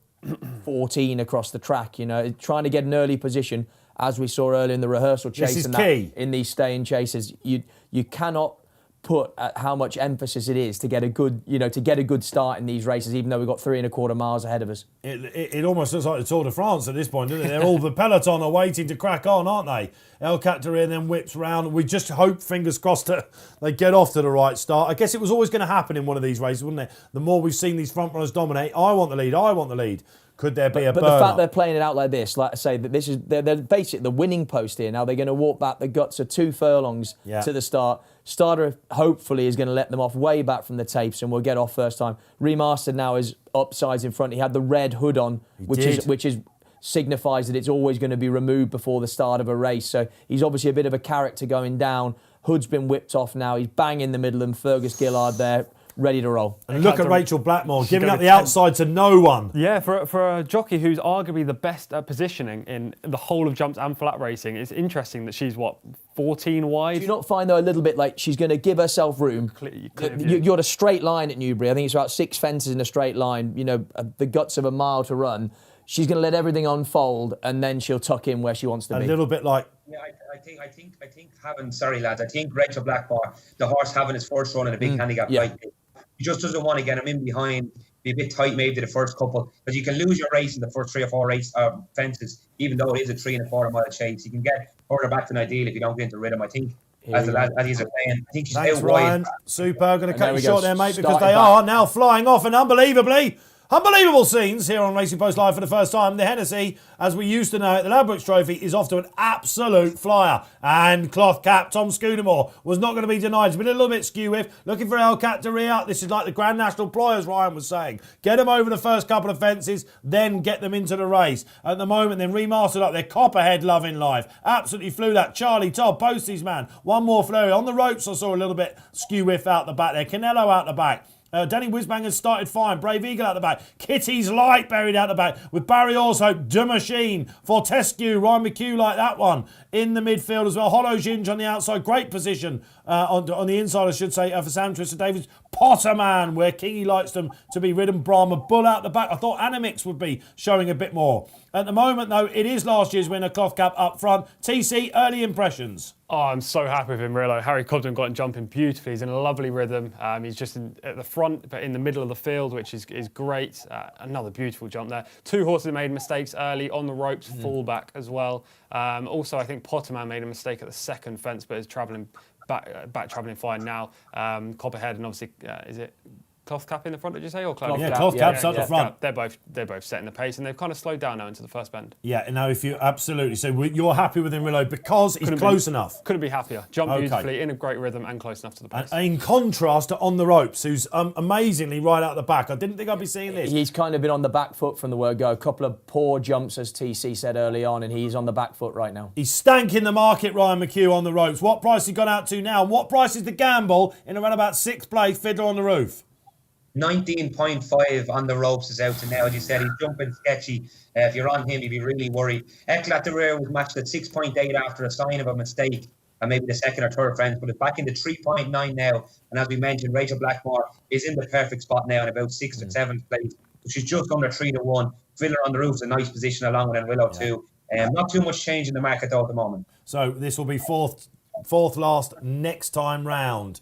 14 across the track, trying to get an early position, as we saw earlier in the rehearsal chase.
This is key.
In these stay-in chases. You cannot put how much emphasis it is to get a good start in these races, even though we've got 3.25 miles ahead of us.
It almost looks like the Tour de France at this point, doesn't it? They're all the peloton are waiting to crack on, aren't they? El Cactaré then whips round. We just hope, fingers crossed, that they get off to the right start. I guess it was always going to happen in one of these races, wouldn't it? The more we've seen these front runners dominate, I want the lead. Could there be a burn?
But the fact they're playing it out like this, like I say, that this is they're basically the winning post here. Now they're going to walk back the guts of 2 furlongs to the start. Starter hopefully is going to let them off way back from the tapes, and we'll get off first time. Remastered now is upsides in front. He had the red hood on, which is signifies that it's always going to be removed before the start of a race. So he's obviously a bit of a character going down. Hood's been whipped off now. He's bang in the middle, and Fergus Gillard there, ready to roll.
And look at Rachel Blackmore giving up the outside to no one.
Yeah, for a jockey who's arguably the best at positioning in the whole of jumps and flat racing, it's interesting that she's, 14 wide?
Do you not find, though, a little bit like she's going to give herself room? You're at a straight line at Newbury. I think it's about 6 fences in a straight line, the guts of a mile to run. She's going to let everything unfold, and then she'll tuck in where she wants to be.
A little bit like...
Yeah, I think having, sorry lads, I think Rachel Blackmore, the horse having his first run in a big handicap fight, he just doesn't want to get him in behind, be a bit tight maybe to the first couple, because you can lose your race in the first 3 or 4 fences, even though it is a 3 1/4 mile chase. You can get further back than ideal if you don't get into rhythm. I think as he's playing, I think she's out
Ryan.
wide.
Superb. Going to cut you short there, mate, because they are now flying off, and unbelievable scenes here on Racing Post Live for the first time. The Hennessy, as we used to know it, the Ladbrokes Trophy, is off to an absolute flyer. And cloth cap, Tom Scudamore, was not going to be denied. He's been a little bit skew with, looking for El Captaria. This is like the Grand National Ploy, as Ryan was saying. Get them over the first couple of fences, then get them into the race. At the moment, then remastered up their Copperhead loving life. Absolutely flew that. Charlie Todd, Postie's man. One more flurry. On the ropes, I saw a little bit skew whiff out the back there. Canelo out the back. Danny Wisbang has started fine. Brave Eagle out the back. Kitty's Light buried out the back. With Barry Allshope, De Machine, Fortescue, Ryan McCue like that one. In the midfield as well. Hollow Ginge on the outside. Great position on the inside, I should say, for Sam Twister Davies. Potterman, where Kingy likes them to be ridden. Brahma Bull out the back. I thought Animix would be showing a bit more. At the moment, though, it is last year's winner, Cloth Cap up front. TC, early impressions.
Oh, I'm so happy with him, really. Harry Cobden got him jumping beautifully. He's in a lovely rhythm. He's just at the front, but in the middle of the field, which is great. Another beautiful jump there. 2 horses made mistakes early on the ropes, fullback as well. Also, I think Potterman made a mistake at the second fence, but is travelling back travelling fine now. Copperhead and obviously, is it Cloth Cap in the front, did you say? Or Cloth
Cap? Cloth Cap's up the front.
They're both setting the pace, and they've kind of slowed down now into the first bend.
Yeah, now if you absolutely. So you're happy with him, Rillo, because he's close enough.
Couldn't be happier. Jumped beautifully, in a great rhythm, and close enough to the pace.
And in contrast to On the Ropes, who's amazingly right out the back. I didn't think I'd be seeing this.
He's kind of been on the back foot from the word go. A couple of poor jumps, as TC said early on, and he's on the back foot right now.
He's stanking the market, Ryan McCue, On the Ropes. What price has he gone out to now? And what price is the gamble in around about 6th place, Fiddler on the Roof?
19.5 on the ropes is out to now. As you said, he's jumping sketchy. If you're on him, you'd be really worried. Eclat de Rear was matched at 6.8 after a sign of a mistake, and maybe the second or third friends, but it's back into 3.9 now. And as we mentioned, Rachel Blackmore is in the perfect spot now in about 6th or 7th place. She's just under 3 to 1. Fiddler on the Roof is a nice position along with Willow too. Not too much change in the market though at the moment.
So this will be fourth last next time round.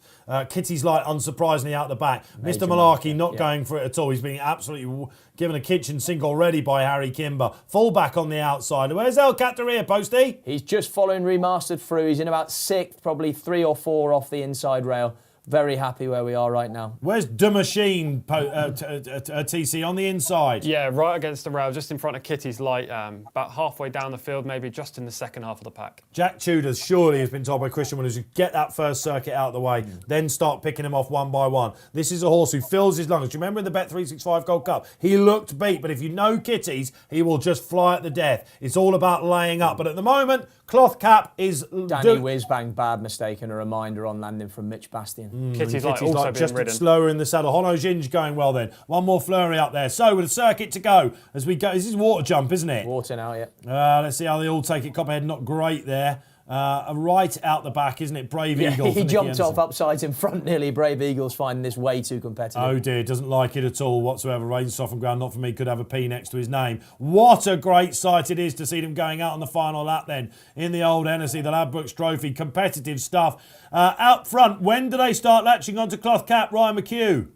Kitty's Light, unsurprisingly, out the back. Mr. Malarkey not going for it at all. He's being absolutely given a kitchen sink already by Harry Kimber. Fullback on the outside. Where's El Captaria, Posty?
He's just following Remastered through. He's in about 6th, probably 3 or 4 off the inside rail. Very happy where we are right now.
Where's De Machine, TC, on the inside?
Yeah, right against the rail, just in front of Kitty's Light, about halfway down the field, maybe just in the second half of the pack.
Jack Tudors surely has been told by Christian Williams to get that first circuit out of the way, then start picking him off one by one. This is a horse who fills his lungs. Do you remember in the Bet365 Gold Cup? He looked beat, but if you know Kitty's, he will just fly at the death. It's all about laying up. But at the moment, Cloth Cap is...
Danny Wisbang, bad mistake, and a reminder on landing from Mitch Bastian.
Kitty's Light also been
just
ridden.
Slower in the saddle. Hollow Ginge going well then. One more flurry up there. So with a circuit to go as we go. This is water jump, isn't it?
Water now, yeah.
Let's see how they all take it. Copperhead not great there. Right out the back, isn't it? Brave Eagle.
He jumped off upsides in front nearly. Brave Eagle's finding this way too competitive.
Oh dear, doesn't like it at all whatsoever. Rain softened ground, not for me, could have a P next to his name. What a great sight it is to see them going out on the final lap then in the old Hennessy, the Ladbrokes Trophy. Competitive stuff. Out front, when do they start latching onto Cloth Cap, Ryan McCue?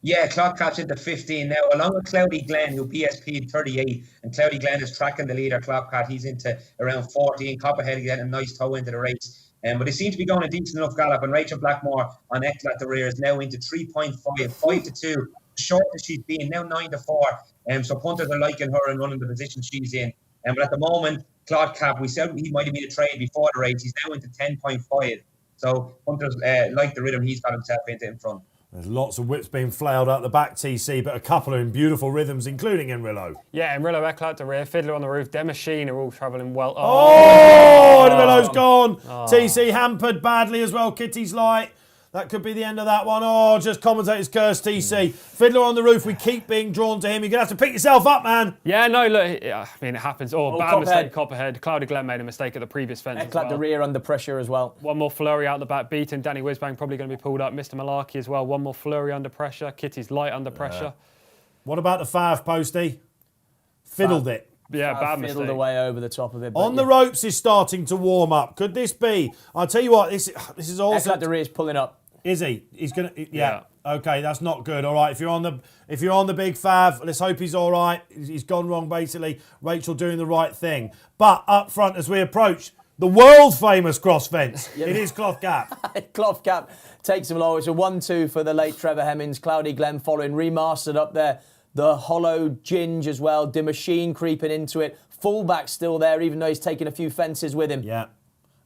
Yeah, Cloth Cap's into 15 now, along with Cloudy Glen, who PSP'd 38, and Cloudy Glen is tracking the leader, Cloth Cap. He's into around 14. Copperhead getting a nice toe into the race. But they seem to be going a decent enough gallop, and Rachel Blackmore on Eclat de Rear is now into 3.5, 5 to 2. The shortest she's been, now 9 to 4. So punters are liking her and running the position she's in. But at the moment, Cloth Cap, we said he might have been a trade before the race. He's now into 10.5. So punters like the rhythm he's got himself into in front.
There's lots of whips being flailed out the back, TC, but a couple are in beautiful rhythms, including Enrillo.
Yeah, Enrillo, Eckler at the rear, Fiddler on the roof, De Machine are all travelling well.
Enrillo's gone. TC hampered badly as well. Kitty's light. That could be the end of that one. Just commentator's curse, TC. Fiddler on the roof, we keep being drawn to him. You're going to have to pick yourself up, man.
Yeah, no, look, I mean, it happens. Bad mistake, Copperhead. Cloudy Glen made a mistake at the previous fence as well.
The rear under pressure as well.
One more flurry out the back, beaten. Danny Wisbang probably going to be pulled up. Mr. Malarkey as well. One more flurry under pressure. Kitty's light under pressure.
What about the Fav, Posty? Fiddled it.
Yeah, bad mistake.
Fiddled away over the top of it.
On the ropes is starting to warm up. Could this be? I'll tell you what, this is also...
the rear is pulling up.
Is he? He's gonna. Yeah. Okay, that's not good. All right, if you're on the big Fav, let's hope he's all right. He's gone wrong basically. Rachel doing the right thing, but up front as we approach the world famous cross fence, it is Cloth Gap.
Cloth Gap takes him low. It's a 1-2 for the late Trevor Hemmings. Cloudy Glen following, remastered up there. The hollow Ginge as well. De Machine creeping into it. Fullback still there, even though he's taken a few fences with him.
Yeah.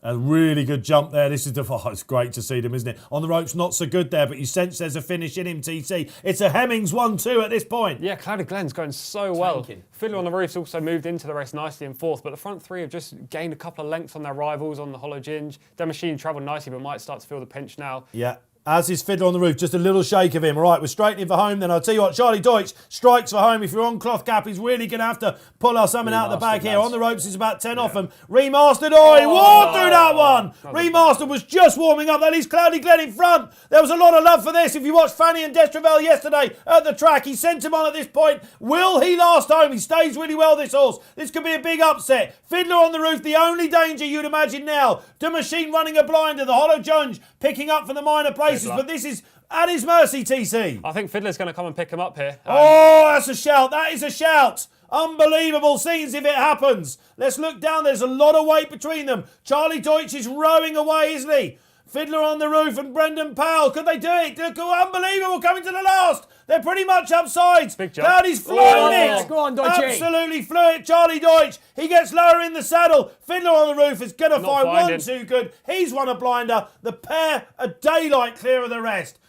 A really good jump there. This is it's great to see them, isn't it? On the ropes, not so good there, but you sense there's a finish in him, TC. It's a Hemmings 1-2 at this point.
Yeah, Cloudy Glen's going so well. Fiddler on the Roof's also moved into the race nicely in fourth, but the front three have just gained a couple of lengths on their rivals on the Hollow Ginge. Their machine travelled nicely, but might start to feel the pinch now.
Yeah. As is Fiddler on the Roof, just a little shake of him. All right, we're straightening for home then. I'll tell you what, Charlie Deutsch strikes for home. If you're on Cloth Gap, he's really going to have to pull us something out of the bag here. On the ropes, he's about 10 off him. Remastered, he walked through that one. Remastered was just warming up. That leaves Cloudy Glen in front. There was a lot of love for this. If you watched Fanny and Destravel yesterday at the track, he sent him on at this point. Will he last home? He stays really well, this horse. This could be a big upset. Fiddler on the Roof, the only danger you'd imagine now. De Machine running a blinder. The Hollow Jones picking up for the minor places, but this is at his mercy, TC.
I think Fiddler's going to come and pick him up here.
That's a shout. That is a shout. Unbelievable scenes if it happens. Let's look down. There's a lot of weight between them. Charlie Deutsch is rowing away, isn't he? Fiddler on the Roof and Brendan Powell. Could they do it? Unbelievable coming to the last. They're pretty much upsides.
Big jump.
Cloudy's flying it.
Go on, Deutsch.
Absolutely flew it. Charlie Deutsch. He gets lower in the saddle. Fiddler on the Roof is going to find one too good. He's won a blinder. The pair are daylight clear of the rest.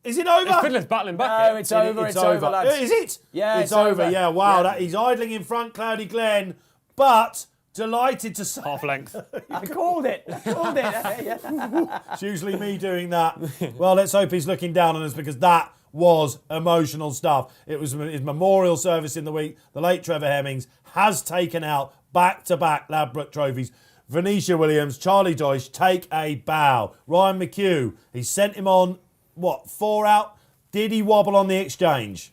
Is it over?
Fiddler's battling back.
No, it's over. It's over, lads.
Is it?
Yeah,
it's over. Yeah, wow.
Yeah.
He's idling in front, Cloudy Glen, but delighted to say.
Half length.
I called it.
It's usually me doing that. Well, let's hope he's looking down on us because that was emotional stuff. It was his memorial service in the week. The late Trevor Hemmings has taken out back-to-back Ladbrokes trophies. Venetia Williams, Charlie Deutsch, take a bow. Ryan McCue, he sent him on, 4 out? Did he wobble on the exchange?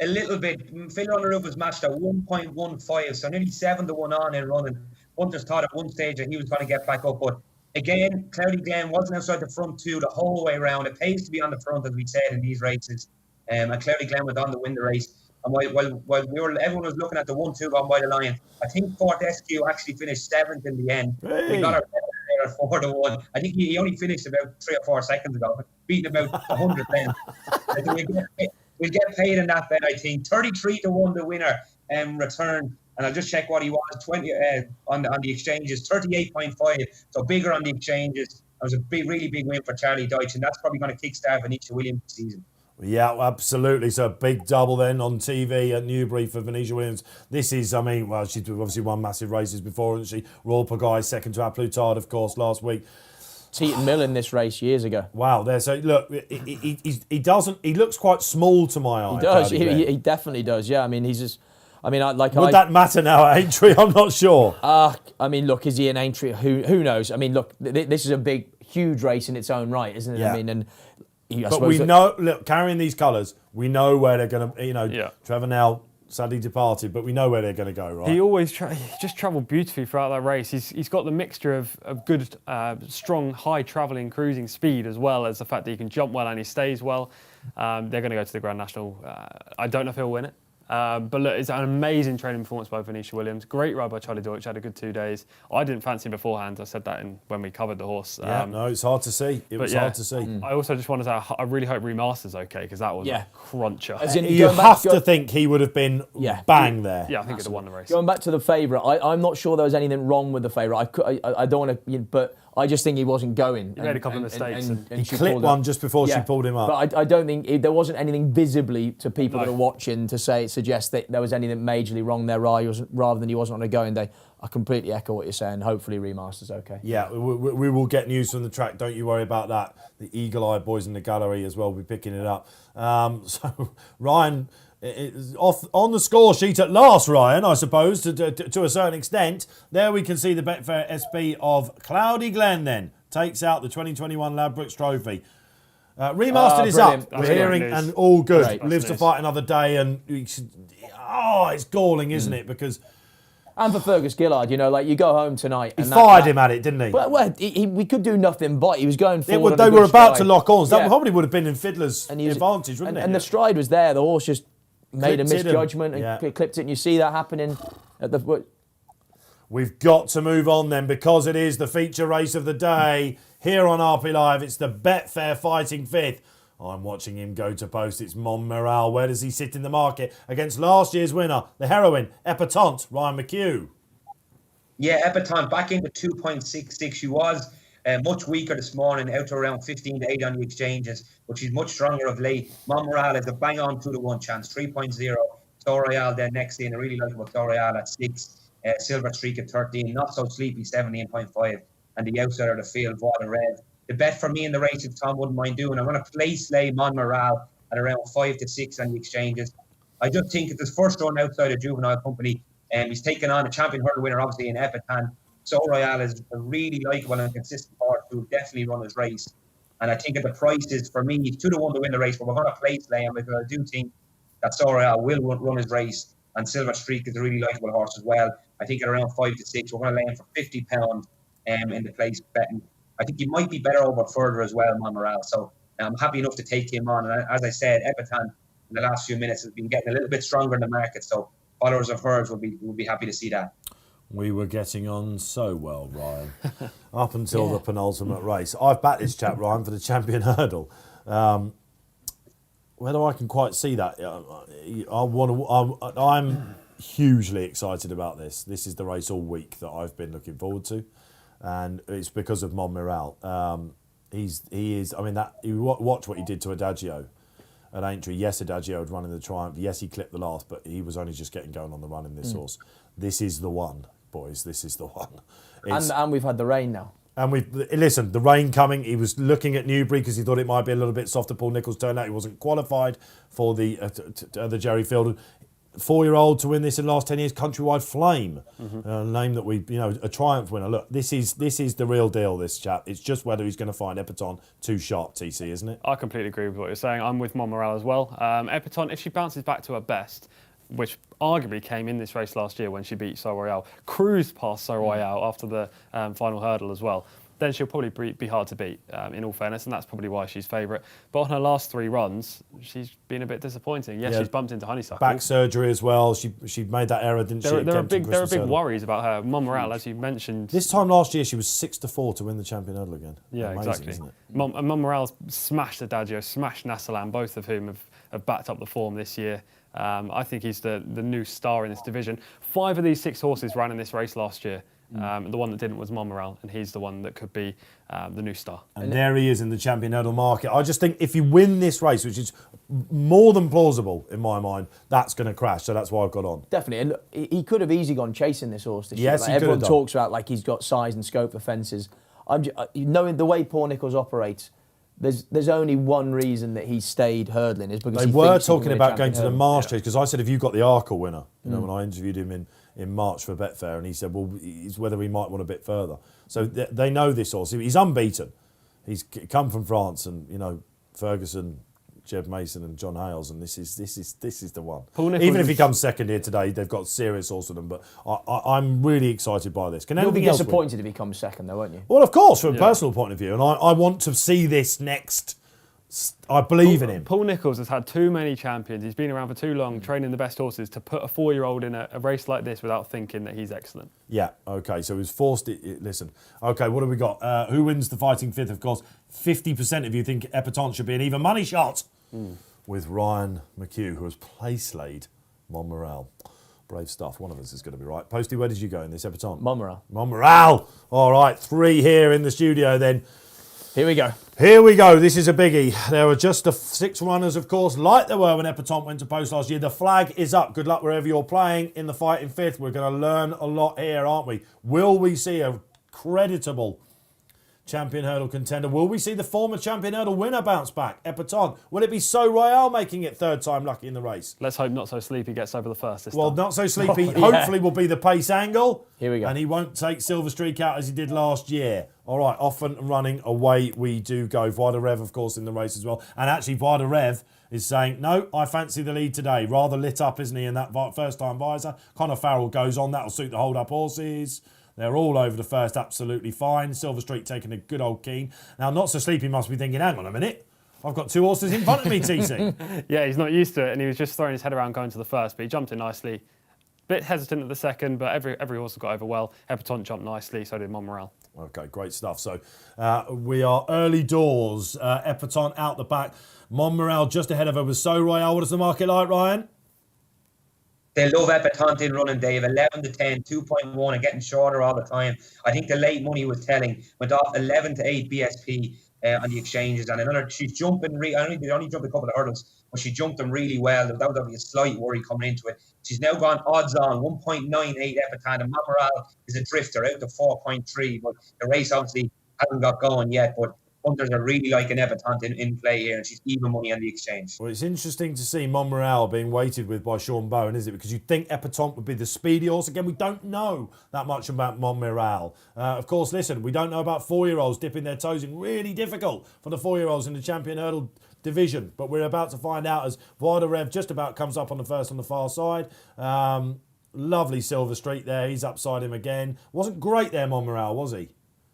A little bit. Fiddler on the Roof was matched at 1.15, so nearly 7-1 on in running. Hunters thought at one stage that he was going to get back up, but again, Cloudy Glen wasn't outside the front two the whole way around. It pays to be on the front, as we said in these races. And Cloudy Glen went on to win the race. And while everyone was looking at the 1-2 gone by the line, I think Fortescue actually finished 7th in the end.
Hey.
We got our there at 4-1. I think he only finished about 3 or 4 seconds ago, beating about 100 then. We'll get paid in that bet, I think. 33-1 the winner return. And I'll just check what he was 20 on the exchanges, 38.5. So bigger on the exchanges. It was a really big win for Charlie Deutsch, and that's probably going to kickstart Venetia Williams' season.
Yeah, absolutely. So a big double then on TV at Newbury for Venetia Williams. This is, she's obviously won massive races before, hasn't she? Royal Pagaille, second to Aplutard, of course, last week.
Teton Mill in this race years ago.
Wow, there. So look, he looks quite small to my eye.
He does. He definitely does. Yeah, I mean, he's just. I mean,
would that matter now at Aintree? I'm not sure.
I mean, look, is he an Aintree? Who knows? I mean, look, this is a huge race in its own right, isn't it?
Yeah.
I mean, and
but we know. Look, carrying these colours, we know where they're going to.
Yeah.
Trevor now sadly departed, but we know where they're going to go, right?
He always he just travelled beautifully throughout that race. He's got the mixture of good, strong, high travelling, cruising speed, as well as the fact that he can jump well and he stays well. They're going to go to the Grand National. I don't know if he'll win it. But look, it's an amazing training performance by Venetia Williams. Great ride by Charlie Deutsch. Had a good 2 days. I didn't fancy him beforehand. I said that when we covered the horse.
No, it's hard to see. It was hard to see.
I also just want to say I really hope Remaster's okay, because that was a cruncher.
You have to think he would have been bang there.
Yeah, I think he'd have won the race.
Going back to the favourite, I'm not sure there was anything wrong with the favourite. I don't want to, but I just think he wasn't going.
He made a couple of mistakes.
And
He
she
clipped
pulled
one
up.
just before she pulled him up.
But I don't think there wasn't anything visibly to people that are watching to suggest that there was anything majorly wrong there rather than he wasn't on a going day. I completely echo what you're saying. Hopefully Remaster's okay.
Yeah, we will get news from the track. Don't you worry about that. The eagle-eyed boys in the gallery as well will be picking it up. So Ryan is off on the score sheet at last, Ryan, I suppose, to a certain extent. There we can see the Betfair SP of Cloudy Glen then takes out the 2021 Ladbrokes Trophy. Remastered is up. We're hearing and all good.
Great.
Lives to fight another day, and it's galling, isn't it? Because
and for Fergus Gillard, you go home tonight.
He fired him at it, didn't he?
Well, we could do nothing but he was going forward.
They were about to lock on.
Yeah.
That probably would have been in Fiddler's advantage, wouldn't it?
And the stride was there. The horse just made a
Clipped it
misjudgment and clipped it. And you see that happening at the.
We've got to move on then because it is the feature race of the day here on RP Live. It's the Betfair Fighting Fifth. I'm watching him go to post. It's Montmoral. Where does he sit in the market against last year's winner, the heroine, Epatante, Ryan McCue?
Yeah, Epatante back into 2.66. She was much weaker this morning, out to around 15 to 8 on the exchanges, but she's much stronger of late. Montmoral is a bang on 2-1 chance, 3.0. Tor Royale then next in. I really like about Tor Royale at 6. Silver Streak at 13. Not So Sleepy, 17.5. And the outsider of the field, Voile Red. The bet for me in the race, if Tom wouldn't mind doing, I'm going to place Slay Montmoral at around 5 to 6 on the exchanges. I just think it's his first run outside of Juvenile Company. He's taken on a champion hurdle winner, obviously, in Epatante. So Royale is a really likeable and consistent horse who will definitely run his race. And I think at the prices, for me, 2-1 to win the race, but we're going to place Liam because I do think that So Royale will run his race. And Silver Streak is a really likeable horse as well. I think at around 5 to 6, we're going to lay him for £50 in the place betting. I think he might be better over further as well, Montmoral. So I'm happy enough to take him on. And as I said, Epatante in the last few minutes has been getting a little bit stronger in the market. So followers of hers will be happy to see that.
We were getting on so well, Ryan, up until the penultimate race. I've backed this chap, Ryan, for the champion hurdle. Whether I can quite see that, I'm hugely excited about this. This is the race all week that I've been looking forward to, and it's because of Montmoral. He is. I mean, you watch what he did to Adagio at Aintree. Yes, Adagio had run in the Triumph. Yes, he clipped the last, but he was only just getting going on the run in this horse. This is the one, boys. This is the one.
And we've had the rain now.
And listen, the rain coming. He was looking at Newbury because he thought it might be a little bit softer. Paul Nicholls turned out he wasn't qualified for the Jerry Field. 4-year-old to win this in the last 10 years, Countrywide Flame, a name that a Triumph winner. Look, this is the real deal, this chap. It's just whether he's going to find Epatante too sharp, TC, isn't it?
I completely agree with what you're saying. I'm with Montmoral as well. Epatante, if she bounces back to her best, which arguably came in this race last year when she beat So Royale, cruised past So Royale after the final hurdle as well, then she'll probably be hard to beat, in all fairness, and that's probably why she's favourite. But on her last 3 runs, she's been a bit disappointing. Yes, she's bumped into Honeysuckle.
Back surgery as well. She made that error, didn't she?
There are big worries about her. Montmoral, as you mentioned.
This time last year, she was 6-4 to win the champion hurdle again.
Yeah,
amazing,
exactly.
Isn't it?
Montmoral's smashed Adagio, smashed Nassalan, both of whom have backed up the form this year. I think he's the new star in this division. 5 of these 6 horses ran in this race last year. The one that didn't was Montmoral, and he's the one that could be the new star.
And there he is in the champion hurdle market. I just think if you win this race, which is more than plausible in my mind, that's going to crash. So that's why I've got on.
Definitely. And look, he could have easily gone chasing this horse this year.
Yes, he could have
everyone
done.
talks about he's got size and scope for fences. Knowing the way Paul Nicholls operates, there's only one reason that he stayed hurdling is because
they were talking about going to the Marsh Chase, because I said, have you got the Arkle winner? When I interviewed him in March for Betfair, and he said, well, it's whether he might want a bit further. So they know this horse. He's unbeaten. He's come from France, and Ferguson, Jeb Mason, and John Hales, and this is the one. Even if he comes second here today, they've got serious horse with them. But I'm really excited by this.
You'll be disappointed if he comes second, though, won't you?
Well, of course, from a personal point of view, and I want to see this next. I believe in him.
Paul Nicholls has had too many champions. He's been around for too long, training the best horses, to put a 4-year-old in a race like this without thinking that he's excellent.
Yeah, okay, so he's forced it. Listen, okay, what have we got? Who wins the Fighting Fifth? Of course, 50% of you think Epatante should be an even money shot with Ryan McCue, who has place-laid Montmoral. Brave stuff. One of us is going to be right. Posty, where did you go in this, Everton?
Monmoral.
All right, 3 here in the studio then.
Here we go.
This is a biggie. There were just the 6 runners, of course, like there were when Epatante went to Poste last year. The flag is up. Good luck wherever you're playing in the fight in 5th. We're going to learn a lot here, aren't we? Will we see a creditable champion hurdle contender? Will we see the former champion hurdle winner bounce back? Epatante. Will it be So Royale making it 3rd time lucky in the race?
Let's hope Not So Sleepy gets over the first this time.
Well, Not So Sleepy hopefully will be the pace angle.
Here we go.
And he won't take Silver Streak out as he did last year. All right, off and running, away we do go. Vada Rev, of course, in the race as well. And actually, Vada Rev is saying, no, I fancy the lead today. Rather lit up, isn't he, in that first-time visor. Connor Farrell goes on. That'll suit the hold-up horses. They're all over the first, absolutely fine. Silver Streak taking a good old keen. Now, Not So Sleepy must be thinking, hang on a minute. I've got 2 horses in front of me, TC.
Yeah, he's not used to it, and he was just throwing his head around going to the first, but he jumped in nicely. Bit hesitant at the second, but every horse got over well. Epatante jumped nicely, so did Monmoral.
Okay, great stuff. So we are early doors. Epatante out the back. Monmoral just ahead of her with So Royale. What is the market like, Ryan?
They love Epatante in running, Dave. 11 to 10, 2.1, and getting shorter all the time. I think the late money was telling. Went off 11 to 8 BSP on the exchanges, and she's jumping. They only jumped a couple of hurdles, but she jumped them really well. That would be a slight worry coming into it. She's now gone odds on 1.98 Epatante, and Monmoral is a drifter out to 4.3. But the race obviously hasn't got going yet. But punters are really liking Epatante in play here, and she's even money on the exchange.
Well, it's interesting to see Monmoral being weighted with by Sean Bowen, is it? Because you'd think Epatante would be the speedy horse. Again, we don't know that much about Monmoral. Of course, listen, we don't know about 4-year-olds dipping their toes in. Really difficult for the 4-year-olds in the champion hurdle division. But we're about to find out as Vada Rev just about comes up on the first on the far side. Lovely Silver Streak there. He's upside him again. Wasn't great there, Monmoral, was he?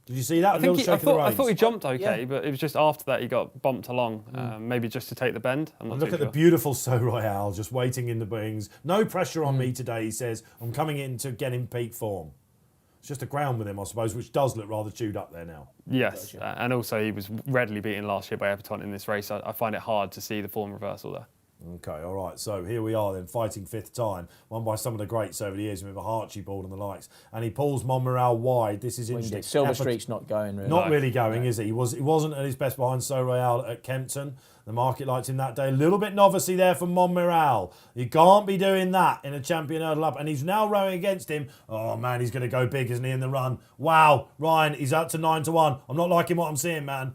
Did you see that?
I thought he jumped okay, but it was just after that he got bumped along, maybe just to take the bend.
Look at the beautiful So Royale just waiting in the wings. No pressure on me today, he says. I'm coming in to get in peak form. It's just a ground with him, I suppose, which does look rather chewed up there now.
Yes, and also he was readily beaten last year by Epatante in this race. I find it hard to see the form reversal there.
Okay, all right. So here we are then, fighting 5th time, won by some of the greats over the years. Remember Archibald and the likes, and he pulls Monmoral wide. This is interesting.
Silver Streak's not going really.
Not really going, is he? He wasn't at his best behind So Royale at Kempton. The market liked him that day. A little bit novice-y there from Monmoral. You can't be doing that in a champion hurdle up, and he's now rowing against him. Oh man, he's going to go big, isn't he, in the run? Wow, Ryan, he's up to 9 to 1. I'm not liking what I'm seeing, man.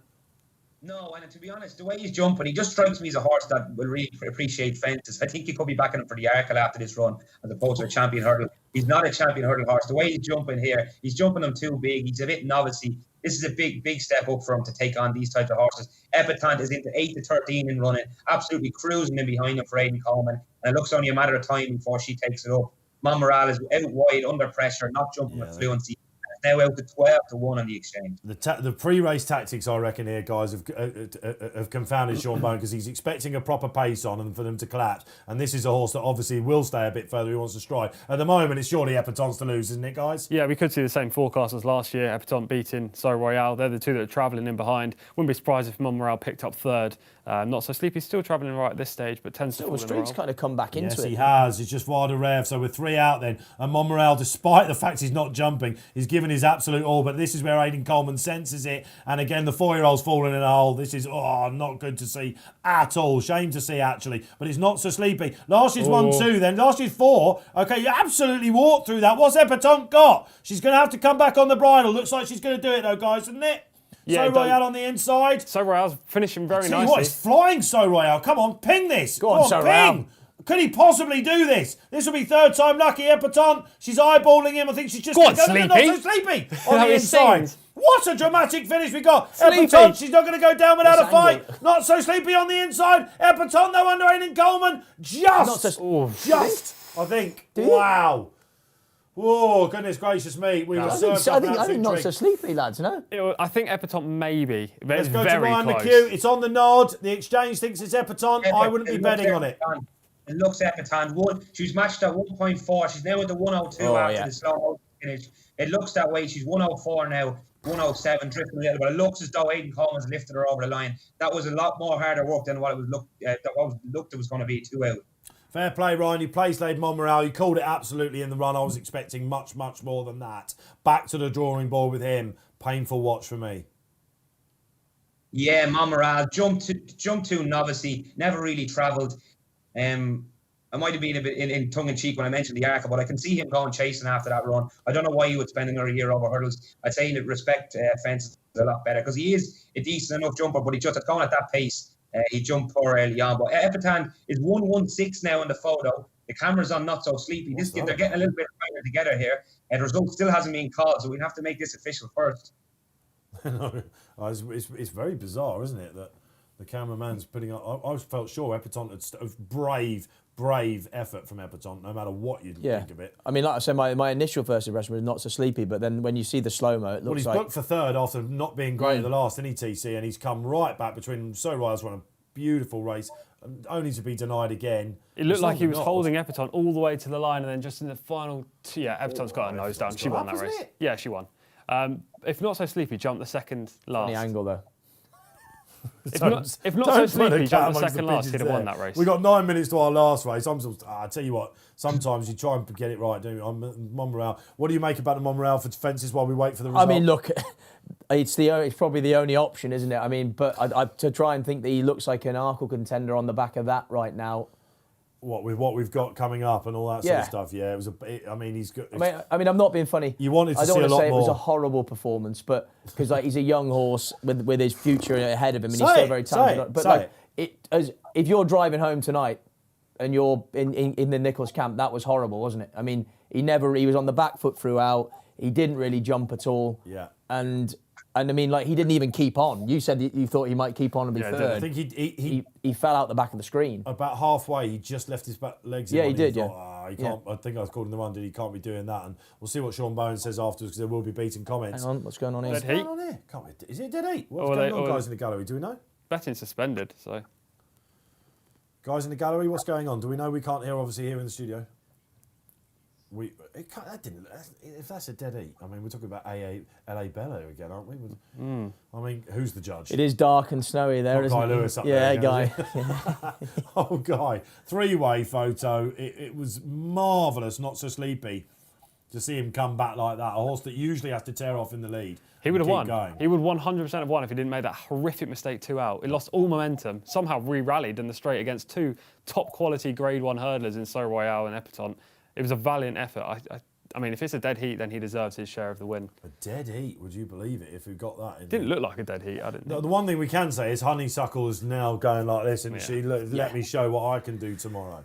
No, and to be honest, the way he's jumping, he just strikes me as a horse that will really appreciate fences. I think he could be backing him for the Arkle after this run, as opposed to a champion hurdle. He's not a champion hurdle horse. The way he's jumping here, he's jumping them too big. He's a bit novice. This is a big step up for him to take on these types of horses. Epatante is into 8 to 13 in running, absolutely cruising in behind him for Aidan Coleman. And it looks only a matter of time before she takes it up. Monmoral is out wide, under pressure, not jumping with fluency. Now out to 12 to 1 on the exchange.
The pre-race tactics, I reckon, here, guys, have confounded Sean Bowen because he's expecting a proper pace on and for them to collapse. And this is a horse that obviously will stay a bit further. He wants to stride. At the moment, it's surely Epatante's to lose, isn't it, guys?
Yeah, we could see the same forecast as last year. Epatante beating So Royale. They're the two that are travelling in behind. Wouldn't be surprised if Monmoral picked up 3rd. Not So Sleepy, still travelling right at this stage, but tends to fall in the
Streak's kind of come back into it.
Yes, he has. It's just Vada Rev. So we're 3 out then. And Monmoral, despite the fact he's not jumping, he's given his absolute all. But this is where Aidan Coleman senses it. And again, the 4-year-old's falling in a hole. This is, not good to see at all. Shame to see, actually. But it's Not So Sleepy. Last year's 1-2 then. Last year's 4. Okay, you absolutely walked through that. What's Epatante got? She's going to have to come back on the bridle. Looks like she's going to do it, though, guys, isn't it?
Yeah,
So Royale on the inside.
So Royale's finishing very nicely.
What, it's flying So Royale. Come on, ping this.
Go on, So Royale.
Ping. Could he possibly do this? This will be 3rd time lucky. Epatante. She's eyeballing him. I think she's just
Go on,
Not
Sleepy.
So Sleepy on the inside. What a dramatic finish we got.
Sleepy.
Epatante, she's not going to go down without a
This
fight.
angle.
Not So Sleepy on the inside. Epatante though under Aidan Coleman. Just, I think. Wow. Oh, goodness gracious me. We were served up an
I think Not So
treat.
Sleepy, lads, no?
I think Epatante maybe, but
Let's
it's
go to
very
Ryan
close.
McCue. It's on the nod. The exchange thinks it's Epatante. I wouldn't be betting on it.
It looks Epatante. She was matched at 1.4. She's now at the 102 after the slow finish. It looks that way. She's 104 now, 107, drifting a little bit. It looks as though Aidan Coleman's lifted her over the line. That was a lot more harder work than what it was looked it was going to be 2 out.
Fair play, Ryan. You placed-laid Monreal. You called it absolutely in the run. I was expecting much, much more than that. Back to the drawing board with him. Painful watch for me.
Yeah, Monreal jumped to novice. Never really travelled. I might have been a bit in tongue-in-cheek when I mentioned the Arca, but I can see him going chasing after that run. I don't know why he would spend another year over hurdles. I'd say in respect fences a lot better because he is a decent enough jumper, but he just going at that pace. He jumped poor early on. But Epatante is 116 now in the photo. The camera's on Not So Sleepy. They're getting a little bit tighter together here. The result still hasn't been called, so we have to make this official first.
It's very bizarre, isn't it, that the cameraman's putting up... I felt sure Epatante had brave effort from Epatante, no matter what you think of it.
I mean, like I said, my initial first impression was Not So Sleepy, but then when you see the slow-mo, it looks
he's booked for third after not being great at the last, didn't he, TC? And he's come right back between So Riley's run a beautiful race, only to be denied again.
It looked like he was holding Epatante all the way to the line, and then just in the final... Epatante's got her nose down. She won that race. Yeah, she won. If Not So Sleepy jumped the second last...
Funny angle, though.
If not So Sleepy jumped the second last, he'd have won that race.
We got 9 minutes to our last race. I tell you what, sometimes you try and get it right, don't you? Monreal. What do you make about the Monreal for fences while we wait for the result?
I mean, look, it's probably the only option, isn't it? I mean, but I to try and think that he looks like an Arkle contender on the back of that right now.
With what we've got coming up and all that sort of stuff, yeah. He's good.
I mean, I'm not being funny.
You wanted to see a lot more.
I don't want to say it was a horrible performance, but because he's a young horse with his future ahead of him, and he's still very talented. But if you're driving home tonight and you're in the Nicholas camp, that was horrible, wasn't it? I mean, he was on the back foot throughout. He didn't really jump at all.
Yeah.
And I mean, he didn't even keep on. You said that you thought he might keep on and be third.
I think
he fell out the back of the screen.
About halfway, he just left his back legs in.
Yeah, he did,
He can't, I think I was called in the run, he can't be doing that. And we'll see what Sean Bowen says afterwards, because there will be beating comments.
Hang on, what's going on here?
What's going on here? Is it dead heat? What's going on, guys in the gallery? Do we know?
Betting suspended, so...
Guys in the gallery, what's going on? Do we know? We can't hear, obviously, here in the studio. If that's a dead heat, I mean, we're talking about LA Bella again, aren't we? I mean, who's the judge?
It is dark and snowy there, isn't it?
Guy Lewis up
there.
Yeah,
Guy.
Oh, Guy. Three-way photo. It was marvellous, Not So Sleepy, to see him come back like that. A horse that usually has to tear off in the lead.
He would have won.
Going.
He would 100% have won if he didn't make that horrific mistake 2 out. He lost all momentum, somehow re-rallied in the straight against 2 top-quality Grade 1 hurdlers in So Royale and Epatante. It was a valiant effort. I mean, if it's a dead heat, then he deserves his share of the win.
A dead heat, would you believe it, if we got that?
Didn't look like a dead heat, I didn't think.
The one thing we can say is Honeysuckle is now going like this, and she let me show what I can do tomorrow.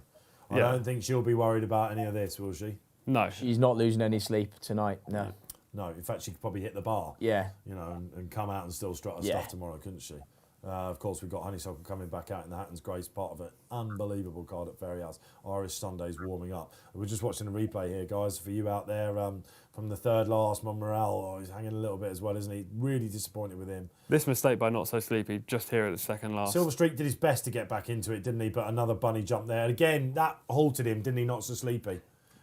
I don't think she'll be worried about any of this, will she?
No.
She's not losing any sleep tonight, no.
No, in fact, she could probably hit the bar.
Yeah.
You know, and come out and still strut her stuff tomorrow, couldn't she? Of course, we've got Honeysuckle coming back out in the Hatton's Grace, part of an unbelievable card at Fairy House. Irish Sunday's warming up. We're just watching a replay here, guys, for you out there from the third last. Monreal, he's hanging a little bit as well, isn't he? Really disappointed with him.
This mistake by Not So Sleepy, just here at the second last.
Silver Streak did his best to get back into it, didn't he? But another bunny jump there. And again, that halted him, didn't he? Not So Sleepy.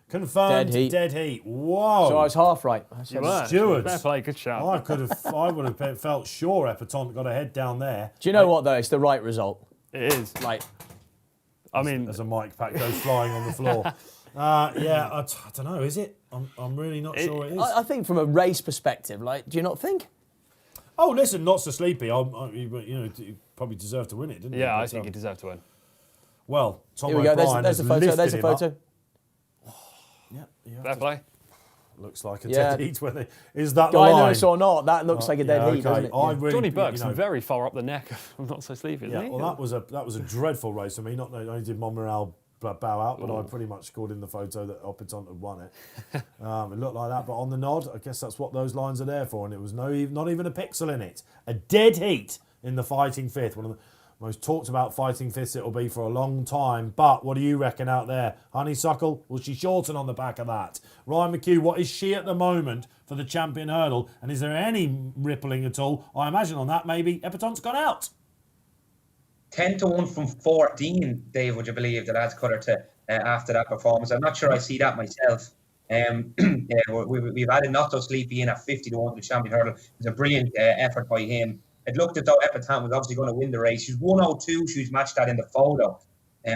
Confirmed dead heat. Whoa.
So I was half right.
Stewards.
Fair play, good shout.
I would have felt sure Epatante got a head down there.
Do you know what, though? It's the right result.
It is. I mean...
As a mic pack goes flying on the floor. I don't know, is it? I'm really not sure it is.
I think from a race perspective, do you not think?
Oh, listen, Not So Sleepy. He probably deserved to win it, didn't he?
Yeah, I think he deserved to win.
Well, Tom
Here we go.
O'Brien
There's a photo. There's a photo.
Fair play.
Looks like a dead heat. Is that the
Guy
line?
Lewis or not, that looks like a dead heat, doesn't it?
Johnny Burke's very far up the neck of Not So Sleepy, isn't he?
Well, that was a dreadful race for me. Not only did Monreal bow out, but I pretty much scored in the photo that Epatante had won it. It looked like that, but on the nod, I guess that's what those lines are there for, and it was not even a pixel in it. A dead heat in the fighting fifth. One of the most talked about fighting fifths it'll be for a long time. But what do you reckon out there? Honeysuckle, will she shorten on the back of that? Ryan McCue, what is she at the moment for the champion hurdle? And is there any rippling at all? I imagine on that maybe Epatante's gone out.
10-1 from 14, Dave, would you believe, that adds cut her to after that performance? I'm not sure I see that myself. We've added Not So Sleepy in at 50-1 to the champion hurdle. It was a brilliant effort by him. It looked as though Epatante was obviously going to win the race. She's 102, she's matched that in the photo.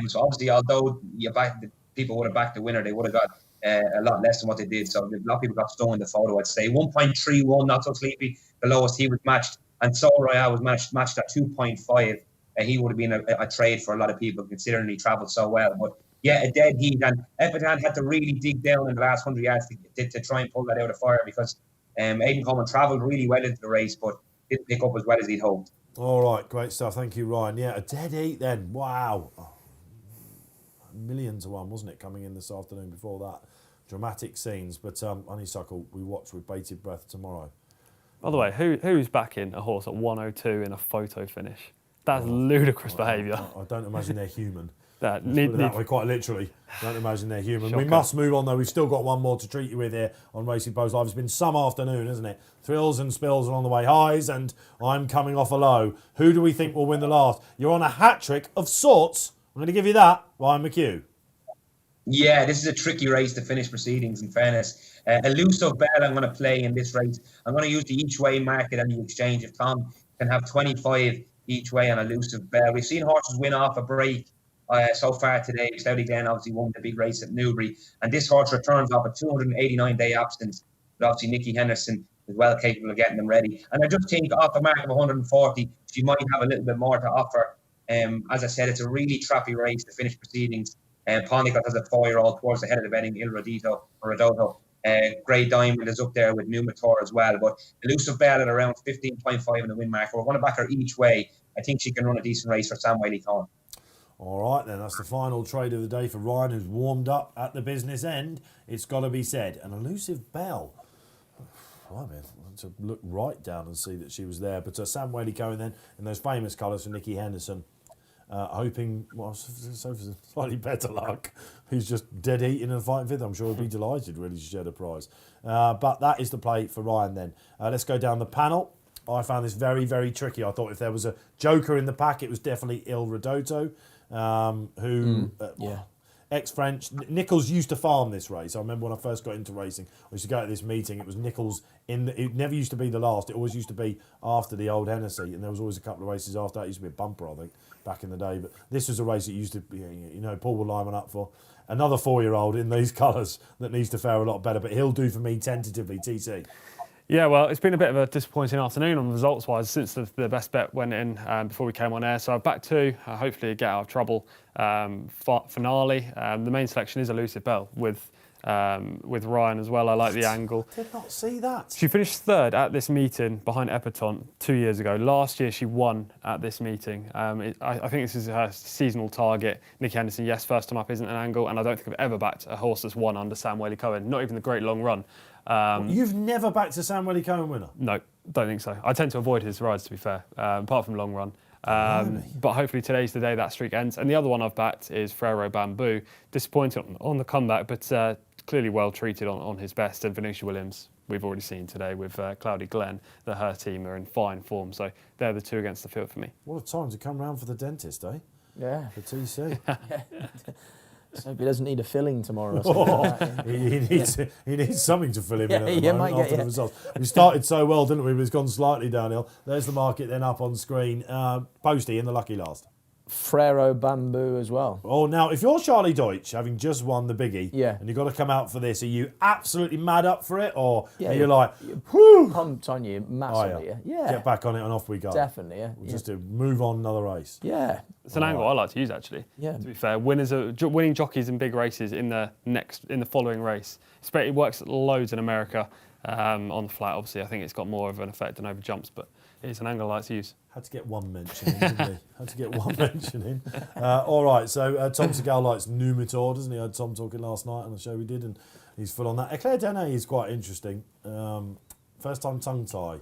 So obviously, although the people would have backed the winner, they would have got a lot less than what they did. So a lot of people got stoned in the photo, I'd say. 1.31, not so sleepy, the lowest he was matched. And Sol Royale was matched at 2.5. He would have been a trade for a lot of people, considering he travelled so well. But yeah, a dead heat. And Epitan had to really dig down in the last 100 yards to try and pull that out of fire, because Aidan Coleman travelled really well into the race, but didn't pick up as well as he'd hoped.
All right, great stuff. Thank you, Ryan. Yeah, a dead heat then. Wow. Oh, 1,000,000 to 1, wasn't it, coming in this afternoon before that? Dramatic scenes. But Honeysuckle, we watch with bated breath tomorrow.
By the way, who's backing a horse at 102 in a photo finish? That's ludicrous behaviour.
I don't imagine they're human.
That
Put it that way, quite literally. Don't imagine they're human.
Shocker.
We must move on, though. We've still got one more to treat you with here on Racing Post Live. It's been some afternoon, isn't it? Thrills and spills along the way. Highs, and I'm coming off a low. Who do we think will win the last? You're on a hat-trick of sorts. I'm going to give you that, Ryan McCue.
Yeah, this is a tricky race to finish proceedings, in fairness. Elusive Bell I'm going to play in this race. I'm going to use the each-way market and the exchange. If Tom can have 25 each way on Elusive Bell. We've seen horses win off a break so far today. Cloudy Glen obviously won the big race at Newbury. And this horse returns off a 289-day absence. But obviously Nicky Henderson is well capable of getting them ready. And I just think off a mark of 140, she might have a little bit more to offer. As I said, it's a really trappy race to finish proceedings. Ponicut has a 4-year-old towards the head of the betting, Il Rodito. Grey Diamond is up there with Numitor as well. But Elusive Bell at around 15.5 in the win marker. We're going to back her each way. I think she can run a decent race for Sam Whaley-Cohen.
All right, then. That's the final trade of the day for Ryan, who's warmed up at the business end. It's got to be said. An Elusive Bell. I mean, to look right down and see that she was there. But Sam Whaley-Cohen then in those famous colours for Nicky Henderson. Hoping, so for slightly better luck. He's just dead eating and fighting fifth. I'm sure he'll be delighted, really, to share the prize. But that is the play for Ryan then. Let's go down the panel. I found this very, very tricky. I thought if there was a joker in the pack, it was definitely Il Rodito, ex-French. Nichols used to farm this race. I remember when I first got into racing, I used to go to this meeting. It was Nichols it never used to be the last. It always used to be after the old Hennessy, and there was always a couple of races after that. It used to be a bumper, I think, back in the day. But this was a race that used to be, Paul would line one up for another 4-year-old in these colours that needs to fare a lot better. But he'll do for me tentatively, TC.
Yeah, well, it's been a bit of a disappointing afternoon on results-wise since the best bet went in before we came on air. So I've backed two, hopefully get out of trouble. Finale. The main selection is Elusive Bell with Ryan as well. I like the angle.
Did not see that.
She finished third at this meeting behind Epatante 2 years ago. Last year she won at this meeting. I think this is her seasonal target. Nicky Henderson, yes, first time up isn't an angle, and I don't think I've ever backed a horse that's won under Sam Whaley-Cohen, not even the Great Long Run.
You've never backed a Sam Whaley-Cohen winner?
No, don't think so. I tend to avoid his rides, to be fair, apart from Long Run. But hopefully today's the day that streak ends. And the other one I've backed is Frero Bamboo. Disappointed on the comeback, but clearly well treated on his best. And Venetia Williams, we've already seen today with Cloudy Glen, that her team are in fine form. So they're the two against the field for me.
What a time to come round for the dentist, eh?
Yeah.
For TC.
So if he doesn't need a filling tomorrow.
He needs something to fill him in at the moment after the results. We started so well, didn't we? But it's gone slightly downhill. There's the market then up on screen. Poste in the lucky last.
Frero Bamboo as well.
Oh, now, if you're Charlie Deutsch, having just won the biggie,
Yeah.
and you've got to come out for this, are you absolutely mad up for it? Or
Yeah,
are you like, whoo?
Pumped on you massively. Yeah.
Get back on it and off we go.
Definitely, yeah.
Just to move on another race.
Yeah.
It's an angle I like to use, actually.
Yeah.
To be fair, winning jockeys in big races in the following race. It works loads in America on the flat. Obviously, I think it's got more of an effect than over jumps, but it's an angle I like to use.
Had to get one mention in, didn't he? Had to get one mention in. All right, so Tom Segal likes Numitor, doesn't he? I had Tom talking last night on the show we did, and he's full on that. Eclair Dene is quite interesting. First time tongue tie.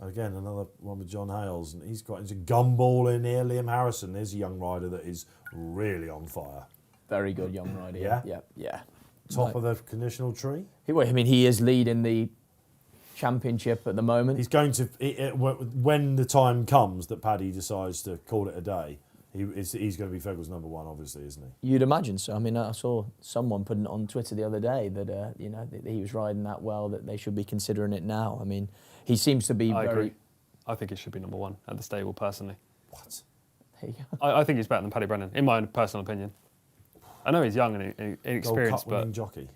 Again, another one with John Hales, and he's quite into Gumball in here. Liam Harrison, there's a young rider that is really on fire.
Very good young rider. Yeah.
Top of the conditional tree.
He is leading the championship at the moment.
He's going to, when the time comes that Paddy decides to call it a day, he's going to be Feggle's number one, obviously, isn't he?
You'd imagine so. I mean, I saw someone putting it on Twitter the other day that that he was riding that well, that they should be considering it now. I mean, he seems to be
I agree. I think it should be number one at the stable, personally.
What?
There you go.
I think he's better than Paddy Brennan, in my own personal opinion. I know he's young and inexperienced,
Gold Cup winning jockey.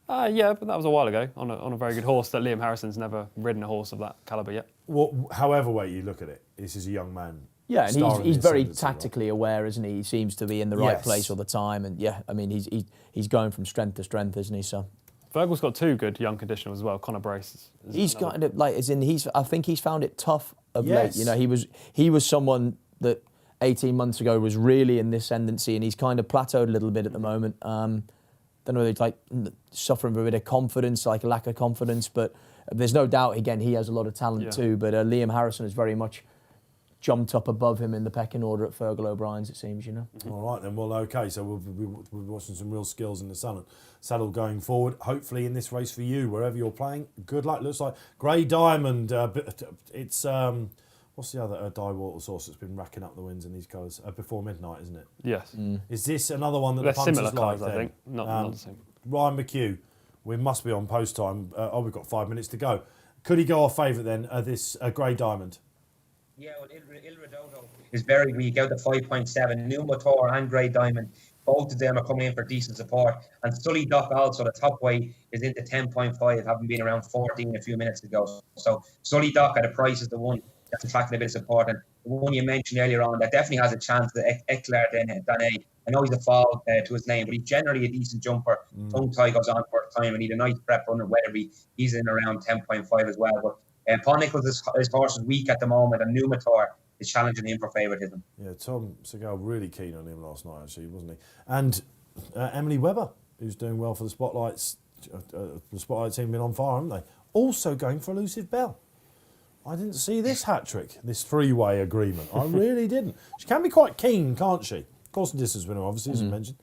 Yeah, but that was a while ago on a very good horse that Liam Harrison's never ridden a horse of that calibre yet.
Well, however way you look at it, this is a young man.
Yeah, and
starring
he's
in
very
ascendancy, right?
tactically aware, isn't he? He seems to be in the right
Yes.
place all the time, and yeah, I mean he's going from strength to strength, isn't he? So
Virgil's got 2 good young conditionals as well. Conor Brace.
he's
another.
kind of like, as in I think he's found it tough of
Yes.
late. You know, he was someone that 18 months ago was really in the ascendancy, and he's kind of plateaued a little bit at the moment. Don't know, he's like suffering from a bit of confidence, like a lack of confidence, but there's no doubt, again, he has a lot of talent too. But Liam Harrison has very much jumped up above him in the pecking order at Fergal O'Brien's, it seems, you know.
All right then, well, okay, so we'll be watching some real skills in the saddle going forward. Hopefully in this race for you, wherever you're playing, good luck. Looks like Grey Diamond, it's, what's the other dye water source that's been racking up the wins in these colours? Before Midnight, isn't it?
Yes.
Is this another one that
They're
the punters
similar
like
colours, I
then?
think. Not the same.
Ryan McCue, we must be on post time. We've got 5 minutes to go. Could he go off favourite then, this Grey Diamond?
Yeah, well, Il Redondo is very weak, out to 5.7. New Motor and Grey Diamond, both of them are coming in for decent support. And Sully Duck also, the top weight, is into 10.5, having been around 14 a few minutes ago. So Sully Duck at a price is the one that's attracting a bit of support. And the one you mentioned earlier on that definitely has a chance, the Eclair Dane. I know he's a fall to his name, but he's generally a decent jumper. Tongue tie goes on for a time, and he's a nice prep runner. Weatherby, he's in around 10.5 as well. But Paul Nichols, his horse is weak at the moment, and Numitor is challenging him for favouritism.
Yeah, Tom Segal really keen on him last night, actually, wasn't he? And Emily Webber, who's doing well for the Spotlights. The Spotlight team been on fire, haven't they? Also going for Elusive Bell. I didn't see this hat-trick, this three-way agreement. I really didn't. She can be quite keen, can't she? Of course, the distance winner, obviously, as you mentioned.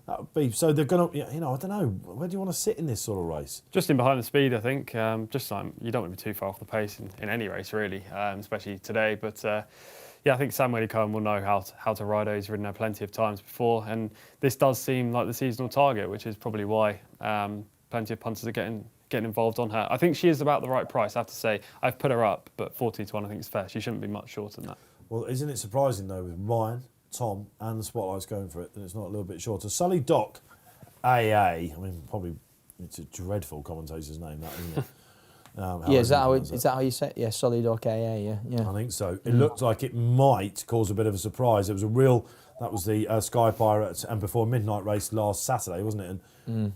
That would be, so they're going to, I don't know, where do you want to sit in this sort of race?
Just in behind the speed, I think. Just like, you don't want to be too far off the pace in any race, really, especially today. But yeah, I think Sam Cohen will know how to ride her. He's ridden her plenty of times before. And this does seem like the seasonal target, which is probably why plenty of punters are getting involved on her. I think she is about the right price, I have to say. I've put her up, but 14 to 1 I think is fair. She shouldn't be much shorter than that.
Well, isn't it surprising, though, with Ryan, Tom and the Spotlights going for it, that it's not a little bit shorter? Sully Doc, AA, I mean, probably, it's a dreadful commentator's name, that, isn't it?
Yeah, is that how you say it? Yeah, Sully Doc AA, yeah.
I think so. It looked like it might cause a bit of a surprise. It was that was the Sky Pirates and Before Midnight race last Saturday, wasn't it? And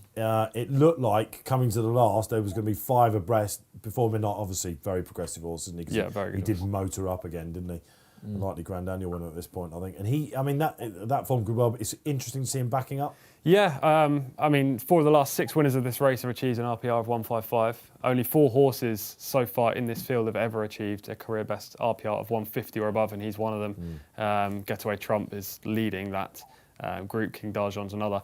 it looked like coming to the last, there was going to be 5 abreast. Before Midnight, obviously, very progressive horse, isn't he? 'Cause
Yeah, very good.
He did motor up again, didn't he? Likely Grand Annual winner at this point, I think. And that form could well, but it's interesting to see him backing up.
Yeah, I mean, 4 of the last 6 winners of this race have achieved an RPR of 155. Only 4 horses so far in this field have ever achieved a career best RPR of 150 or above, and he's one of them. Getaway Trump is leading that group. King Darjon's another.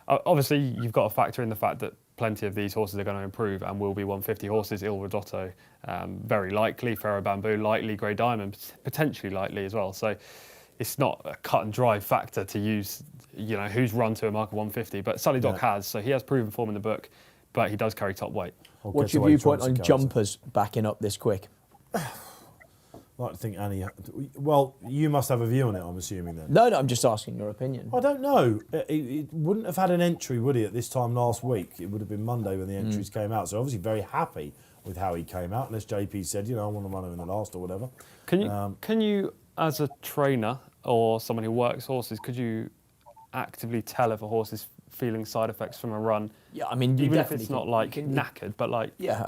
Obviously, you've got to factor in the fact that plenty of these horses are going to improve and will be 150 horses. Il Rodotto, very likely. Ferro Bamboo, likely. Grey Diamond, potentially likely as well. So it's not a cut and dry factor to use, who's run to a mark of 150. But Sully Doc has, so he has proven form in the book, but he does carry top weight.
What's your viewpoint on jumpers backing up this quick?
I like to think Annie. Well, you must have a view on it, I'm assuming then.
No, I'm just asking your opinion.
I don't know. It wouldn't have had an entry, would he, at this time last week? It would have been Monday when the entries came out. So obviously very happy with how he came out, unless JP said, I want to run him in the last or whatever.
Can you, as a trainer or someone who works horses, could you actively tell if a horse is feeling side effects from a run?
Yeah, I mean,
even if it's not knackered, but like.
Yeah,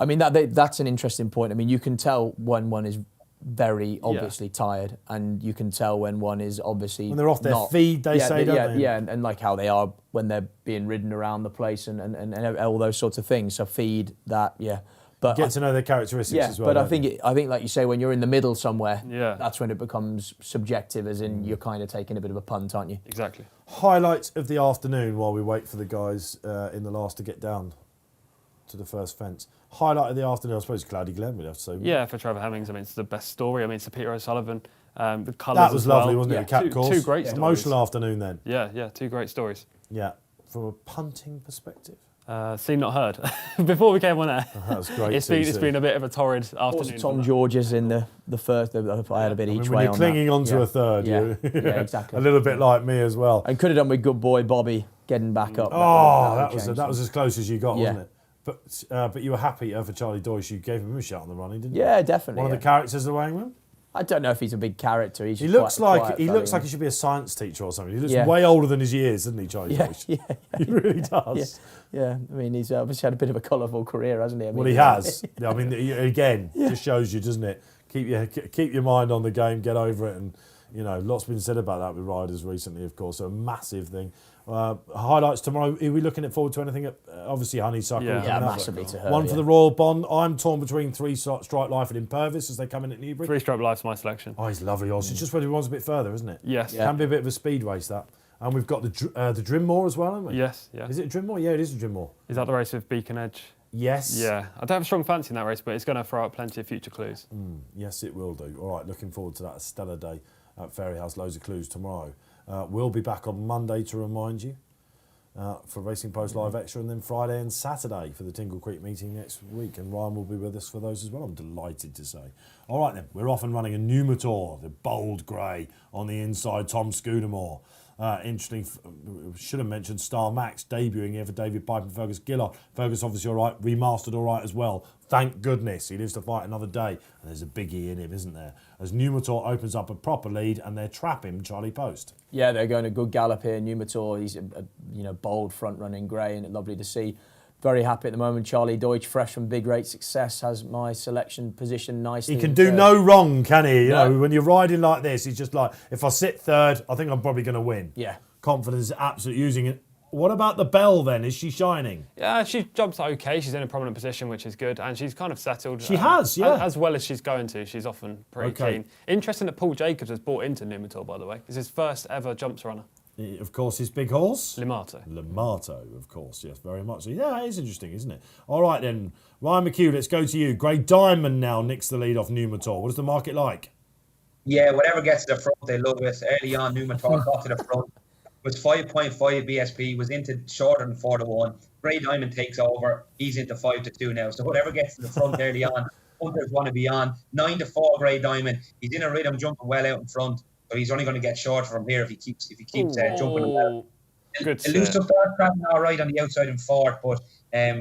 I mean, that's an interesting point. I mean, you can tell when one is very obviously tired, and you can tell when one is obviously
when they're off their feed, don't they?
Yeah, and like how they are when they're being ridden around the place and all those sorts of things. So feed that, yeah. But
get to know their characteristics as well.
But I think like you say, when you're in the middle somewhere,
yeah,
that's when it becomes subjective, as in you're kind of taking a bit of a punt, aren't you?
Exactly.
Highlights of the afternoon while we wait for the guys in the last to get down to the first fence. Highlight of the afternoon, I suppose, Cloudy Glen, we'd have to say.
Yeah, for Trevor Hemmings, I mean, it's the best story. I mean, it's the Peter O'Sullivan, the colours.
That was lovely, wasn't it? The cap course.
Two great stories.
Emotional afternoon then.
Yeah, 2 great stories.
Yeah. From a punting perspective?
Seen, not heard. Before we came on air.
That's great.
It's been a bit of a torrid afternoon.
Was Tom George's in the first? I had a bit each way
when you're
on
clinging
that.
onto a third,
yeah, exactly.
a little bit like me as well.
And could have done with good boy Bobby getting back up.
That was as close as you got, wasn't it? But you were happy for Charlie Deutsch. You gave him a shot on the running, didn't you?
Yeah, definitely.
One of the characters of the weighing room.
I don't know if he's a big character. He
looks like he should be a science teacher or something. He looks way older than his years, doesn't he, Charlie Deutsch?
Yeah,
he really does.
Yeah. I mean, he's obviously had a bit of a colourful career, hasn't he? I mean,
well, he has. I mean, again, just shows you, doesn't it? Keep your mind on the game, get over it, and lots been said about that with riders recently, of course. So a massive thing. Highlights tomorrow. Are we looking forward to anything? Obviously, Honeysuckle.
Yeah, massively to her.
One for the Royal Bond. I'm torn between 3 Strike Life and Impervis as they come in at Newbury.
3 Stroke Life's my selection.
Oh, he's lovely horse. It's just whether he wants a bit further, isn't it?
Yes.
Can be a bit of a speed race, that. And we've got the Drimmoor as well, haven't we?
Yes, yeah.
Is it a Drimmoor? Yeah, it is a Drimmoor.
Is that the race with Beacon Edge?
Yes.
Yeah. I don't have a strong fancy in that race, but it's going to throw out plenty of future clues.
Yes, it will do. All right, looking forward to that. A stellar day at Fairyhouse. Loads of clues tomorrow. We'll be back on Monday to remind you for Racing Post Live Extra, and then Friday and Saturday for the Tingle Creek meeting next week. And Ryan will be with us for those as well, I'm delighted to say. All right then, we're off and running a Numitor, the bold grey on the inside, Tom Scudamore. Interesting, should have mentioned Star Max debuting here for David Pipe and Fergus Gillard. Fergus obviously all right, remastered all right as well. Thank goodness, he lives to fight another day. And there's a biggie in him, isn't there? As Numitor opens up a proper lead and they're trapping Charlie Poste.
Yeah, they're going a good gallop here. Numitor, he's a bold front-running grey, and it's lovely to see. Very happy at the moment. Charlie Deutsch, fresh from big rate success, has my selection positioned nicely.
He can do no wrong, can he? You know, when you're riding like this, he's just like, if I sit third, I think I'm probably going to win.
Yeah.
Confidence is absolutely using it. What about the Bell then? Is she shining?
Yeah, she jumps okay. She's in a prominent position, which is good, and she's kind of settled.
She has, yeah.
As well as she's going to. She's often pretty keen. Interesting that Paul Jacobs has bought into Numitor, by the way. It's his first ever jumps runner.
Of course, his big horse?
Limato,
of course, yes, very much so. Yeah, it is interesting, isn't it? All right then, Ryan McCue, let's go to you. Grey Diamond now nicks the lead off Numitor. What is the market like?
Yeah, whatever gets to the front, they love it. Early on, Numitor got to the front. Was 5.5 BSP, was into shorter than 4-1. Grey Diamond takes over. He's into 5-2 now. So whatever gets to the front early on, hunters want to be on. 9-4 Grey Diamond. He's in a rhythm, jumping well out in front. So he's only going to get shorter from here if he keeps jumping well.
Good
Elusive Dark trapping all right on the outside in fourth, but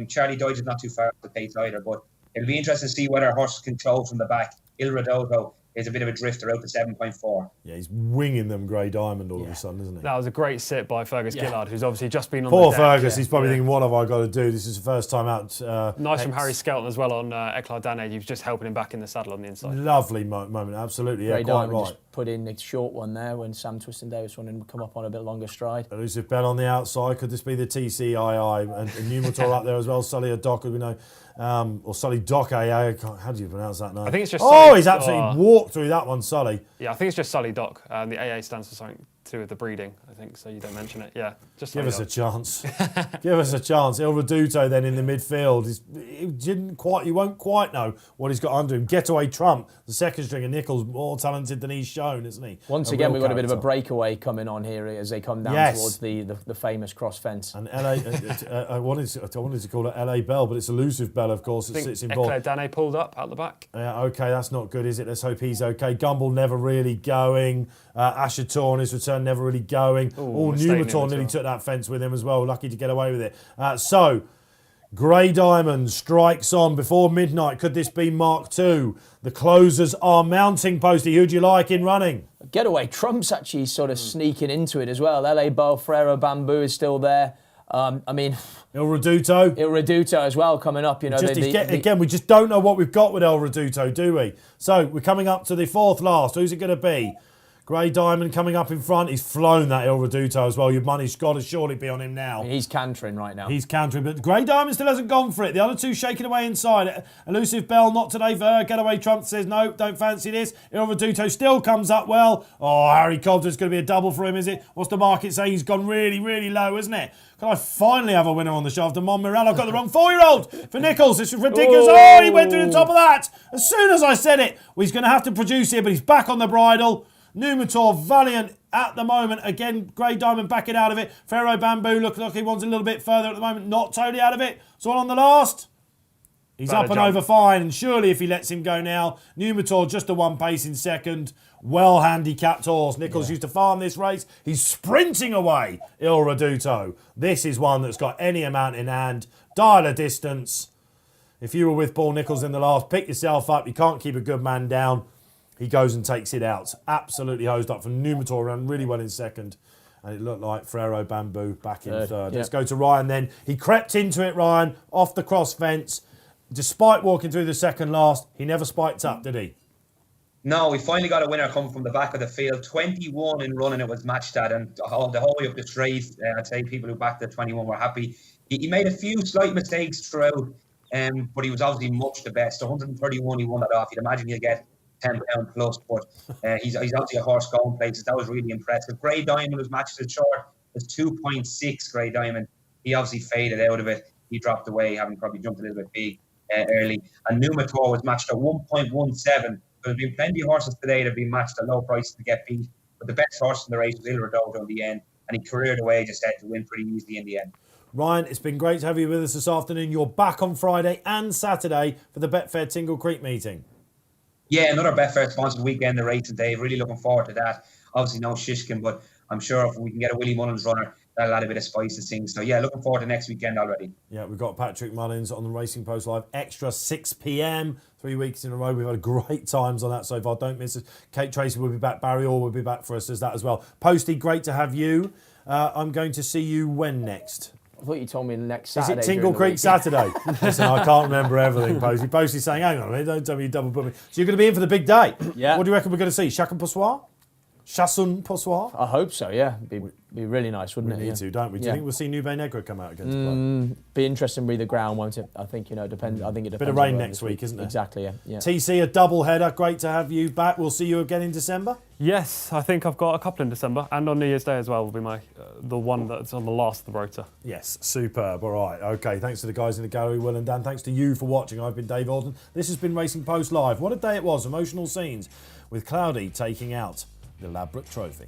Charlie Deutsch is not too far off the pace either. But it'll be interesting to see whether horses can close from the back. Il Redoto is a bit of a drifter out to 7.4.
Yeah, he's winging them Grey Diamond all of a sudden, isn't he?
That was a great sit by Fergus Gillard, who's obviously just been on
Poor
the deck.
Fergus, he's probably thinking, what have I got to do? This is the first time out.
Nice from Harry Skelton as well on Eclat Dane. He was just helping him back in the saddle on the inside.
Lovely moment, absolutely. Yeah,
Grey
quite
Diamond
right.
just put in the short one there when Sam Twiston Davis wanted him to come up on a bit longer stride.
Elusive Bell on the outside. Could this be the TCII? And Numitor up there as well. Sully Doc, we know. Or Sully Doc, how do you pronounce that name?
I think it's just
he's absolutely walked through that one, Sully.
Yeah, I think it's just Sully Doc. The AA stands for something to do with the breeding, I think, so you don't mention it. Yeah, just
Give us a chance. Give us a chance. Il Reduto then in the midfield. You won't quite know what he's got under him. Getaway Trump, the second stringer. Nichols, more talented than he's shown, isn't he?
Once again, we've got a bit of a breakaway coming on here as they come down towards the famous cross fence.
And LA, I wanted to call it LA Bell, but it's Elusive Bell, of course. It sits in
Eclat Dane pulled up out the back.
Yeah, okay, that's not good, is it? Let's hope he's okay. Gamble never really going. Asher Torn, his return never really going. Numitor nearly took that fence with him as well. Lucky to get away with it. So, Grey Diamond strikes on before midnight. Could this be Mark II? The closers are mounting, Posty. Who do you like in running?
Getaway Trump's actually sort of sneaking into it as well. LA Bell, Ferrero Bamboo is still there. Il Reduto as well coming up. You know,
again, we just don't know what we've got with Il Reduto, do we? So we're coming up to the fourth last. Who's it going to be? Grey Diamond coming up in front. He's flown that Il Reduto as well. Your money's got to surely be on him now.
He's cantering right now.
He's cantering, but Grey Diamond still hasn't gone for it. The other two shaking away inside. Elusive Bell, not today for her. Getaway Trump says, no, don't fancy this. Il Reduto still comes up well. Oh, Harry Cobden's going to be a double for him, is it? What's the market say? He's gone really, really low, isn't it? Can I finally have a winner on the show after Montmirel? I've got the wrong 4-year-old for Nichols. This is ridiculous. Oh, he went to the top of that. As soon as I said it, well, he's going to have to produce here, but he's back on the bridle. Numitor, valiant at the moment. Again, Grey Diamond backing out of it. Pharaoh Bamboo looks like he wants a little bit further at the moment. Not totally out of it. So on the last. He's up and over fine, and surely if he lets him go now, Numitor just a one pace in second. Well handicapped horse. Nichols used to farm this race. He's sprinting away, Il Reduto. This is one that's got any amount in hand. Dial a distance. If you were with Paul Nichols in the last, pick yourself up. You can't keep a good man down. He goes and takes it out. Absolutely hosed up from Numitor, ran really well in second. And it looked like Pharaoh Bamboo back in third. Let's go to Ryan then. He crept into it, Ryan, off the cross fence. Despite walking through the second last, he never spiked up, did he?
No, we finally got a winner coming from the back of the field. 21 in running it was matched at, and the whole way up the straight, I'd say people who backed the 21 were happy. He made a few slight mistakes throughout, but he was obviously much the best. 131 he won that off. You'd imagine he'll get £10 plus, but he's obviously a horse going places. That was really impressive. Grey Diamond was matched at short. It was 2.6 Grey Diamond. He obviously faded out of it. He dropped away, having probably jumped a little bit big early. And Numitor was matched at 1.17. There's been plenty of horses today that have been matched at low prices to get beat. But the best horse in the race was Il Redondo in the end. And he careered away, just had to win pretty easily in the end.
Ryan, it's been great to have you with us this afternoon. You're back on Friday and Saturday for the Betfair Tingle Creek meeting.
Yeah, another Betfair sponsored weekend, the race today. Really looking forward to that. Obviously no Shishkin, but I'm sure if we can get a Willie Mullins runner, that'll add a bit of spice to things. So yeah, looking forward to next weekend already.
Yeah, we've got Patrick Mullins on the Racing Post Live extra 6 p.m. 3 weeks in a row. We've had great times on that so far. Don't miss us. Kate Tracy will be back. Barry Orr will be back for us as that as well. Posty, great to have you. I'm going to see you when next?
I thought you told me next Saturday.
Is it Tingle Creek Saturday? Listen, I can't remember everything, Posty. Posty's saying, hang on a minute, don't tell me you double book me. So you're going to be in for the big day.
Yeah.
What do you reckon we're going to see? Chacun pour soi? Chassun pour soi?
I hope so, yeah. Be really nice, wouldn't it?
We need to, don't we? Do you think we'll see Nube Negro come out against play?
Be interesting to read the ground, won't it? I think, depends. I think it depends.
Bit of rain next week, isn't there?
Exactly, yeah.
TC, a double header. Great to have you back. We'll see you again in December.
Yes, I think I've got a couple in December, and on New Year's Day as well will be my the one that's on the last of the rota.
Yes, superb. All right, okay. Thanks to the guys in the gallery, Will and Dan. Thanks to you for watching. I've been Dave Orton. This has been Racing Post Live. What a day it was. Emotional scenes with Cloudy taking out the Ladbrokes Trophy.